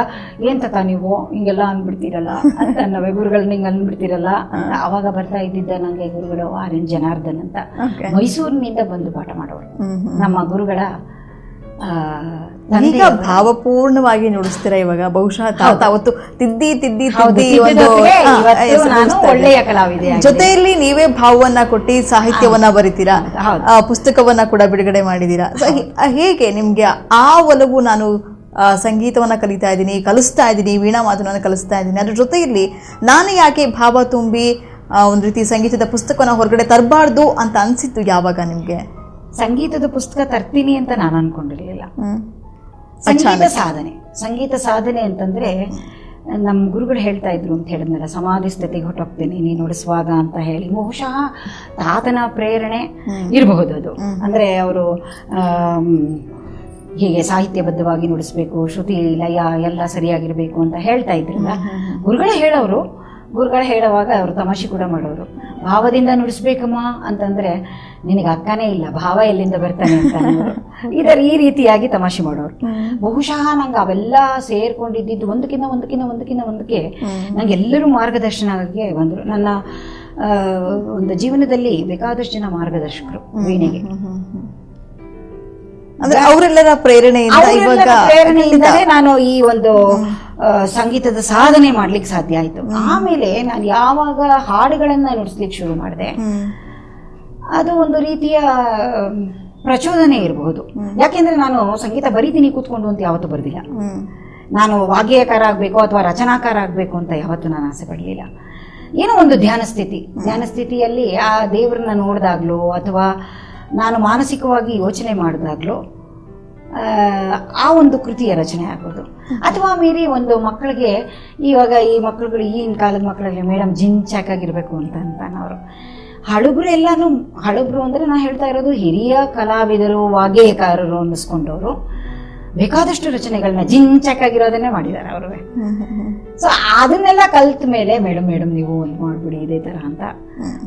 ಏನ್ ತಾತ ನೀವು ಹಿಂಗೆಲ್ಲ ಅಂದ್ಬಿಡ್ತೀರಲ್ಲ ಅಂತ ಅನ್ನವೇ, ಗುರುಗಳನ್ನ ಹಿಂಗೆ ಅಂದ್ಬಿಡ್ತೀರಲ್ಲ ಅಂತ. ಅವಾಗ ಬರ್ತಾ ಇದ್ದಿದ್ದ ನಂಗೆ ಗುರುಗಳು RN ಜನಾರ್ದನ್ ಅಂತ ಮೈಸೂರಿನಿಂದ ಬಂದು ಪಾಠ ಮಾಡೋರು. ನಮ್ಮ ಗುರುಗಳ ಈಗ ಭಾವಪೂರ್ಣವಾಗಿ ನುಡಿಸ್ತೀರಾ ಇವಾಗ? ಬಹುಶಃ ತಾತ ಅವತ್ತು ತಿದ್ದಿ ಒಳ್ಳೆಯ ಕಲಾವಿದೆ. ಜೊತೆಯಲ್ಲಿ ನೀವೇ ಭಾವವನ್ನ ಕೊಟ್ಟು ಸಾಹಿತ್ಯವನ್ನ ಬರಿತೀರಾ, ಪುಸ್ತಕವನ್ನ ಕೂಡ ಬಿಡುಗಡೆ ಮಾಡಿದೀರಾ. ಹೇಗೆ ನಿಮ್ಗೆ ಆ ಒಲವು? ನಾನು ಸಂಗೀತವನ್ನ ಕಲಿತಾ ಇದ್ದೀನಿ, ಕಲಿಸ್ತಾ ಇದ್ದೀನಿ, ವೀಣಾ ಮಾತುಗಳನ್ನು ಕಲಿಸ್ತಾ ಇದ್ದೀನಿ, ಅದ್ರ ಜೊತೆಯಲ್ಲಿ ನಾನು ಯಾಕೆ ಭಾವ ತುಂಬಿ ಒಂದ್ ರೀತಿ ಸಂಗೀತದ ಪುಸ್ತಕವನ್ನ ಹೊರಗಡೆ ತರಬಾರ್ದು ಅಂತ ಅನ್ಸಿತ್ತು ಯಾವಾಗ ನಿಮ್ಗೆ? ಸಂಗೀತದ ಪುಸ್ತಕ ತರ್ತೀನಿ ಅಂತ ನಾನು ಅನ್ಕೊಂಡಿರ್ಲಿಲ್ಲ. ಸಂಗೀತ ಸಾಧನೆ ಅಂತಂದ್ರೆ ನಮ್ಮ ಗುರುಗಳು ಹೇಳ್ತಾ ಇದ್ರು ಅಂತ ಹೇಳಿದ್ನಲ್ಲ, ಸಮಾಧಿ ಸ್ಥಿತಿಗೆ ಹೊಟ್ಟೋಗ್ತೀನಿ ನೀನು ನುಡಿಸುವಾಗ ಅಂತ ಹೇಳಿ. ಬಹುಶಃ ತಾತನ ಪ್ರೇರಣೆ ಇರಬಹುದು ಅದು. ಅಂದ್ರೆ ಅವರು ಹೀಗೆ ಸಾಹಿತ್ಯಬದ್ಧವಾಗಿ ನುಡಿಸ್ಬೇಕು, ಶ್ರುತಿ ಲಯ ಎಲ್ಲ ಸರಿಯಾಗಿರ್ಬೇಕು ಅಂತ ಹೇಳ್ತಾ ಇದ್ರಲ್ಲ. ಗುರುಗಳೇ ಹೇಳುವಾಗ ಅವರು ತಮಾಷೆ ಕೂಡ ಮಾಡೋರು. ಭಾವದಿಂದ ನುಡಿಸ್ಬೇಕಮ್ಮ ಅಂತಂದ್ರೆ ನಿನಗೆ ಅಕ್ಕನೇ ಇಲ್ಲ, ಭಾವ ಎಲ್ಲಿಂದ ಬರ್ತಾನೆ ಅಂತ ಈ ರೀತಿಯಾಗಿ ತಮಾಷೆ ಮಾಡೋರು. ಬಹುಶಃ ನಂಗೆ ಅವೆಲ್ಲ ಸೇರ್ಕೊಂಡಿದ್ದು ಒಂದಕ್ಕೆ ನಂಗೆ ಎಲ್ಲರೂ ಮಾರ್ಗದರ್ಶನಕ್ಕೆ ಬಂದರು. ನನ್ನ ಒಂದು ಜೀವನದಲ್ಲಿ ಬೇಕಾದಷ್ಟು ಜನ ಮಾರ್ಗದರ್ಶಕರು ವೀಣೆಗೆ. ಅಂದ್ರೆ ಅವರೆಲ್ಲರ ಪ್ರೇರಣೆಯಿಂದಲೇ ನಾನು ಈ ಒಂದು ಸಂಗೀತದ ಸಾಧನೆ ಮಾಡ್ಲಿಕ್ಕೆ ಸಾಧ್ಯ ಆಯ್ತು. ಆಮೇಲೆ ನಾನು ಯಾವಾಗ ಹಾಡುಗಳನ್ನ ನುಡಿಸ್ಲಿಕ್ಕೆ ಶುರು ಮಾಡಿದೆ, ಅದು ಒಂದು ರೀತಿಯ ಪ್ರಚೋದನೆ ಇರಬಹುದು. ಯಾಕೆಂದ್ರೆ ನಾನು ಸಂಗೀತ ಬರೀತೀನಿ ಕೂತ್ಕೊಂಡು ಅಂತ ಯಾವತ್ತೂ ಬರ್ದಿಲ್ಲ. ನಾನು ವಾಗ್ಯಕಾರ ಆಗ್ಬೇಕು ಅಥವಾ ರಚನಾಕಾರ ಆಗ್ಬೇಕು ಅಂತ ಯಾವತ್ತೂ ನಾನು ಆಸೆ ಪಡಲಿಲ್ಲ. ಏನೋ ಒಂದು ಧ್ಯಾನ ಸ್ಥಿತಿಯಲ್ಲಿ ಆ ದೇವರನ್ನ ನೋಡಿದಾಗ್ಲೋ ಅಥವಾ ನಾನು ಮಾನಸಿಕವಾಗಿ ಯೋಚನೆ ಮಾಡಿದಾಗ್ಲೂ ಆ ಒಂದು ಕೃತಿಯ ರಚನೆ ಆಗೋದು. ಅಥವಾ ಮೀರಿ ಒಂದು ಮಕ್ಕಳಿಗೆ ಇವಾಗ ಈ ಮಕ್ಕಳುಗಳು ಈಗಿನ ಕಾಲದ ಮಕ್ಕಳಲ್ಲಿ ಮೇಡಮ್ ಜಿಂಚಾಕಾಗಿರ್ಬೇಕು ಅಂತ ಅವರು ಹಳುಬ್ರು ಎಲ್ಲಾನು ಹಳುಬ್ರು ಅಂದ್ರೆ ನಾ ಹೇಳ್ತಾ ಇರೋದು ಹಿರಿಯ ಕಲಾವಿದರು ವಾಗ್ಗೇಯಕಾರರು ಅನ್ನಿಸ್ಕೊಂಡವರು ಬೇಕಾದಷ್ಟು ರಚನೆಗಳನ್ನ ಜಿಂಚಾಕಾಗಿರೋದನ್ನೇ ಮಾಡಿದ್ದಾರೆ ಅವರು. ಸೊ ಅದನ್ನೆಲ್ಲ ಕಲ್ತ ಮೇಲೆ ಮೇಡಮ್ ನೀವು ಒಂದು ಮಾಡ್ಬಿಡಿ ಇದೇ ತರ ಅಂತ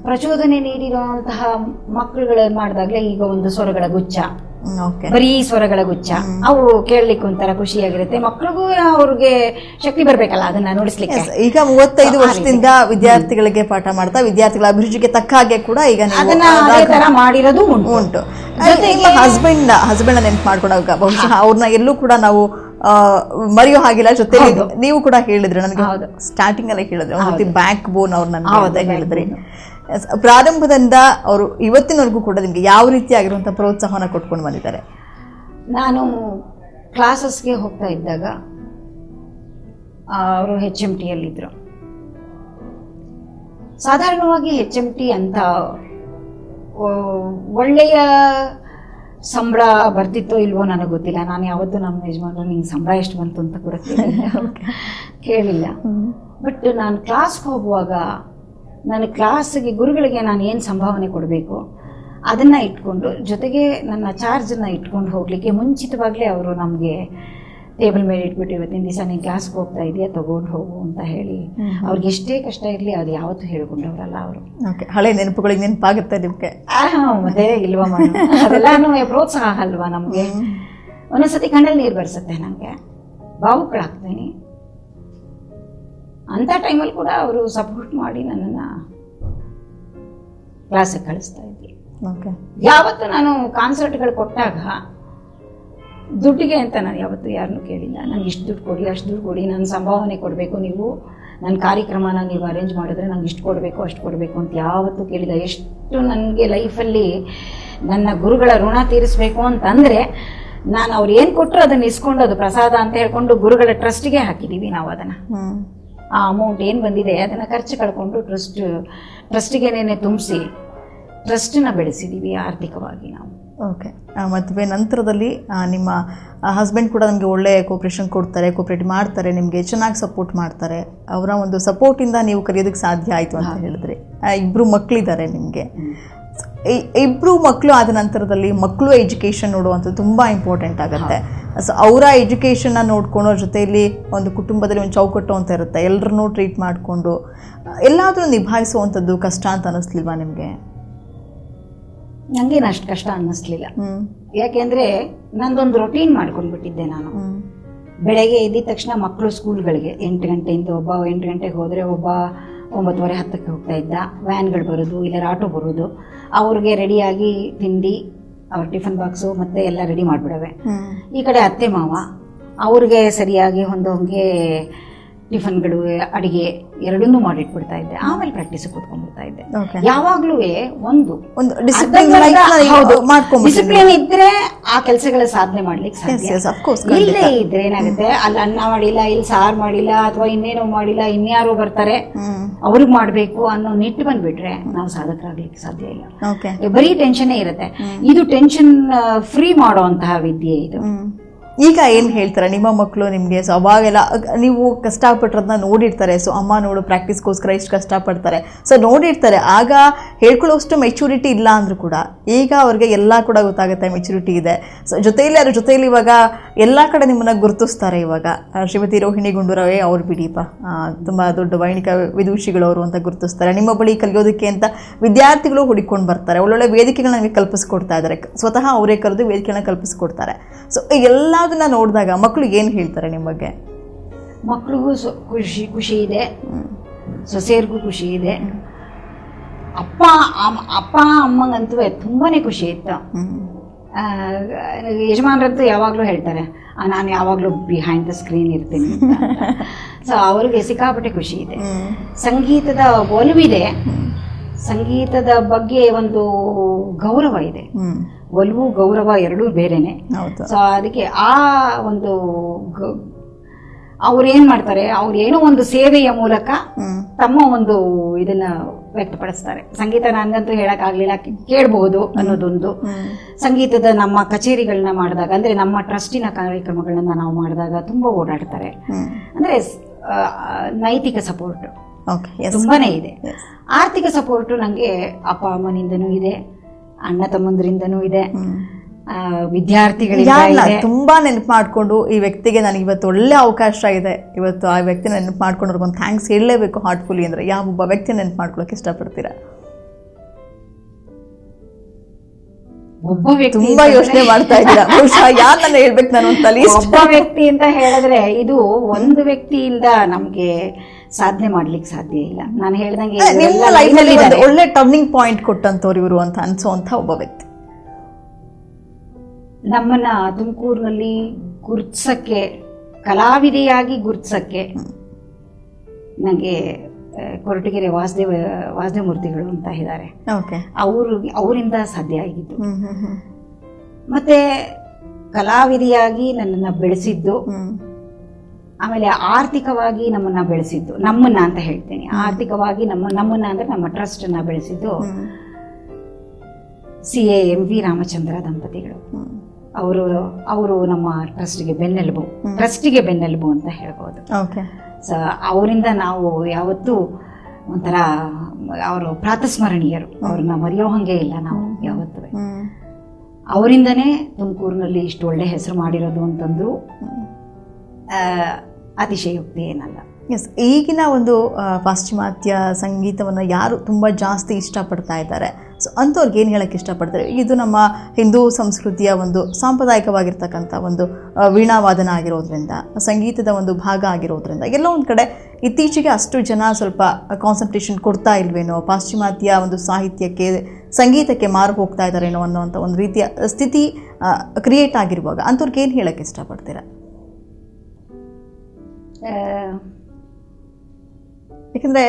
ಪ್ರಚೋದನೆ ನೀಡಿರುವಂತಹ ಮಕ್ಕಳುಗಳು ಮಾಡಿದಾಗ್ಲೇ ಈಗ ಒಂದು ಸ್ವರಗಳ ಗುಚ್ಛ, ಬರೀ ಸ್ವರಗಳ ಗುಚ್ಛ, ಅವು ಕೇಳಲಿಕ್ಕೆ ಒಂಥರ ಖುಷಿಯಾಗಿರುತ್ತೆ. ಮಕ್ಕಳಿಗೂ ಅವ್ರಿಗೆ ಶಕ್ತಿ ಬರ್ಬೇಕಲ್ಲ ಅದನ್ನ ನೋಡಿಸ್ಲಿಕ್ಕೆ. ಈಗ 35 ವರ್ಷದಿಂದ ವಿದ್ಯಾರ್ಥಿಗಳಿಗೆ ಪಾಠ ಮಾಡ್ತಾ ವಿದ್ಯಾರ್ಥಿಗಳ ಅಭಿರುಚಿಗೆ ತಕ್ಕ ಹಾಗೆ ಕೂಡ ಈಗ ಅದನ್ನ ಅದೇ ತರ ಮಾಡಿರೋದು ಉಂಟು. ಹಸ್ಬೆಂಡ್ ನೆನ್ಪು ಮಾಡ್ಕೊಂಡಾಗ ಬಹುಶಃ ಅವ್ರನ್ನ ಎಲ್ಲೂ ಕೂಡ ನಾವು ಮರೆಯೋ ಹಾಗಿಲ್ಲ. ಜೊತೆ ನೀವು ಕೂಡ ಹೇಳಿದ್ರಿ, ನನಗೆ ಸ್ಟಾರ್ಟಿಂಗ್ ಅಲ್ಲೇ ಹೇಳಿದ್ರಿ ಒಂದು ಬ್ಯಾಕ್ ಬೋನ್ ಅವ್ರು ನನಗೆ ಹೇಳಿದ್ರಿ. ಪ್ರಾರಂಭದಿಂದ ಅವರು ಇವತ್ತಿನವರೆಗೂ ಕೂಡ ನಿಮ್ಗೆ ಯಾವ ರೀತಿಯಾಗಿರುವಂತಹ ಪ್ರೋತ್ಸಾಹನ ಕೊಟ್ಕೊಂಡು ಬಂದಿದ್ದಾರೆ? ನಾನು ಕ್ಲಾಸಸ್ಗೆ ಹೋಗ್ತಾ ಇದ್ದಾಗ ಅವರು HMT ಯಲ್ಲಿದ್ರು. ಸಾಧಾರಣವಾಗಿ HMT ಅಂತ ಒಳ್ಳೆಯ ಸಂಬಳ ಬರ್ತಿತ್ತೋ ಇಲ್ವೋ ನನಗೆ ಗೊತ್ತಿಲ್ಲ. ನಾನು ಯಾವತ್ತೂ ನಮ್ಮ ಯಜಮಾನರು ನಿಂಗೆ ಸಂಬಳ ಎಷ್ಟು ಬಂತು ಅಂತ ಕೂಡ ಕೇಳಿಲ್ಲ. ಬಟ್ ನಾನು ಕ್ಲಾಸ್ಗೆ ಹೋಗುವಾಗ ನನ್ನ ಕ್ಲಾಸ್ಗೆ ಗುರುಗಳಿಗೆ ನಾನು ಏನು ಸಂಭಾವನೆ ಕೊಡಬೇಕು ಅದನ್ನು ಇಟ್ಕೊಂಡು, ಜೊತೆಗೆ ನನ್ನ ಚಾರ್ಜನ್ನು ಇಟ್ಕೊಂಡು ಹೋಗಲಿಕ್ಕೆ ಮುಂಚಿತವಾಗಲೇ ಅವರು ನಮಗೆ ಟೇಬಲ್ ಮೇಲೆ ಇಟ್ಬಿಟ್ಟು ಇವತ್ತಿನ ದಿವಸ ನೀನು ಕ್ಲಾಸ್ಗೆ ಹೋಗ್ತಾ ಇದೆಯಾ ತಗೊಂಡು ಹೋಗು ಅಂತ ಹೇಳಿ ಅವ್ರಿಗೆ ಎಷ್ಟೇ ಕಷ್ಟ ಇರಲಿ ಅದು ಯಾವತ್ತೂ ಹೇಳ್ಕೊಂಡವ್ರಲ್ಲ ಅವರು. ಹಳೆ ನೆನಪುಗಳಿಗೆ ನೆನಪಾಗುತ್ತೆ ನಿಮಗೆ? ಮತ್ತೆ ಇಲ್ವಾ ಅದೆಲ್ಲಾನು ಪ್ರೋತ್ಸಾಹ ಅಲ್ವಾ ನಮಗೆ. ಒಂದೊಂದ್ಸತಿ ಕಣ್ಣಲ್ಲಿ ನೀರು ಬರ್ಸುತ್ತೆ ನನಗೆ, ಭಾವುಕಳಾಗ್ತೀನಿ. ಅಂಥ ಟೈಮಲ್ಲಿ ಕೂಡ ಅವರು ಸಪೋರ್ಟ್ ಮಾಡಿ ನನ್ನನ್ನು ಕ್ಲಾಸಿಗೆ ಕಳಿಸ್ತಾ ಇದ್ವಿ. ಯಾವತ್ತು ನಾನು ಕಾನ್ಸರ್ಟ್ಗಳು ಕೊಟ್ಟಾಗ ದುಡ್ಡಿಗೆ ಅಂತ ನಾನು ಯಾವತ್ತೂ ಯಾರನ್ನೂ ಕೇಳಿಲ್ಲ. ನನಗೆ ಇಷ್ಟು ದುಡ್ಡು ಕೊಡಿ ಅಷ್ಟು ದುಡ್ಡು ಕೊಡಿ, ನನ್ನ ಸಂಭಾವನೆ ಕೊಡಬೇಕು, ನೀವು ನನ್ನ ಕಾರ್ಯಕ್ರಮನ ನೀವು ಅರೇಂಜ್ ಮಾಡಿದ್ರೆ ನಂಗೆ ಇಷ್ಟು ಕೊಡಬೇಕು ಅಷ್ಟು ಕೊಡಬೇಕು ಅಂತ ಯಾವತ್ತೂ ಕೇಳಿಲ್ಲ. ಎಷ್ಟು ನನಗೆ ಲೈಫಲ್ಲಿ ನನ್ನ ಗುರುಗಳ ಋಣ ತೀರಿಸಬೇಕು ಅಂತಂದರೆ ನಾನು ಅವ್ರು ಏನು ಕೊಟ್ಟರು ಅದನ್ನು ಇಸ್ಕೊಂಡು ಅದು ಪ್ರಸಾದ ಅಂತ ಹೇಳ್ಕೊಂಡು ಗುರುಗಳ ಟ್ರಸ್ಟಿಗೆ ಹಾಕಿದ್ದೀವಿ ನಾವು. ಅದನ್ನು ಆ ಅಮೌಂಟ್ ಏನು ಬಂದಿದೆ ಅದನ್ನು ಖರ್ಚು ಕಳ್ಕೊಂಡು ಟ್ರಸ್ಟಿಗೆನೇ ತುಂಬಿಸಿ ಟ್ರಸ್ಟನ್ನ ಬೆಳೆಸಿದ್ದೀವಿ ಆರ್ಥಿಕವಾಗಿ ನಾವು. ಓಕೆ, ಮದುವೆ ನಂತರದಲ್ಲಿ ನಿಮ್ಮ ಹಸ್ಬೆಂಡ್ ಕೂಡ ನಮಗೆ ಒಳ್ಳೆ ಕೋಪ್ರೇಷನ್ ಕೊಡ್ತಾರೆ, ಕೋಪ್ರೇಟ್ ಮಾಡ್ತಾರೆ, ನಿಮಗೆ ಚೆನ್ನಾಗಿ ಸಪೋರ್ಟ್ ಮಾಡ್ತಾರೆ. ಅವರ ಒಂದು ಸಪೋರ್ಟಿಂದ ನೀವು ಕಲಿಯೋದಕ್ಕೆ ಸಾಧ್ಯ ಆಯಿತು ಅಂತ ಹೇಳಿದ್ರಿ. ಇಬ್ಬರು ಮಕ್ಕಳಿದ್ದಾರೆ ನಿಮಗೆ. ಇಬ್ಬರು ಮಕ್ಕಳು ಆದ ನಂತರದಲ್ಲಿ ಮಕ್ಕಳು ಎಜುಕೇಷನ್ ನೋಡುವಂಥದ್ದು ತುಂಬ ಇಂಪಾರ್ಟೆಂಟ್ ಆಗುತ್ತೆ. ಸೊ ಅವರ ಎಜುಕೇಷನ್ನ ನೋಡ್ಕೊಂಡು ಅವ್ರ ಜೊತೆಯಲ್ಲಿ ಒಂದು ಕುಟುಂಬದಲ್ಲಿ ಒಂದು ಚೌಕಟ್ಟು ಅಂತ ಇರುತ್ತೆ, ಎಲ್ಲರನ್ನೂ ಟ್ರೀಟ್ ಮಾಡಿಕೊಂಡು ಎಲ್ಲಾದರೂ ನಿಭಾಯಿಸುವಂಥದ್ದು ಕಷ್ಟ ಅಂತ ಅನ್ನಿಸ್ಲಿಲ್ವಾ ನಿಮಗೆ? ನನಗೇನು ಅಷ್ಟು ಕಷ್ಟ ಅನ್ನಿಸ್ಲಿಲ್ಲ. ಯಾಕೆಂದರೆ ನಂದೊಂದು ರೊಟೀನ್ ಮಾಡ್ಕೊಂಡ್ಬಿಟ್ಟಿದ್ದೆ ನಾನು. ಬೆಳಗ್ಗೆ ಎದ್ದಿದ ತಕ್ಷಣ ಮಕ್ಕಳು ಸ್ಕೂಲ್ಗಳಿಗೆ 8 ಗಂಟೆಯಿಂದ ಒಬ್ಬ 8 ಗಂಟೆಗೆ ಹೋದರೆ ಒಬ್ಬ 9:30 10ಕ್ಕೆ ಹೋಗ್ತಾ ಇದ್ದ. ವ್ಯಾನ್ಗಳು ಬರೋದು ಇಲ್ಲ ಆಟೋ ಬರೋದು, ಅವ್ರಿಗೆ ರೆಡಿಯಾಗಿ ತಿಂಡಿ ಅವ್ರ ಟಿಫನ್ ಬಾಕ್ಸು ಮತ್ತೆ ಎಲ್ಲ ರೆಡಿ ಮಾಡಿಬಿಡವೆ. ಈ ಕಡೆ ಅತ್ತೆ ಮಾವ ಅವ್ರಿಗೆ ಸರಿಯಾಗಿ ಹೊಂದೋಂಗೆ ಟಿಫನ್ಗಳು ಅಡಿಗೆ ಎರಡನ್ನೂ ಮಾಡಿಟ್ಬಿಡ್ತಾ ಇದ್ದೆ. ಆಮೇಲೆ ಪ್ರಾಕ್ಟೀಸ್ ಕೂತ್ಕೊಂಡ್ಬಿಡ್ತಾ ಇದ್ದೆ. ಯಾವಾಗ್ಲೂ ಒಂದು ಡಿಸಿಪ್ಲಿನ್ ಇದ್ರೆ ಆ ಕೆಲಸಗಳ ಸಾಧನೆ ಮಾಡ್ಲಿಕ್ಕೆ ಸಾಧ್ಯ. ಇಲ್ಲೇ ಇದ್ರೆ ಏನಾಗುತ್ತೆ, ಅಲ್ಲಿ ಅನ್ನ ಮಾಡಿಲ್ಲ, ಇಲ್ಲಿ ಸಾರು ಮಾಡಿಲ್ಲ, ಅಥವಾ ಇನ್ನೇನೋ ಮಾಡಿಲ್ಲ, ಇನ್ಯಾರೋ ಬರ್ತಾರೆ ಅವ್ರಿಗೆ ಮಾಡ್ಬೇಕು ಅನ್ನೋ ನಿಟ್ಟು ಬಂದ್ಬಿಟ್ರೆ ನಾವು ಸಾಧಕರಾಗ್ಲಿಕ್ಕೆ ಸಾಧ್ಯ ಇಲ್ಲ. ಬರೀ ಟೆನ್ಷನ್ನೇ ಇರುತ್ತೆ. ಇದು ಟೆನ್ಷನ್ ಫ್ರೀ ಮಾಡುವಂತಹ ವಿದ್ಯೆ ಇದು. ಈಗ ಏನು ಹೇಳ್ತಾರೆ ನಿಮ್ಮ ಮಕ್ಕಳು ನಿಮಗೆ? ಸೊ ಅವಾಗೆಲ್ಲ ನೀವು ಕಷ್ಟಪಟ್ಟಿರೋದನ್ನ ನೋಡಿರ್ತಾರೆ. ಸೊ ಅಮ್ಮ ನೋಡು ಪ್ರಾಕ್ಟೀಸ್ಗೋಸ್ಕರ ಇಷ್ಟು ಕಷ್ಟಪಡ್ತಾರೆ, ಸೊ ನೋಡಿರ್ತಾರೆ. ಆಗ ಹೇಳ್ಕೊಳ್ಳೋಷ್ಟು ಮೆಚುರಿಟಿ ಇಲ್ಲ ಅಂದರೂ ಕೂಡ ಈಗ ಅವ್ರಿಗೆ ಎಲ್ಲ ಕೂಡ ಗೊತ್ತಾಗುತ್ತೆ, ಮೆಚುರಿಟಿ ಇದೆ. ಸೊ ಅದ್ರ ಜೊತೆಯಲ್ಲಿ ಇವಾಗ ಎಲ್ಲ ಕಡೆ ನಿಮ್ಮನ್ನು ಗುರುತಿಸ್ತಾರೆ. ಇವಾಗ ಶ್ರೀಮತಿ ರೋಹಿಣಿ ಗುಂಡೂರಾವ್ ಅವ್ರು ಬಿಡಿಪ ತುಂಬ ದೊಡ್ಡ ವೈಣಿಕ ವಿದೂಷಿಗಳವರು ಅಂತ ಗುರುತಿಸ್ತಾರೆ. ನಿಮ್ಮ ಬಳಿ ಕಲಿಯೋದಕ್ಕೆ ಅಂತ ವಿದ್ಯಾರ್ಥಿಗಳು ಹುಡುಕೊಂಡು ಬರ್ತಾರೆ. ಒಳ್ಳೊಳ್ಳೆ ವೇದಿಕೆಗಳನ್ನ ನಿಮಗೆ ಕಲ್ಪಿಸ್ಕೊಡ್ತಾ ಇದ್ದಾರೆ, ಸ್ವತಃ ಅವರೇ ಕರೆದು ವೇದಿಕೆಗಳನ್ನ ಕಲ್ಪಿಸ್ಕೊಡ್ತಾರೆ. ಸೊ ಎಲ್ಲ ಅದನ್ನ ನೋಡಿದಾಗ ಮಕ್ಕಳು ಏನು ಹೇಳ್ತಾರೆ ನಿಮ್ಮ ಬಗ್ಗೆ? ಮಕ್ಕಳಿಗೂ ಖುಷಿ ಇದೆ, ಸೊಸೆಯರ್ಗೂ ಖುಷಿ ಇದೆ. ಅಪ್ಪ ಅಮ್ಮಂಗಂತೂ ತುಂಬಾನೇ ಖುಷಿ ಇತ್ತು. ಯಜಮಾನ್ರಂತೂ ಯಾವಾಗಲೂ ಹೇಳ್ತಾರೆ ನಾನು ಯಾವಾಗಲೂ ಬಿಹೈಂಡ್ ದ ಸ್ಕ್ರೀನ್ ಇರ್ತೀನಿ. ಸೊ ಅವ್ರಿಗೆ ಸಿಕ್ಕಾಪಟ್ಟೆ ಖುಷಿ ಇದೆ. ಸಂಗೀತದ ಒಲವಿದೆ, ಸಂಗೀತದ ಬಗ್ಗೆ ಒಂದು ಗೌರವ ಇದೆ. ಒಲವು ಗೌರವ ಎರಡೂ ಬೇರೆನೆ. ಸೊ ಅದಕ್ಕೆ ಆ ಒಂದು ಅವ್ರೇನ್ ಮಾಡ್ತಾರೆ, ಅವ್ರೇನೋ ಒಂದು ಸೇವೆಯ ಮೂಲಕ ತಮ್ಮ ಒಂದು ಇದನ್ನ ವ್ಯಕ್ತಪಡಿಸ್ತಾರೆ. ಸಂಗೀತ ನನಗಂತೂ ಹೇಳಕ್ಕಾಗ್ಲಿಲ್ಲ, ಕೇಳಬಹುದು ಅನ್ನೋದೊಂದು. ಸಂಗೀತದ ನಮ್ಮ ಕಚೇರಿಗಳನ್ನ ಮಾಡಿದಾಗ, ಅಂದ್ರೆ ನಮ್ಮ ಟ್ರಸ್ಟಿನ ಕಾರ್ಯಕ್ರಮಗಳನ್ನ ನಾವು ಮಾಡಿದಾಗ ತುಂಬಾ ಓಡಾಡ್ತಾರೆ. ಅಂದ್ರೆ ನೈತಿಕ ಸಪೋರ್ಟ್ ತುಂಬಾನೇ ಇದೆ. ಆರ್ಥಿಕ ಸಪೋರ್ಟ್ ನಂಗೆ ಅಪ್ಪ ಅಮ್ಮನಿಂದನೂ ಇದೆ, ಅಣ್ಣ ತಮ್ಮಂದ್ರಿಂದನೂ ಇದೆ, ವಿದ್ಯಾರ್ಥಿಗಳಿಗೆ ತುಂಬಾ ನೆನಪು ಮಾಡ್ಕೊಂಡು ಈ ವ್ಯಕ್ತಿಗೆ ನನಗೆ ಇವತ್ತು ಒಳ್ಳೆ ಅವಕಾಶ ಇದೆ, ಇವತ್ತು ಆ ವ್ಯಕ್ತಿ ನೆನಪು ಮಾಡ್ಕೊಂಡು ಅವ್ರಿಗೊಂದು ಥ್ಯಾಂಕ್ಸ್ ಹೇಳಲೇಬೇಕು ಹಾರ್ಟ್ಫುಲಿ ಅಂದ್ರೆ ಯಾವ ಒಬ್ಬ ವ್ಯಕ್ತಿ ನೆನಪು ಮಾಡ್ಕೊಳಕ್ಕೆ ಇಷ್ಟಪಡ್ತೀರಾ? ಒಬ್ಬ ವ್ಯಕ್ತಿ ತುಂಬಾ ಯೋಚನೆ ಮಾಡ್ತಾ ಇದ್ದೀರಾ, ಬಹುಶಃ ಯಾರನ್ನ ಹೇಳ್ಬೇಕು ನಾನು ಅಂತ. ಒಬ್ಬ ವ್ಯಕ್ತಿ ಅಂತ ಹೇಳಿದ್ರೆ ಇದು ಒಂದು ವ್ಯಕ್ತಿಯಿಂದ ನಮ್ಗೆ ಸಾಧನೆ ಮಾಡ್ಲಿಕ್ಕೆ ಸಾಧ್ಯ ಇಲ್ಲ. ನಾನು ಹೇಳ್ದಂಗೆ ನಿಮ್ಮ ಲೈಫಲ್ಲಿ ಒಳ್ಳೆ ಟರ್ನಿಂಗ್ ಪಾಯಿಂಟ್ ಕೊಟ್ಟಂತವ್ರು ಇವರು ಅಂತ ಅನ್ಸೋಂತ ಒಬ್ಬ ವ್ಯಕ್ತಿ ನಮ್ಮನ್ನ ತುಮಕೂರಿನಲ್ಲಿ ಗುರ್ತಿಸಕ್ಕೆ, ಕಲಾವಿದೆಯಾಗಿ ಗುರ್ತಿಸಕ್ಕೆ ನನಗೆ ಕೊರಟಗೆರೆ ವಾಸುದೇವ ಮೂರ್ತಿಗಳು ಅಂತ ಇದ್ದಾರೆ, ಅವರಿಂದ ಸಾಧ್ಯ ಆಗಿದ್ದು. ಮತ್ತೆ ಕಲಾವಿದೆಯಾಗಿ ನನ್ನನ್ನ ಬೆಳೆಸಿದ್ದು, ಆಮೇಲೆ ಆರ್ಥಿಕವಾಗಿ ನಮ್ಮನ್ನ ಬೆಳೆಸಿದ್ದು, ನಮ್ಮನ್ನ ಅಂತ ಹೇಳ್ತೇನೆ, ಆರ್ಥಿಕವಾಗಿ ನಮ್ಮನ್ನ ಅಂದ್ರೆ ನಮ್ಮ ಟ್ರಸ್ಟ್ ಅನ್ನ ಬೆಳೆಸಿದ್ದು CA MV ರಾಮಚಂದ್ರ ದಂಪತಿಗಳು. ಅವರು ನಮ್ಮ ಟ್ರಸ್ಟಿಗೆ ಬೆನ್ನೆಲುಬು ಅಂತ ಹೇಳ್ಬೋದು. ಸೊ ಅವರಿಂದ ನಾವು ಯಾವತ್ತೂ ಒಂಥರ ಅವರು ಪ್ರಾತಸ್ಮರಣೀಯರು, ಅವ್ರನ್ನ ಮರೆಯೋ ಹಂಗೆ ಇಲ್ಲ ನಾವು ಯಾವತ್ತೂ. ಅವರಿಂದನೇ ತುಮಕೂರಿನಲ್ಲಿ ಇಷ್ಟು ಒಳ್ಳೆ ಹೆಸರು ಮಾಡಿರೋದು ಅಂತಂದ್ರು ಅತಿಶಯೋಕ್ತಿ ಏನಲ್ಲ. ಎಸ್, ಈಗಿನ ಒಂದು ಪಾಶ್ಚಿಮಾತ್ಯ ಸಂಗೀತವನ್ನು ಯಾರು ತುಂಬ ಜಾಸ್ತಿ ಇಷ್ಟಪಡ್ತಾ ಇದ್ದಾರೆ, ಸೊ ಅಂಥವ್ರಿಗೆ ಏನು ಹೇಳಕ್ಕೆ ಇಷ್ಟಪಡ್ತಾರೆ? ಇದು ನಮ್ಮ ಹಿಂದೂ ಸಂಸ್ಕೃತಿಯ ಒಂದು ಸಾಂಪ್ರದಾಯಿಕವಾಗಿರ್ತಕ್ಕಂಥ ಒಂದು ವೀಣಾವಾದನ ಆಗಿರೋದ್ರಿಂದ, ಸಂಗೀತದ ಒಂದು ಭಾಗ ಆಗಿರೋದ್ರಿಂದ ಎಲ್ಲೋ ಒಂದು ಕಡೆ ಇತ್ತೀಚೆಗೆ ಅಷ್ಟು ಜನ ಸ್ವಲ್ಪ ಕಾನ್ಸಂಟ್ರೇಷನ್ ಕೊಡ್ತಾ ಇಲ್ವೇನೋ, ಪಾಶ್ಚಿಮಾತ್ಯ ಒಂದು ಸಾಹಿತ್ಯಕ್ಕೆ ಸಂಗೀತಕ್ಕೆ ಮಾರು ಹೋಗ್ತಾ ಇದ್ದಾರೇನೋ ಅನ್ನೋವಂಥ ಒಂದು ರೀತಿಯ ಸ್ಥಿತಿ ಕ್ರಿಯೇಟ್ ಆಗಿರುವಾಗ ಅಂಥವ್ರಿಗೆ ಏನು ಹೇಳಕ್ಕೆ ಇಷ್ಟಪಡ್ತೀರಾ? ಯಾಕಂದರೆ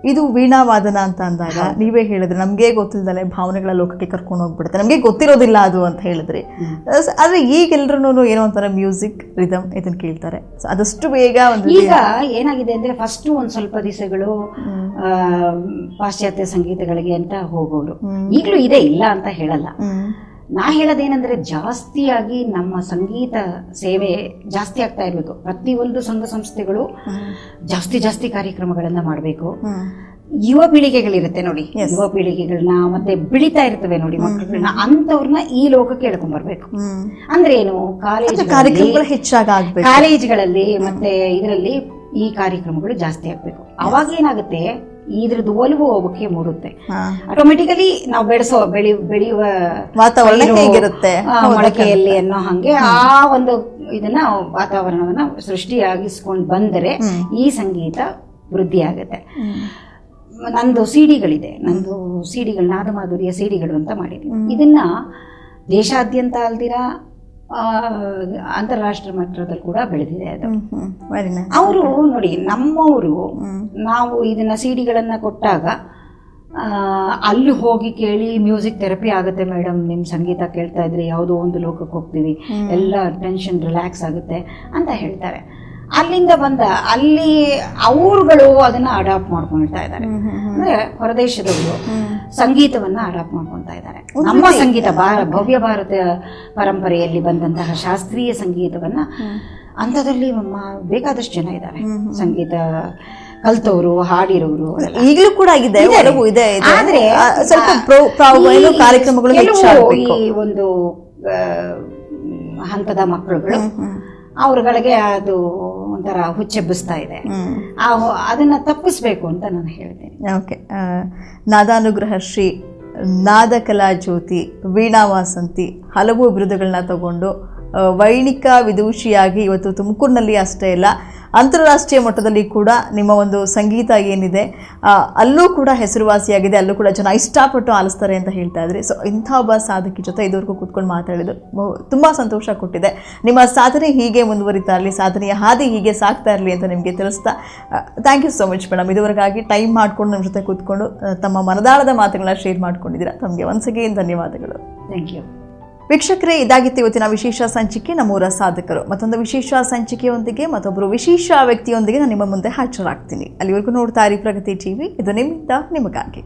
ಇದು ವೀಣಾವಾದನ ಅಂತ ಅಂದಾಗ ನೀವೇ ಹೇಳಿದ್ರೆ ನಮಗೆ ಗೊತ್ತಿಲ್ಲದಲ್ಲೇ ಭಾವನೆಗಳ ಲೋಕಕ್ಕೆ ಕರ್ಕೊಂಡು ಹೋಗ್ಬಿಡುತ್ತೆ, ನಮಗೆ ಗೊತ್ತಿರೋದಿಲ್ಲ ಅದು ಅಂತ ಹೇಳಿದ್ರಿ. ಆದರೆ ಈಗೆಲ್ಲರೂ ಏನೋ ಒಂಥರ ಮ್ಯೂಸಿಕ್ ರಿದಮ್ ಇದನ್ನು ಕೇಳ್ತಾರೆ, ಅದಷ್ಟು ಬೇಗ ಒಂದು ಈಗ ಏನಾಗಿದೆ ಅಂದರೆ ಫಸ್ಟು ಒಂದು ಸ್ವಲ್ಪ ದಿವಸಗಳು ಪಾಶ್ಚಾತ್ಯ ಸಂಗೀತಗಳಿಗೆ ಅಂತ ಹೋಗೋರು, ಈಗಲೂ ಇದೆ, ಇಲ್ಲ ಅಂತ ಹೇಳಲ್ಲ. ನಾ ಹೇಳೋದೇನೆಂದ್ರೆ ಜಾಸ್ತಿಯಾಗಿ ನಮ್ಮ ಸಂಗೀತ ಸೇವೆ ಜಾಸ್ತಿ ಆಗ್ತಾ ಇರಬೇಕು. ಪ್ರತಿಯೊಂದು ಸಂಘ ಸಂಸ್ಥೆಗಳು ಜಾಸ್ತಿ ಕಾರ್ಯಕ್ರಮಗಳನ್ನ ಮಾಡಬೇಕು. ಯುವ ಪೀಳಿಗೆಗಳಿರುತ್ತೆ ನೋಡಿ, ಯುವ ಪೀಳಿಗೆಗಳನ್ನ ಮತ್ತೆ ಬೆಳಿತಾ ಇರ್ತವೆ ನೋಡಿ ಮಕ್ಕಳನ್ನ, ಅಂತವ್ರನ್ನ ಈ ಲೋಕಕ್ಕೆ ಎಳ್ಕೊಂಡ್ಬರ್ಬೇಕು. ಅಂದ್ರೆ ಏನು, ಕಾಲೇಜ್ಗಳಲ್ಲಿ ಮತ್ತೆ ಇದರಲ್ಲಿ ಈ ಕಾರ್ಯಕ್ರಮಗಳು ಜಾಸ್ತಿ ಆಗ್ಬೇಕು. ಅವಾಗ ಏನಾಗುತ್ತೆ, ಇದ್ರದ್ದು ಒಲವು ಒಬ್ಬಕ್ಕೆ ಮೂಡುತ್ತೆ. ಆಟೋಮೆಟಿಕಲಿ ನಾವು ಬೆಳೆಯುವ ವಾತಾವರಣ ಹೇಗಿರುತ್ತೆ ಮೊಳಕೆಯಲ್ಲಿ ಅನ್ನೋ ಹಂಗೆ ಆ ಒಂದು ಇದನ್ನ ವಾತಾವರಣವನ್ನ ಸೃಷ್ಟಿಯಾಗಿಸ್ಕೊಂಡು ಬಂದರೆ ಈ ಸಂಗೀತ ವೃದ್ಧಿ ಆಗುತ್ತೆ. ನಂದು ಸಿಡಿಗಳಿದೆ, ನಾದ ಮಾಧುರ್ಯ ಸಿಡಿಗಳು ಅಂತ ಮಾಡಿದೀನಿ. ಇದನ್ನ ದೇಶಾದ್ಯಂತ ಅಲ್ದಿರಾ ಅಂತಾರಾಷ್ಟ್ರೀಯ ಮಟ್ಟದಲ್ಲಿ ಕೂಡ ಬೆಳೆದಿದೆ ಅದು. ಅವರು ನೋಡಿ, ನಮ್ಮವರು ನಾವು ಇದನ್ನ ಸಿಡಿಗಳನ್ನ ಕೊಟ್ಟಾಗ ಅಲ್ಲಿ ಹೋಗಿ ಕೇಳಿ ಮ್ಯೂಸಿಕ್ ಥೆರಪಿ ಆಗುತ್ತೆ ಮೇಡಮ್, ನಿಮ್ ಸಂಗೀತ ಕೇಳ್ತಾ ಇದ್ರೆ ಯಾವುದೋ ಒಂದು ಲೋಕಕ್ಕೆ ಹೋಗ್ತೀವಿ, ಎಲ್ಲ ಟೆನ್ಷನ್ ರಿಲ್ಯಾಕ್ಸ್ ಆಗುತ್ತೆ ಅಂತ ಹೇಳ್ತಾರೆ. ಅಲ್ಲಿಂದ ಅಲ್ಲಿ ಅವರುಗಳು ಅದನ್ನ ಅಡಾಪ್ಟ್ ಮಾಡ್ಕೊಳ್ತಾ ಇದ್ದಾರೆ. ಅಂದ್ರೆ ಹೊರದೇಶದವರು ಸಂಗೀತವನ್ನ ಅಡಾಪ್ಟ್ ಮಾಡ್ಕೊಳ್ತಾ ಇದ್ದಾರೆ. ನಮ್ಮ ಸಂಗೀತ ಭವ್ಯ ಭಾರತ ಪರಂಪರೆಯಲ್ಲಿ ಬಂದಂತಹ ಶಾಸ್ತ್ರೀಯ ಸಂಗೀತವನ್ನ ಅಂಥದ್ರಲ್ಲಿ ಬೇಕಾದಷ್ಟು ಜನ ಇದ್ದಾರೆ, ಸಂಗೀತ ಕಲ್ತವರು, ಹಾಡಿರೋರು ಈಗಲೂ ಕೂಡ ಇದೆ. ಆದ್ರೆ ಕಾರ್ಯಕ್ರಮಗಳು ಈ ಒಂದು ಹಂತದ ಮಕ್ಕಳುಗಳು ಅವ್ರಗಳಿಗೆ ಅದು ಒಂಥರ ಹುಚ್ಚೆಬ್ಬಿಸ್ತಾ ಇದೆ. ಅದನ್ನ ತಪ್ಪಿಸ್ಬೇಕು ಅಂತ ನಾನು ಹೇಳ್ತೇನೆ. ಓಕೆ, ನಾದಾನುಗ್ರಹ ಶ್ರೀ, ನಾದ ಕಲಾ ಜ್ಯೋತಿ, ವೀಣಾ ವಾಸಂತಿ ಹಲವು ಬಿರುದುಗಳನ್ನ ತಗೊಂಡು ವೈಣಿಕ ವಿದೂಷಿಯಾಗಿ ಇವತ್ತು ತುಮಕೂರಿನಲ್ಲಿ ಅಷ್ಟೇ ಇಲ್ಲ, ಅಂತಾರಾಷ್ಟ್ರೀಯ ಮಟ್ಟದಲ್ಲಿ ಕೂಡ ನಿಮ್ಮ ಒಂದು ಸಂಗೀತ ಏನಿದೆ ಅಲ್ಲೂ ಕೂಡ ಹೆಸರುವಾಸಿಯಾಗಿದೆ, ಅಲ್ಲೂ ಕೂಡ ಜನ ಇಷ್ಟಪಟ್ಟು ಆಲಿಸ್ತಾರೆ ಅಂತ ಹೇಳ್ತಾ ಇದ್ರಿ. ಸೊ ಇಂಥ ಒಬ್ಬ ಸಾಧಕಿ ಜೊತೆ ಇದುವರೆಗೂ ಕೂತ್ಕೊಂಡು ಮಾತಾಡಿದ್ದು ತುಂಬ ಸಂತೋಷ ಕೊಟ್ಟಿದೆ. ನಿಮ್ಮ ಸಾಧನೆ ಹೀಗೆ ಮುಂದುವರಿತಾ ಇರಲಿ, ಸಾಧನೆಯ ಹಾದಿ ಹೀಗೆ ಸಾಗ್ತಾ ಇರಲಿ ಅಂತ ನಿಮಗೆ ತಿಳಿಸ್ತಾ thank you so much madam. ಇದುವರೆಗಾಗಿ ಟೈಮ್ ಮಾಡ್ಕೊಂಡು ನಮ್ಮ ಜೊತೆ ಕೂತ್ಕೊಂಡು ತಮ್ಮ ಮನದಾಳದ ಮಾತುಗಳನ್ನ ಶೇರ್ ಮಾಡ್ಕೊಂಡಿದ್ದೀರಾ. ತಮಗೆ ಒನ್ಸ್ ಅಗೇನ್ ಧನ್ಯವಾದಗಳು. Thank you. ವೀಕ್ಷಕರೇ, ಇದಾಗಿತ್ತು ಇವತ್ತಿನ ವಿಶೇಷ ಸಂಚಿಕೆ ನಮ್ಮೂರ ಸಾಧಕರು. ಮತ್ತೊಂದು ವಿಶೇಷ ಸಂಚಿಕೆಯೊಂದಿಗೆ ಮತ್ತೊಬ್ಬರು ವಿಶೇಷ ವ್ಯಕ್ತಿಯೊಂದಿಗೆ ನಾನು ನಿಮ್ಮ ಮುಂದೆ ಹಾಜರಾಗ್ತೀನಿ. ಅಲ್ಲಿವರೆಗೂ ನೋಡ್ತಾ ಇರಿ ಪ್ರಗತಿ ಟಿವಿ. ಇದು ನಿಮ್ಮಿಂದ ನಿಮಗಾಗಿ.